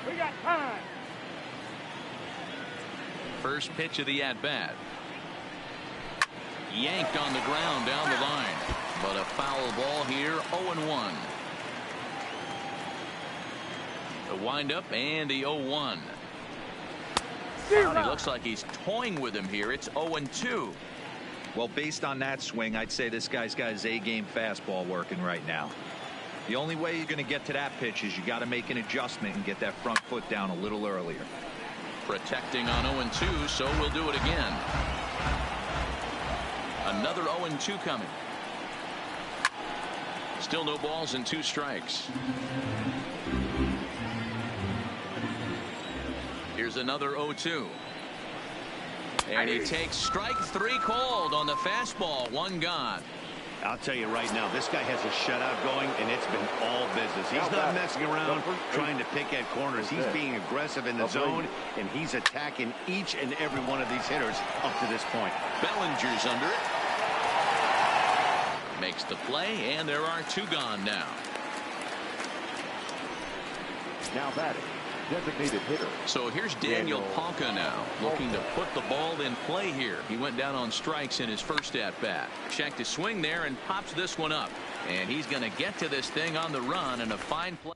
We got time. First pitch of the at-bat. Yanked on the ground down the line. But a foul ball here, 0-1. The windup and the 0-1. He looks like he's toying with him here. It's 0-2. Well, based on that swing, I'd say this guy's got his A-game fastball working right now. The only way you're going to get to that pitch is you got to make an adjustment and get that front foot down a little earlier. Protecting on 0-2, so we'll do it again. Another 0-2 coming. Still no balls and 2 strikes. Here's another 0-2. And he takes strike 3 called on the fastball. 1 gone. I'll tell you right now, this guy has a shutout going, and it's been all business. He's not messing around trying to pick at corners. He's being aggressive in the zone, and he's attacking each and every one of these hitters up to this point. Bellinger's under it. Makes the play, and there are 2 gone now. Now batting, designated hitter. So here's Daniel Palka now, looking to put the ball in play here. He went down on strikes in his first at-bat. Checked his swing there and pops this one up. And he's going to get to this thing on the run, and a fine play.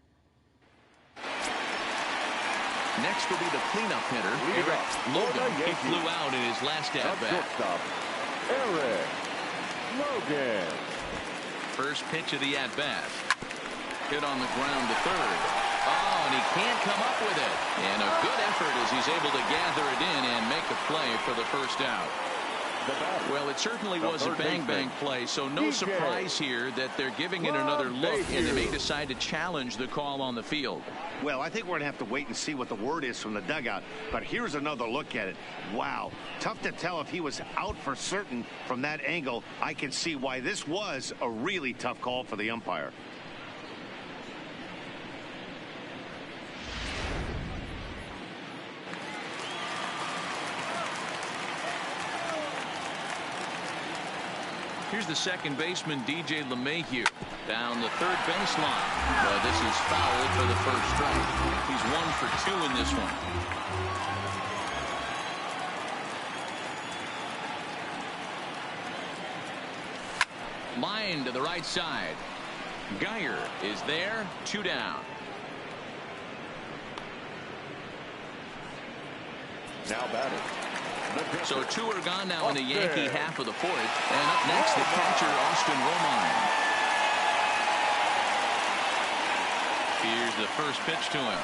Next will be the cleanup hitter, Eric Logan. He flew out in his last at-bat. Eric Logan. First pitch of the at-bat. Hit on the ground to third. Oh, and he can't come up with it. And a good effort as he's able to gather it in and make a play for the first out. Well, it certainly was a bang-bang play, so no surprise here that they're giving it another look, and they may decide to challenge the call on the field. Well, I think we're going to have to wait and see what the word is from the dugout, but here's another look at it. Wow. Tough to tell if he was out for certain from that angle. I can see why this was a really tough call for the umpire. Here's the second baseman, DJ LeMahieu, down the third baseline. But this is foul for the first strike. He's 1 for 2 in this one. Line to the right side. Geyer is there, 2 down. Now batting. So 2 are gone now in the Yankee half of the 4th. And up next, the catcher, Austin Romine. Here's the first pitch to him.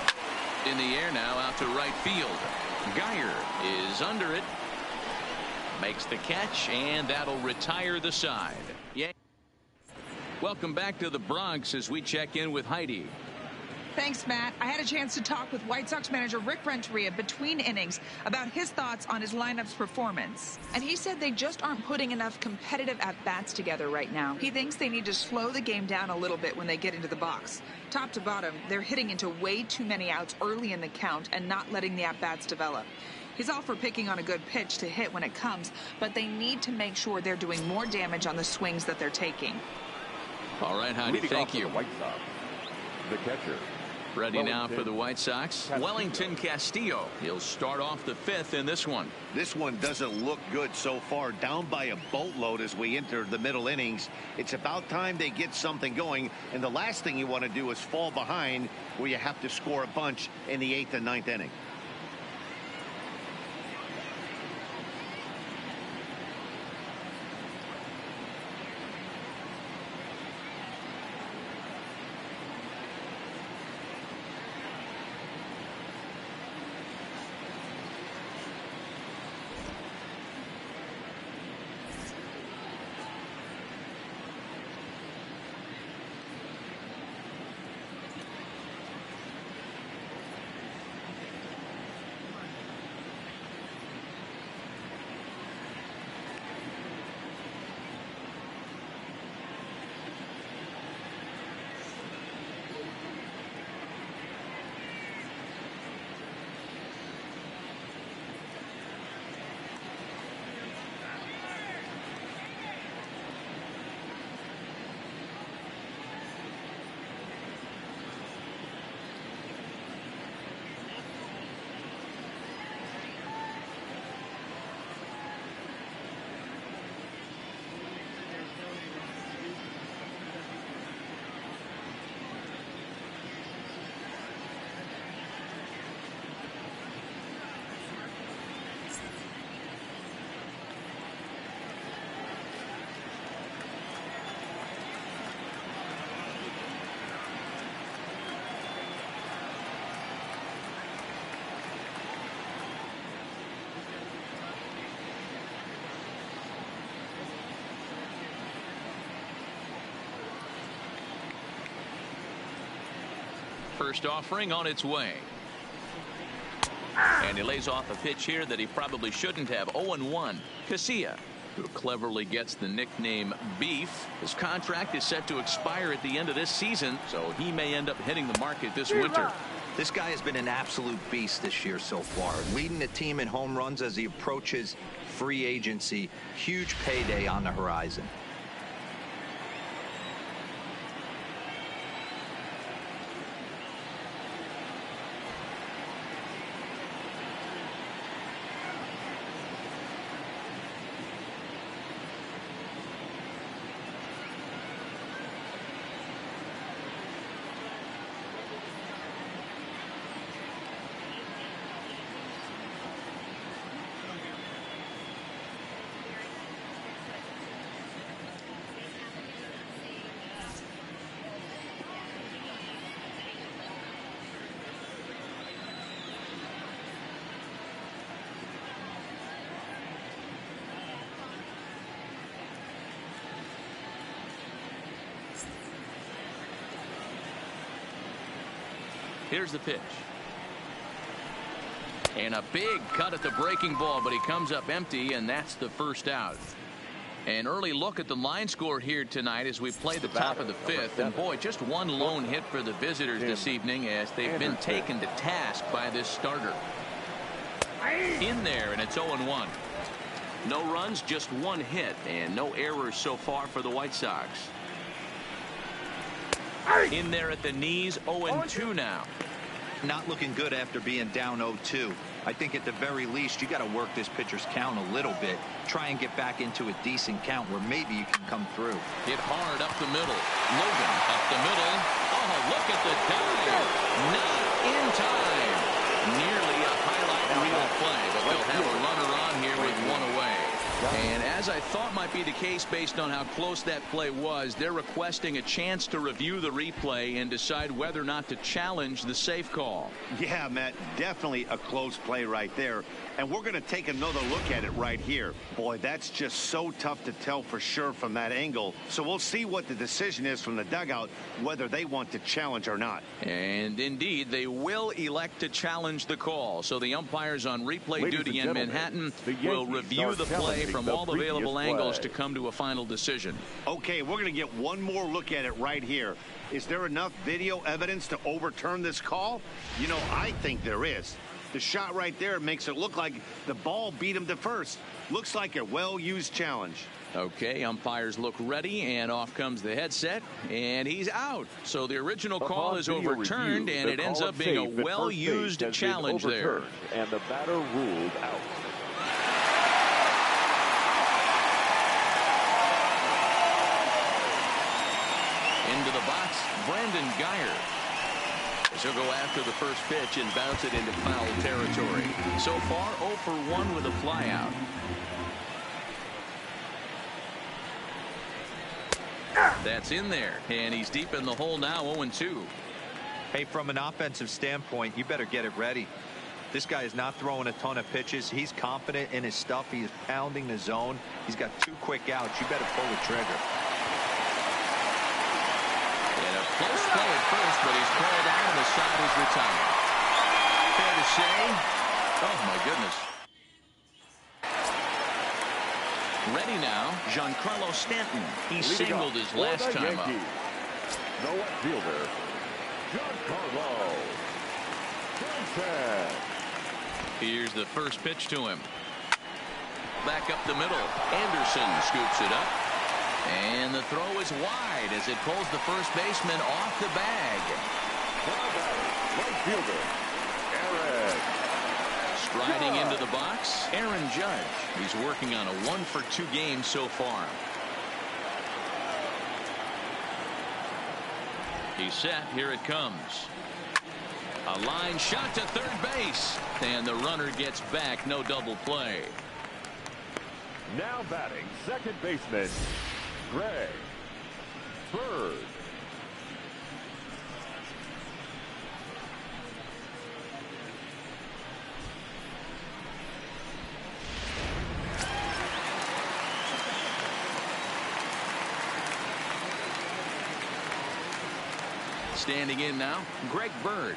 In the air now, out to right field. Geyer is under it. Makes the catch, and that'll retire the side. Welcome back to the Bronx as we check in with Heidi. Thanks, Matt. I had a chance to talk with White Sox manager Rick Renteria between innings about his thoughts on his lineup's performance. And he said they just aren't putting enough competitive at-bats together right now. He thinks they need to slow the game down a little bit when they get into the box. Top to bottom, they're hitting into way too many outs early in the count and not letting the at-bats develop. He's all for picking on a good pitch to hit when it comes, but they need to make sure they're doing more damage on the swings that they're taking. All right, Heidi, thank you. The White Sox, the catcher. Ready now for the White Sox. Wellington Castillo. He'll start off the 5th in this one. This one doesn't look good so far. Down by a boatload as we enter the middle innings. It's about time they get something going. And the last thing you want to do is fall behind where you have to score a bunch in the 8th and 9th inning. First offering on its way. And he lays off a pitch here that he probably shouldn't have. 0-1. Casilla. who cleverly gets the nickname Beef. His contract is set to expire at the end of this season, so he may end up hitting the market this winter. This guy has been an absolute beast this year so far, leading the team in home runs as he approaches free agency. Huge payday on the horizon. Here's the pitch. And a big cut at the breaking ball, but he comes up empty, and that's the first out. An early look at the line score here tonight as we play the top of the fifth. And boy, just one lone hit for the visitors this evening as they've been taken to task by this starter. In there, and it's 0-1. No runs, just one hit, and no errors so far for the White Sox. In there at the knees, 0-2 now. Not looking good after being down 0-2. I think at the very least you got to work this pitcher's count a little bit. Try and get back into a decent count where maybe you can come through. Hit hard up the middle. Logan up the middle. Oh, look at the dive. Not in time. Nearly a highlight reel play, but they'll have a runner on here with one away. And as I thought might be the case based on how close that play was, they're requesting a chance to review the replay and decide whether or not to challenge the safe call. Yeah, Matt, definitely a close play right there. And we're going to take another look at it right here. Boy, that's just so tough to tell for sure from that angle. So we'll see what the decision is from the dugout, whether they want to challenge or not. And indeed, they will elect to challenge the call. So the umpires on replay duty in Manhattan will review the play from all available angles to come to a final decision. Okay, we're going to get one more look at it right here. Is there enough video evidence to overturn this call? You know, I think there is. The shot right there makes it look like the ball beat him to first. Looks like a well-used challenge. Okay, umpires look ready, and off comes the headset, and he's out. So the original call is overturned, and it ends up being a well-used challenge there. And the batter ruled out. Into the box, Brandon Geyer. He'll go after the first pitch and bounce it into foul territory. So far, 0 for 1 with a flyout. That's in there, and he's deep in the hole now, 0-2. Hey, from an offensive standpoint, you better get it ready. This guy is not throwing a ton of pitches. He's confident in his stuff. He is pounding the zone. He's got 2 quick outs. You better pull the trigger. And a close play at first, but he's called out and the side is retired. Fair to say, oh my goodness. Ready now, Giancarlo Stanton. He singled his last time up. The left fielder, Giancarlo Stanton. Here's the first pitch to him. Back up the middle. Anderson scoops it up. And the throw is wide as it pulls the first baseman off the bag. Right fielder, Aaron. Striding into the box, Aaron Judge. He's working on a 1-for-2 game so far. He's set. Here it comes. A line shot to third base. And the runner gets back. No double play. Now batting, second baseman, Greg Bird. Standing in now, Greg Bird.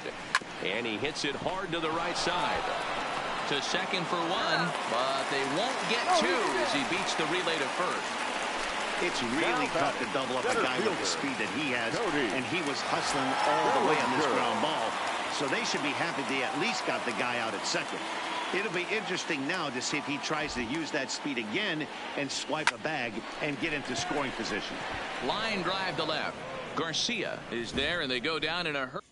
And he hits it hard to the right side. to second for one, but they won't get two as he beats the relay to first. It's really tough to double up a guy with the speed that he has, and he was hustling all the way on this ground ball. So they should be happy they at least got the guy out at second. It'll be interesting now to see if he tries to use that speed again and swipe a bag and get into scoring position. Line drive to left. Garcia is there, and they go down in a hurry.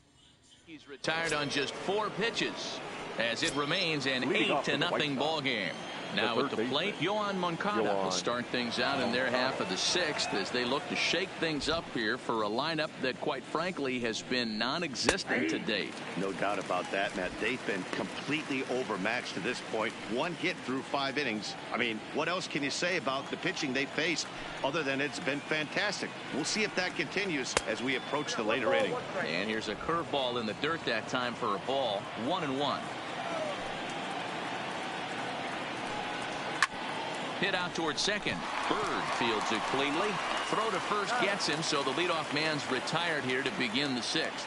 He's retired on just 4 pitches as it remains an 8-0 ball game. Now at the plate, Yohan Moncada will start things out in their half of the 6th as they look to shake things up here for a lineup that, quite frankly, has been non-existent to date. No doubt about that, Matt. They've been completely overmatched to this point. 1 hit through 5 innings. I mean, what else can you say about the pitching they faced other than it's been fantastic? We'll see if that continues as we approach the later inning. And here's a curveball in the dirt that time for a ball. 1-1. Hit out towards second. Bird fields it cleanly. Throw to first gets him, so the leadoff man's retired here to begin the 6th.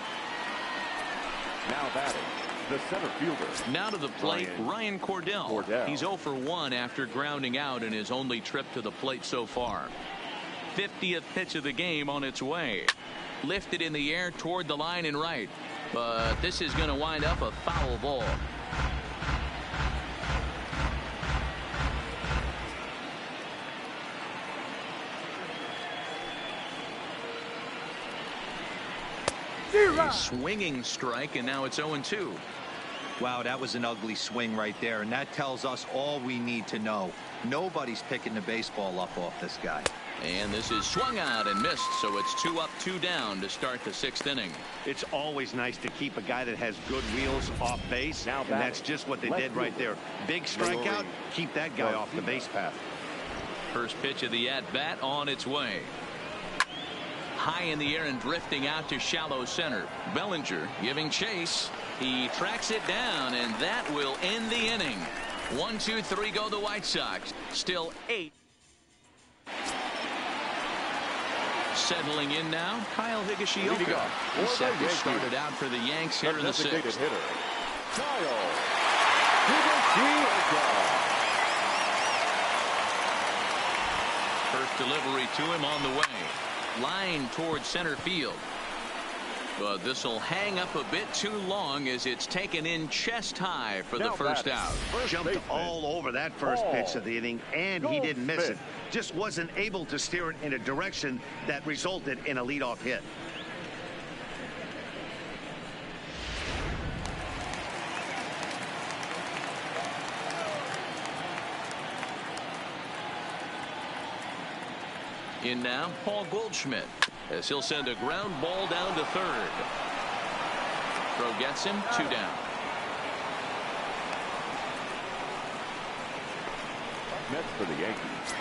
Now batting, the center fielder. Now to the plate, Ryan Cordell. He's 0 for 1 after grounding out in his only trip to the plate so far. 50th pitch of the game on its way. Lifted in the air toward the line and right. But this is going to wind up a foul ball. A swinging strike, and now it's 0-2. Wow, that was an ugly swing right there, and that tells us all we need to know. Nobody's picking the baseball up off this guy. And this is swung out and missed, so it's 2 up, 2 down to start the 6th inning. It's always nice to keep a guy that has good wheels off base, and that's just what they did right there. Big strikeout, keep that guy off the base path. First pitch of the at-bat on its way. High in the air and drifting out to shallow center. Bellinger giving chase. He tracks it down, and that will end the inning. 1, 2, 3 go the White Sox. Still 8. Settling in now, Kyle Higashioka. He started out for the Yanks here in the 6th. Kyle Higashioka. First delivery to him on the way. Line towards center field. But this will hang up a bit too long as it's taken in chest high for the first out. Jumped all over that first pitch of the inning, and he didn't miss it. Just wasn't able to steer it in a direction that resulted in a leadoff hit. In now, Paul Goldschmidt, as he'll send a ground ball down to third. Throw gets him, 2 down. Next for the Yankees,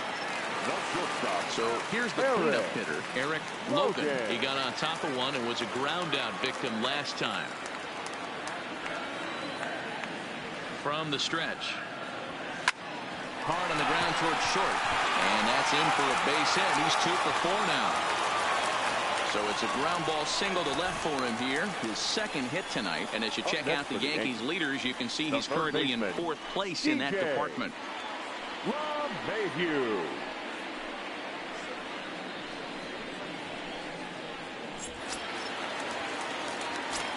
the shortstop. So here's the cleanup hitter, Eric Logan. He got on top of one and was a ground out victim last time. From the stretch. Hard on the ground towards short. And that's in for a base hit. He's 2 for 4 now. So it's a ground ball single to left for him here. His 2nd hit tonight. And as you check out the Yankees leaders, you can see he's currently in 4th place in that department. Rob Mayhew.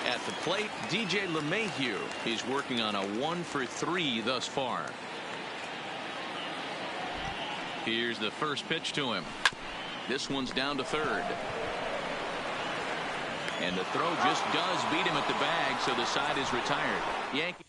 At the plate, DJ LeMahieu. He's working on a 1 for 3 thus far. Here's the first pitch to him. This one's down to third. And the throw just does beat him at the bag, so the side is retired. Yankees.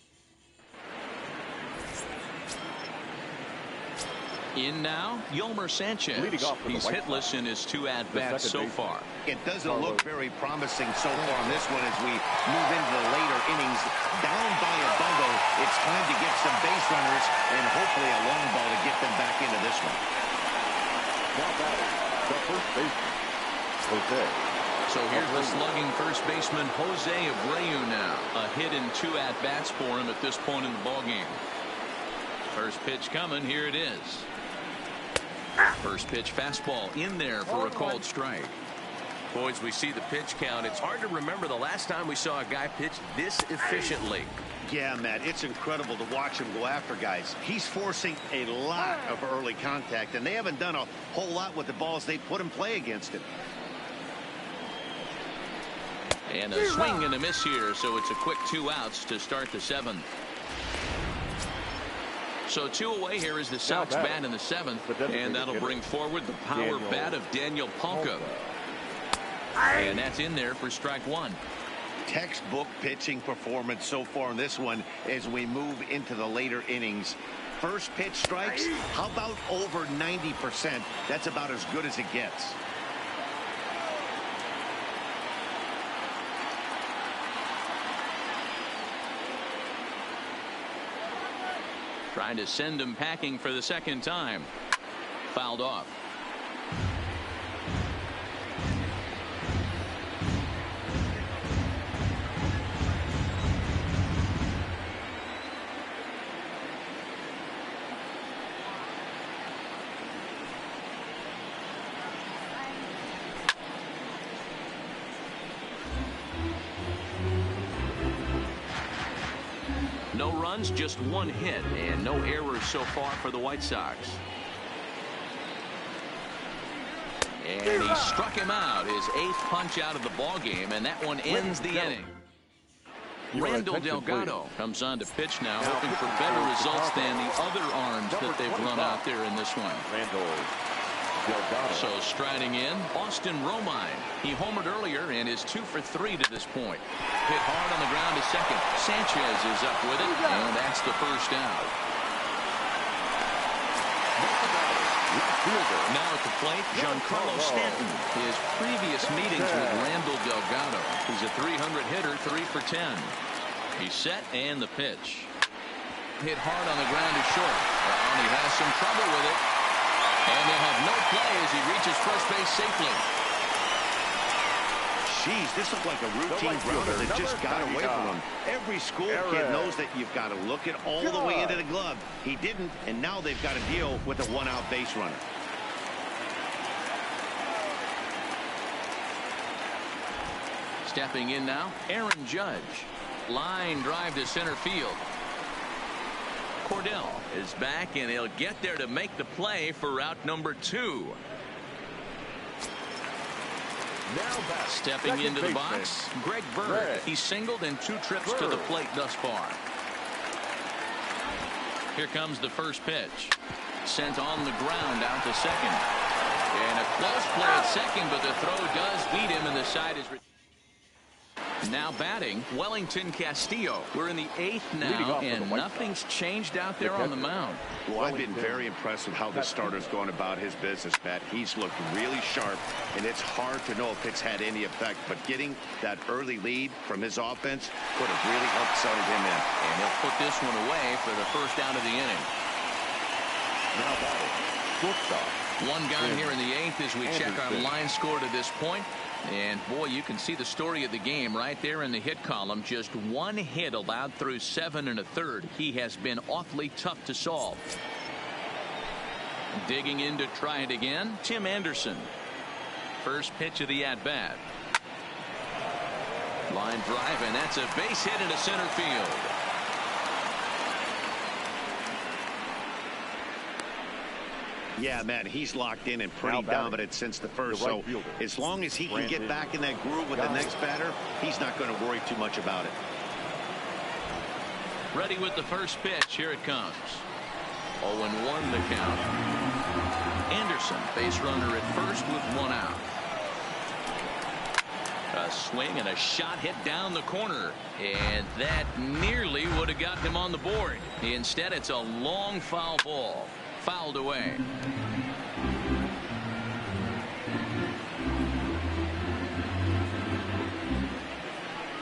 In now, Yolmer Sanchez. He's hitless in his 2 at-bats so far. It doesn't look very promising so far on this one as we move into the later innings. Down by a bundle, it's time to get some base runners and hopefully a long ball to get them back into this one. Now batting, the first baseman, Jose. So here's the slugging first baseman, Jose Abreu now. A hit in 2 at-bats for him at this point in the ballgame. First pitch coming, here it is. First pitch fastball in there for a called strike. Boys, we see the pitch count. It's hard to remember the last time we saw a guy pitch this efficiently. Yeah, Matt, it's incredible to watch him go after guys. He's forcing a lot of early contact, and they haven't done a whole lot with the balls they put in play against him. And a swing and a miss here, so it's a quick 2 outs to start the 7th. So 2 away. Here is the Sox bat in the 7th, and that'll bring forward the power bat of Daniel Palka. And that's in there for strike 1. Textbook pitching performance so far in this one as we move into the later innings. First pitch strikes, how about over 90%? That's about as good as it gets. Trying to send him packing for the 2nd time. Fouled off. No runs, just 1 hit, and no errors so far for the White Sox. And he struck him out, his 8th punch out of the ball game, and that one ends the inning. Randall Delgado comes on to pitch now, hoping for better results than the other arms that they've run out there in this one. So striding in, Austin Romine. He homered earlier and is 2 for 3 to this point. Hit hard on the ground to second. Sanchez is up with it, and that's the first out. Now at the plate, Giancarlo Stanton. His previous meetings with Randall Delgado. He's a 300 hitter, 3 for 10. He's set, and the pitch. Hit hard on the ground to short. And he has some trouble with it. And they'll have no play as he reaches first base safely. Jeez, this looked like a routine grounder that just got away from him. Every school kid knows that you've got to look it all the way into the glove. He didn't, and now they've got to deal with a 1-out base runner. Stepping in now, Aaron Judge. Line drive to center field. Cordell is back, and he'll get there to make the play for out number 2. Now stepping into the box, Greg Bird. He's singled in 2 trips to the plate thus far. Here comes the first pitch. Sent on the ground out to second. And a close play at second, but the throw does beat him, and the side is... Now batting, Wellington Castillo. We're in the 8th now, and nothing's changed out there on the mound. Well, I've been very impressed with how the starter's going about his business, Matt. He's looked really sharp, and it's hard to know if it's had any effect, but getting that early lead from his offense could have really helped settle him in. And he'll put this one away for the first out of the inning. Now batting, shortstop. 1 gone here in the 8th as we check our line score to this point. And boy, you can see the story of the game right there in the hit column. Just 1 hit allowed through 7 1/3. He has been awfully tough to solve. Digging in to try it again, Tim Anderson. First pitch of the at-bat. Line drive, and that's a base hit into center field. Yeah, Matt, he's locked in and pretty dominant since the first. So as long as he can get back in that groove with the next batter, he's not going to worry too much about it. Ready with the first pitch. Here it comes. 0-1 the count. Anderson, base runner at first with 1 out. A swing and a shot hit down the corner, and that nearly would have got him on the board. Instead, it's a long foul ball. Fouled away.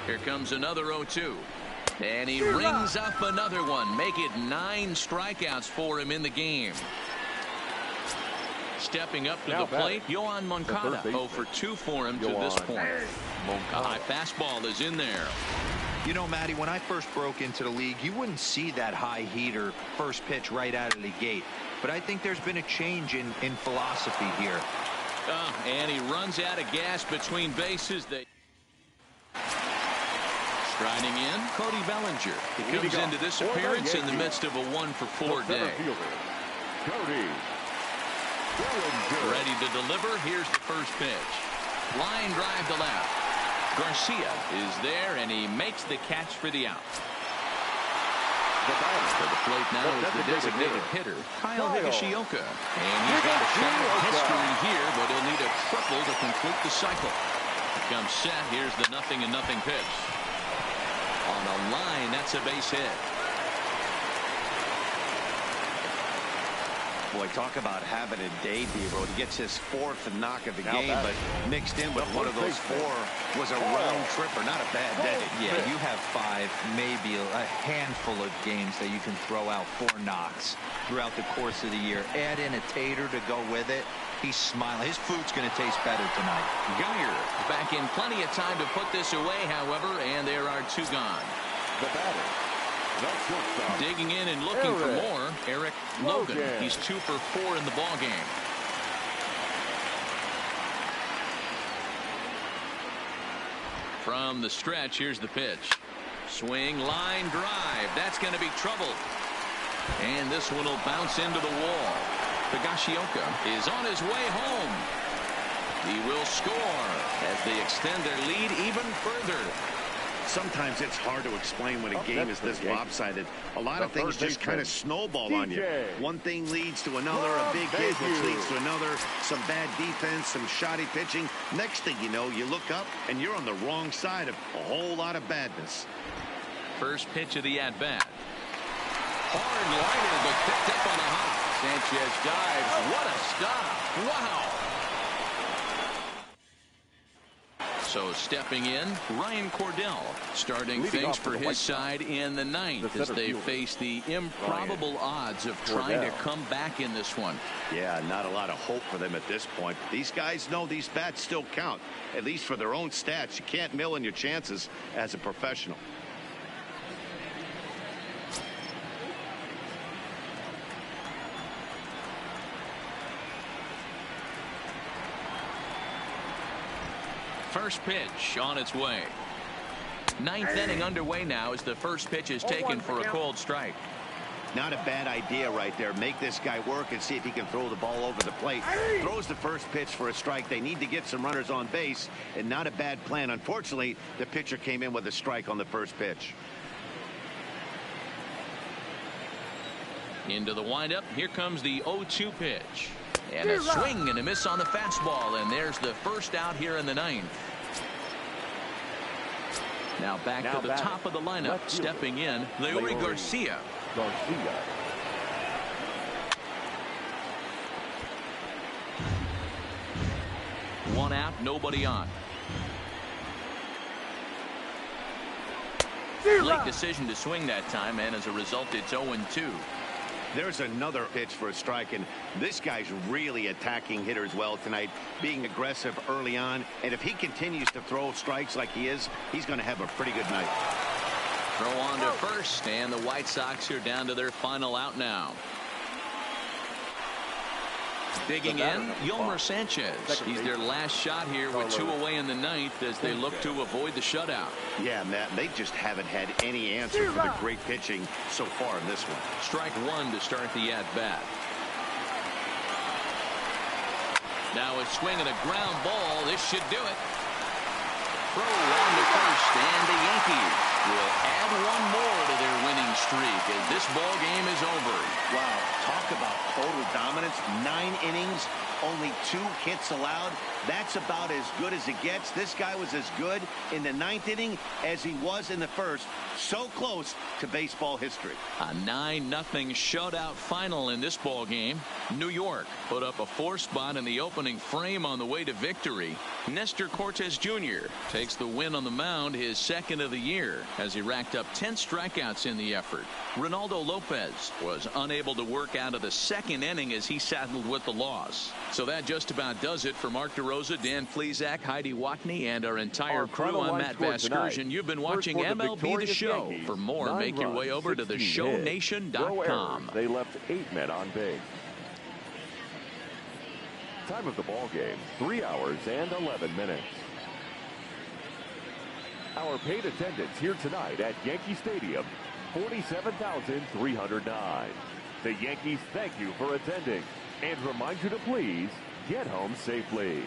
Here comes another 0-2. And he rings up another one. Make it 9 strikeouts for him in the game. Stepping up to the plate, Yohan Moncada. 0 for 2 for him to this point. A high fastball is in there. You know, Matty, when I first broke into the league, you wouldn't see that high heater first pitch right out of the gate. But I think there's been a change in philosophy here. And he runs out of gas between bases. Riding in, Cody Bellinger. He comes into this appearance in the midst of a 1-for-4 day. Cody Bellinger. Ready to deliver. Here's the first pitch. Line drive to left. Garcia is there, and he makes the catch for the out. To the plate now is the designated hitter, Kyle Higashioka. And he's got a shot at history here, but he'll need a triple to complete the cycle. Here comes set. Here's the 0-0 pitch. On a line, that's a base hit. Boy, talk about having a day, D-Road. He gets his 4th knock of the game, but mixed in with one of those 4 was a round tripper. Not a bad day. Yeah, you have 5, maybe a handful of games that you can throw out 4 knocks throughout the course of the year. Add in a tater to go with it. He's smiling. His food's going to taste better tonight. Geyer back in plenty of time to put this away, however, and there are 2 gone. The batter. Digging in and looking for more, Eric Logan. He's 2 for 4 in the ball game. From the stretch, here's the pitch. Swing, line drive. That's going to be trouble. And this one will bounce into the wall. Higashioka is on his way home. He will score as they extend their lead even further. Sometimes it's hard to explain when a game is this lopsided. A lot of things just kind of snowball on you. One thing leads to another, a big hit, which leads to another, some bad defense, some shoddy pitching. Next thing you know, you look up and you're on the wrong side of a whole lot of badness. First pitch of the at-bat. Hard liner, but picked up on a hop. Sanchez dives. What a stop. Wow. So stepping in, Ryan Cordell starting things for his side in the 9th as they face the improbable odds of trying to come back in this one. Yeah, not a lot of hope for them at this point. These guys know these bats still count, at least for their own stats. You can't mill in your chances as a professional. First pitch on its way. 9th inning underway now as the first pitch is taken for a cold strike. Not a bad idea right there. Make this guy work and see if he can throw the ball over the plate. Throws the first pitch for a strike. They need to get some runners on base, and not a bad plan. Unfortunately, the pitcher came in with a strike on the first pitch. Into the windup. Here comes the 0-2 pitch. And a swing and a miss on the fastball, and there's the first out here in the 9th. Now back to the top of the lineup, stepping in, Leury Garcia. One out, nobody on. Late decision to swing that time, and as a result, it's 0-2. There's another pitch for a strike, and this guy's really attacking hitters well tonight, being aggressive early on. And if he continues to throw strikes like he is, he's going to have a pretty good night. Throw on to first, and the White Sox are down to their final out now. Digging in, Yolmer Sanchez. He's their last shot here with 2 away in the 9th as they look to avoid the shutout. Yeah, Matt, they just haven't had any answer for the great pitching so far in this one. Strike 1 to start the at-bat. Now a swing and a ground ball. This should do it. Throw on to first, and the Yankees will add 1 more to their winning streak as this ball game is over. Wow, talk about total dominance. 9 innings, only 2 hits allowed. That's about as good as it gets. This guy was as good in the 9th inning as he was in the first. So close to baseball history. A 9-0 shutout final in this ball game. New York put up a 4 spot in the opening frame on the way to victory. Nestor Cortes Jr. takes the win on the mound, his 2nd of the year, as he racked up 10 strikeouts in the effort. Ronaldo Lopez was unable to work out of the 2nd inning as he saddled with the loss. So that just about does it for Mark DeRosa, Dan Flezak, Heidi Watney, and our entire crew. I'm Matt Vasgersian. You've been watching MLB The Show. For more, make your way over to theshownation.com. They left 8 men on base. Time of the ball game, 3 hours and 11 minutes. Our paid attendance here tonight at Yankee Stadium, 47,309. The Yankees thank you for attending and remind you to please get home safely.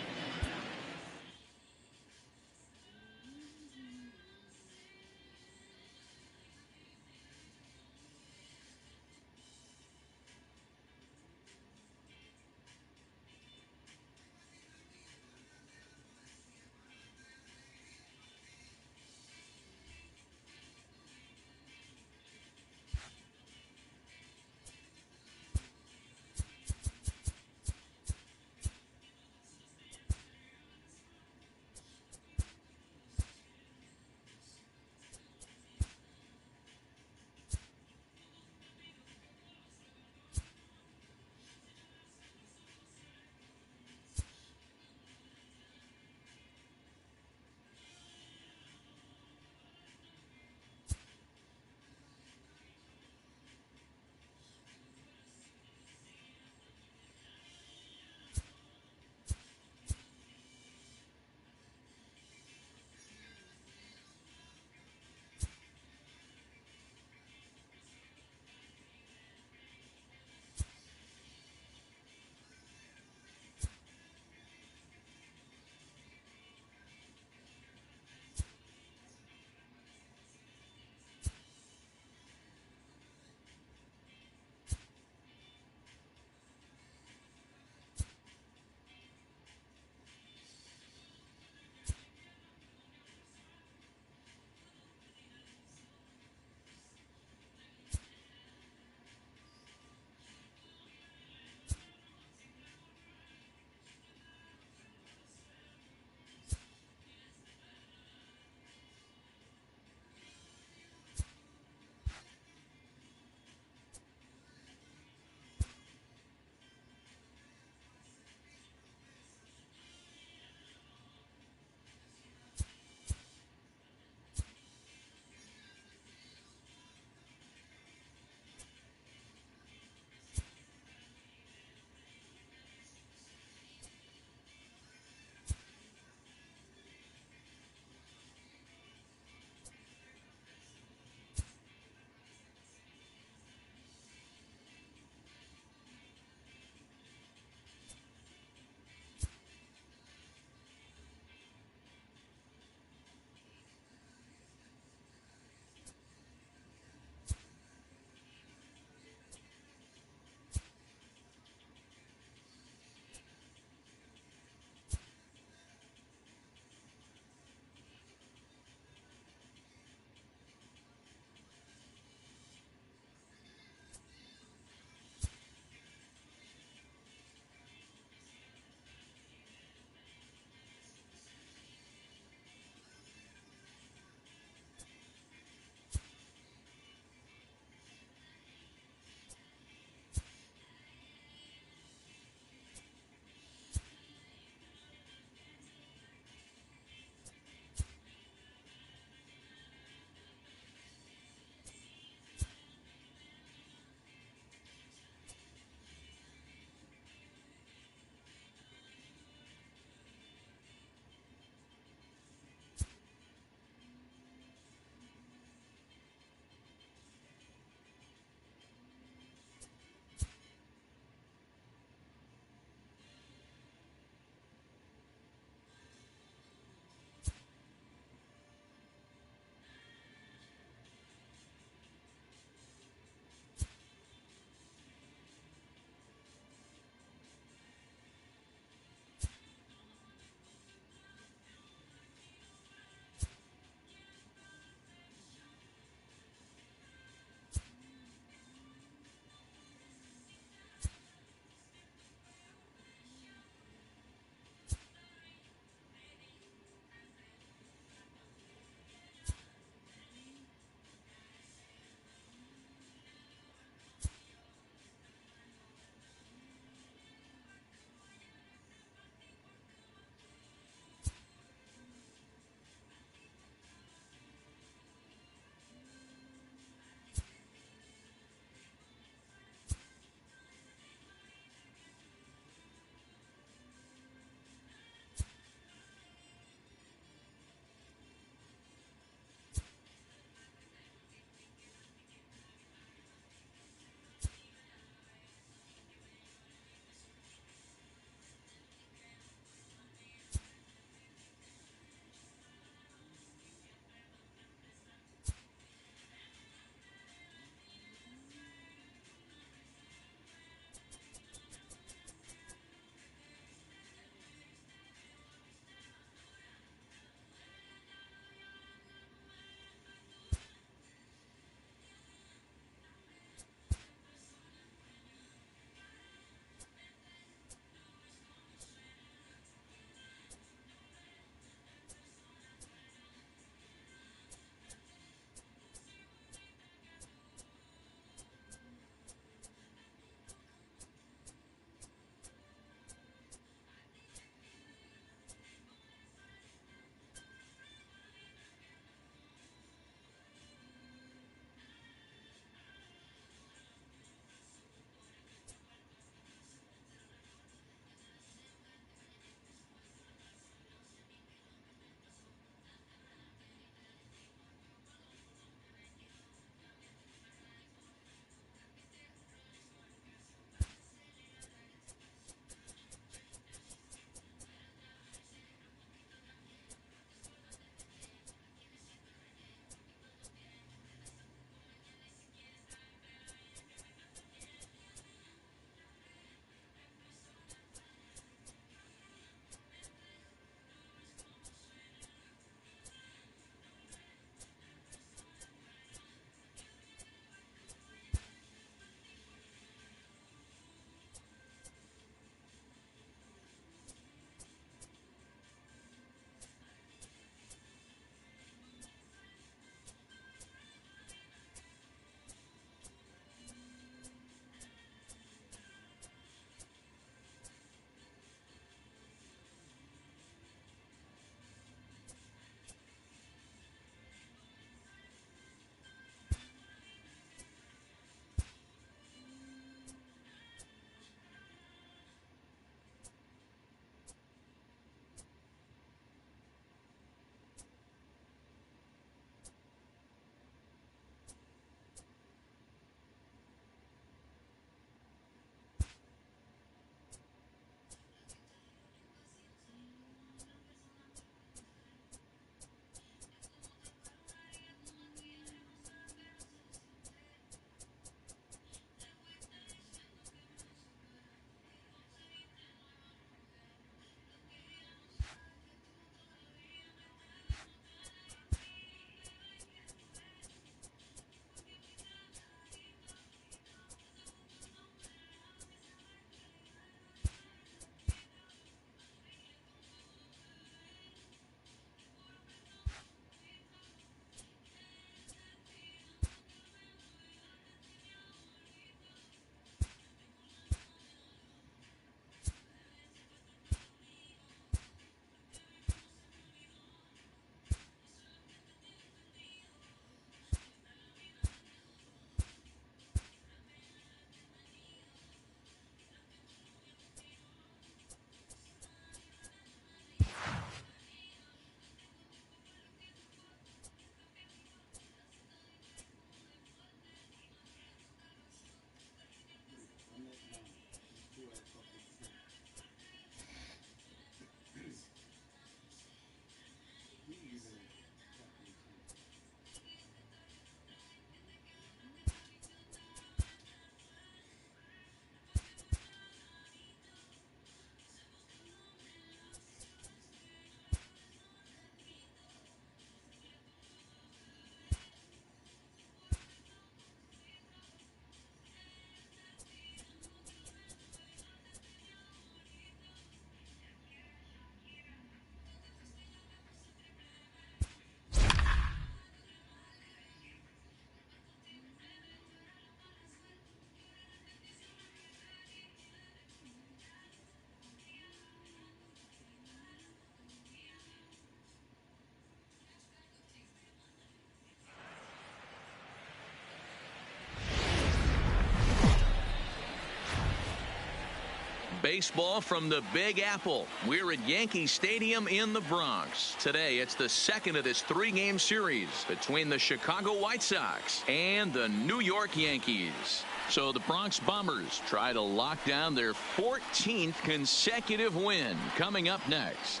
Baseball from the Big Apple. We're at Yankee Stadium in the Bronx. Today, it's the second of this three-game series between the Chicago White Sox and the New York Yankees. So the Bronx Bombers try to lock down their 14th consecutive win. Coming up next.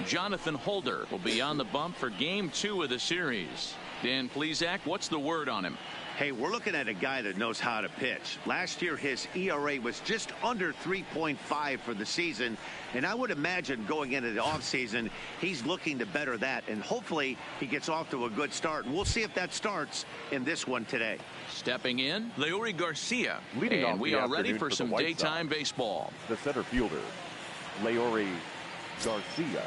Jonathan Holder will be on the bump for Game 2 of the series. Dan Plesac, what's the word on him? Hey, we're looking at a guy that knows how to pitch. Last year, his ERA was just under 3.5 for the season, and I would imagine going into the offseason, he's looking to better that, and hopefully he gets off to a good start. And we'll see if that starts in this one today. Stepping in, Leury Garcia. Leading and we are ready for some daytime baseball. The center fielder, Leury Garcia.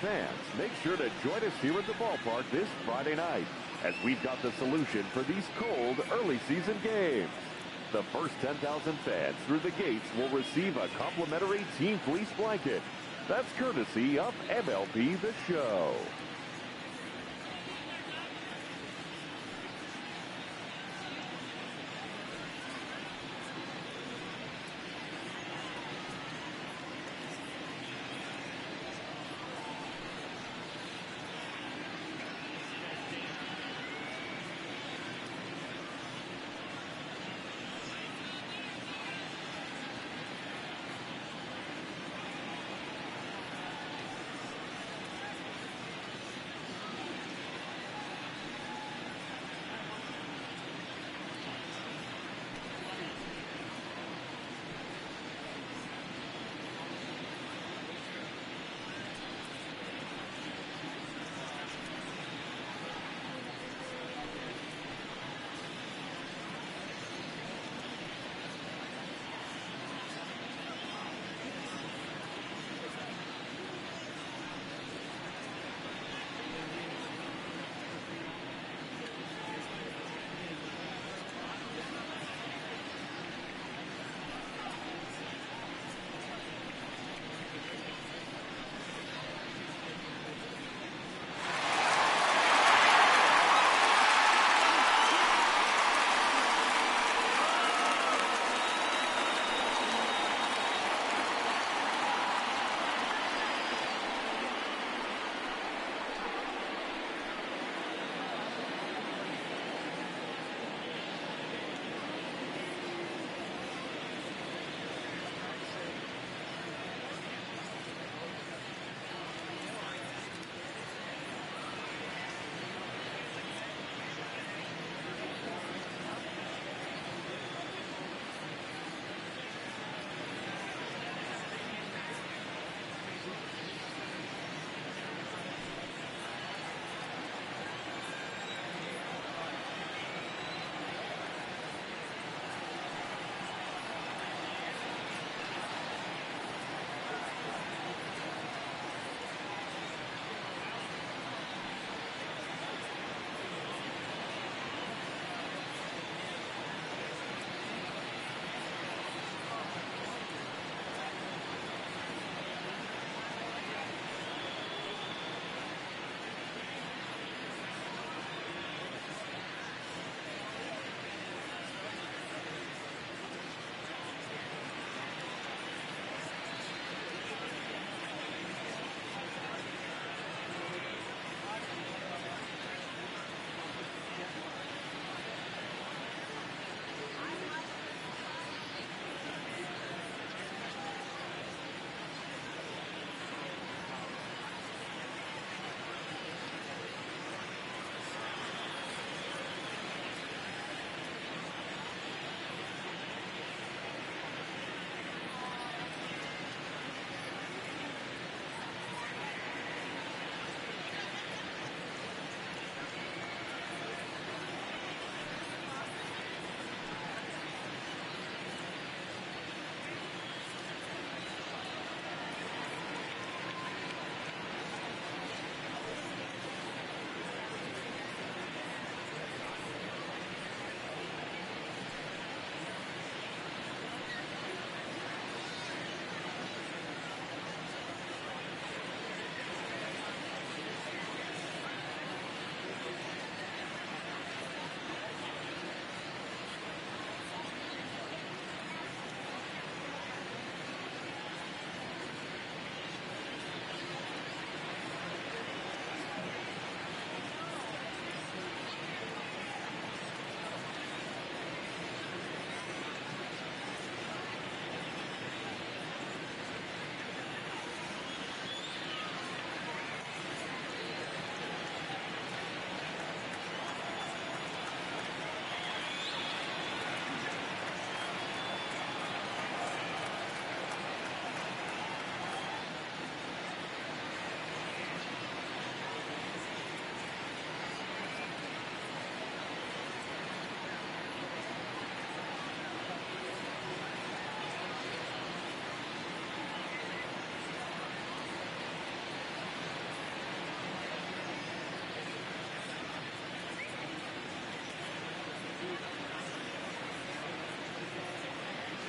Fans, make sure to join us here at the ballpark this Friday night as we've got the solution for these cold early season games. The first 10,000 fans through the gates will receive a complimentary team fleece blanket. That's courtesy of MLB The Show.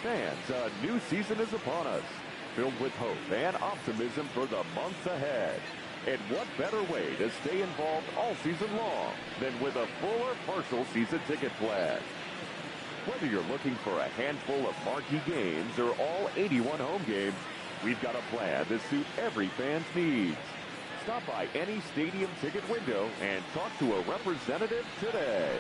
Fans, a new season is upon us, filled with hope and optimism for the months ahead. And what better way to stay involved all season long than with a full or partial season ticket plan? Whether you're looking for a handful of marquee games or all 81 home games, we've got a plan to suit every fan's needs. Stop by any stadium ticket window and talk to a representative today.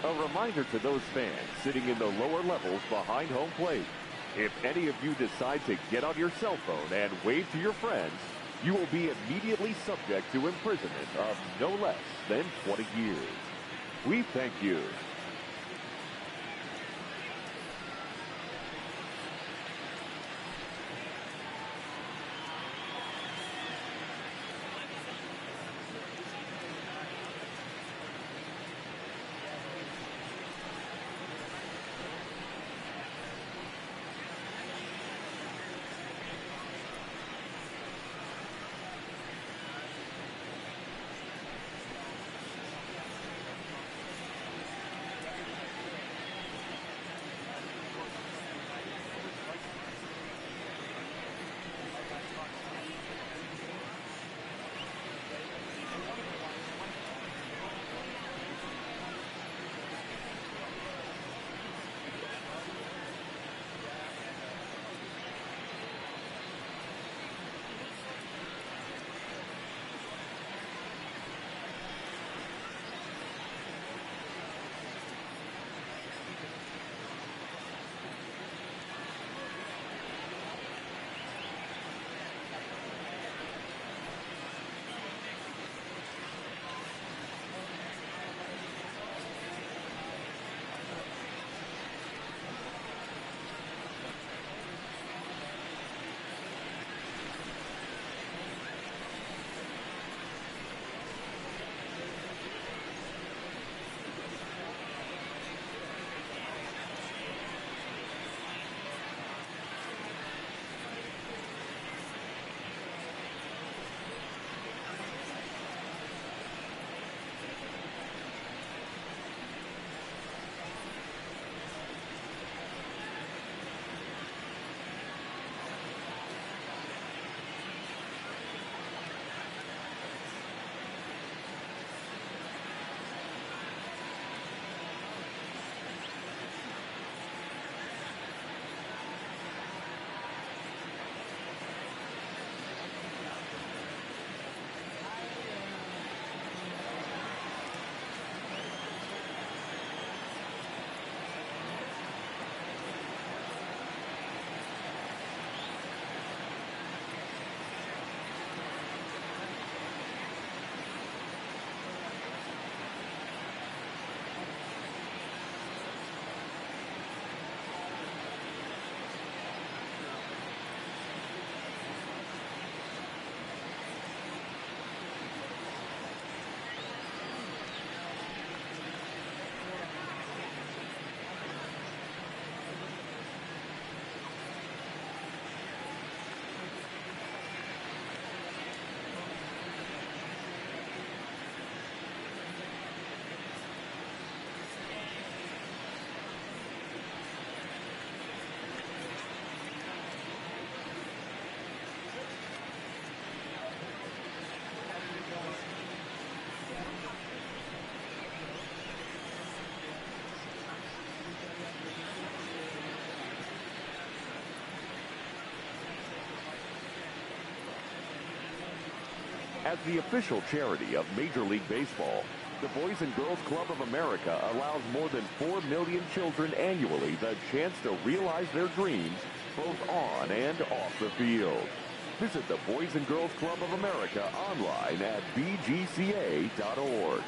A reminder to those fans sitting in the lower levels behind home plate. If any of you decide to get on your cell phone and wave to your friends, you will be immediately subject to imprisonment of no less than 20 years. We thank you. As the official charity of Major League Baseball, the Boys and Girls Club of America allows more than 4 million children annually the chance to realize their dreams both on and off the field. Visit the Boys and Girls Club of America online at bgca.org.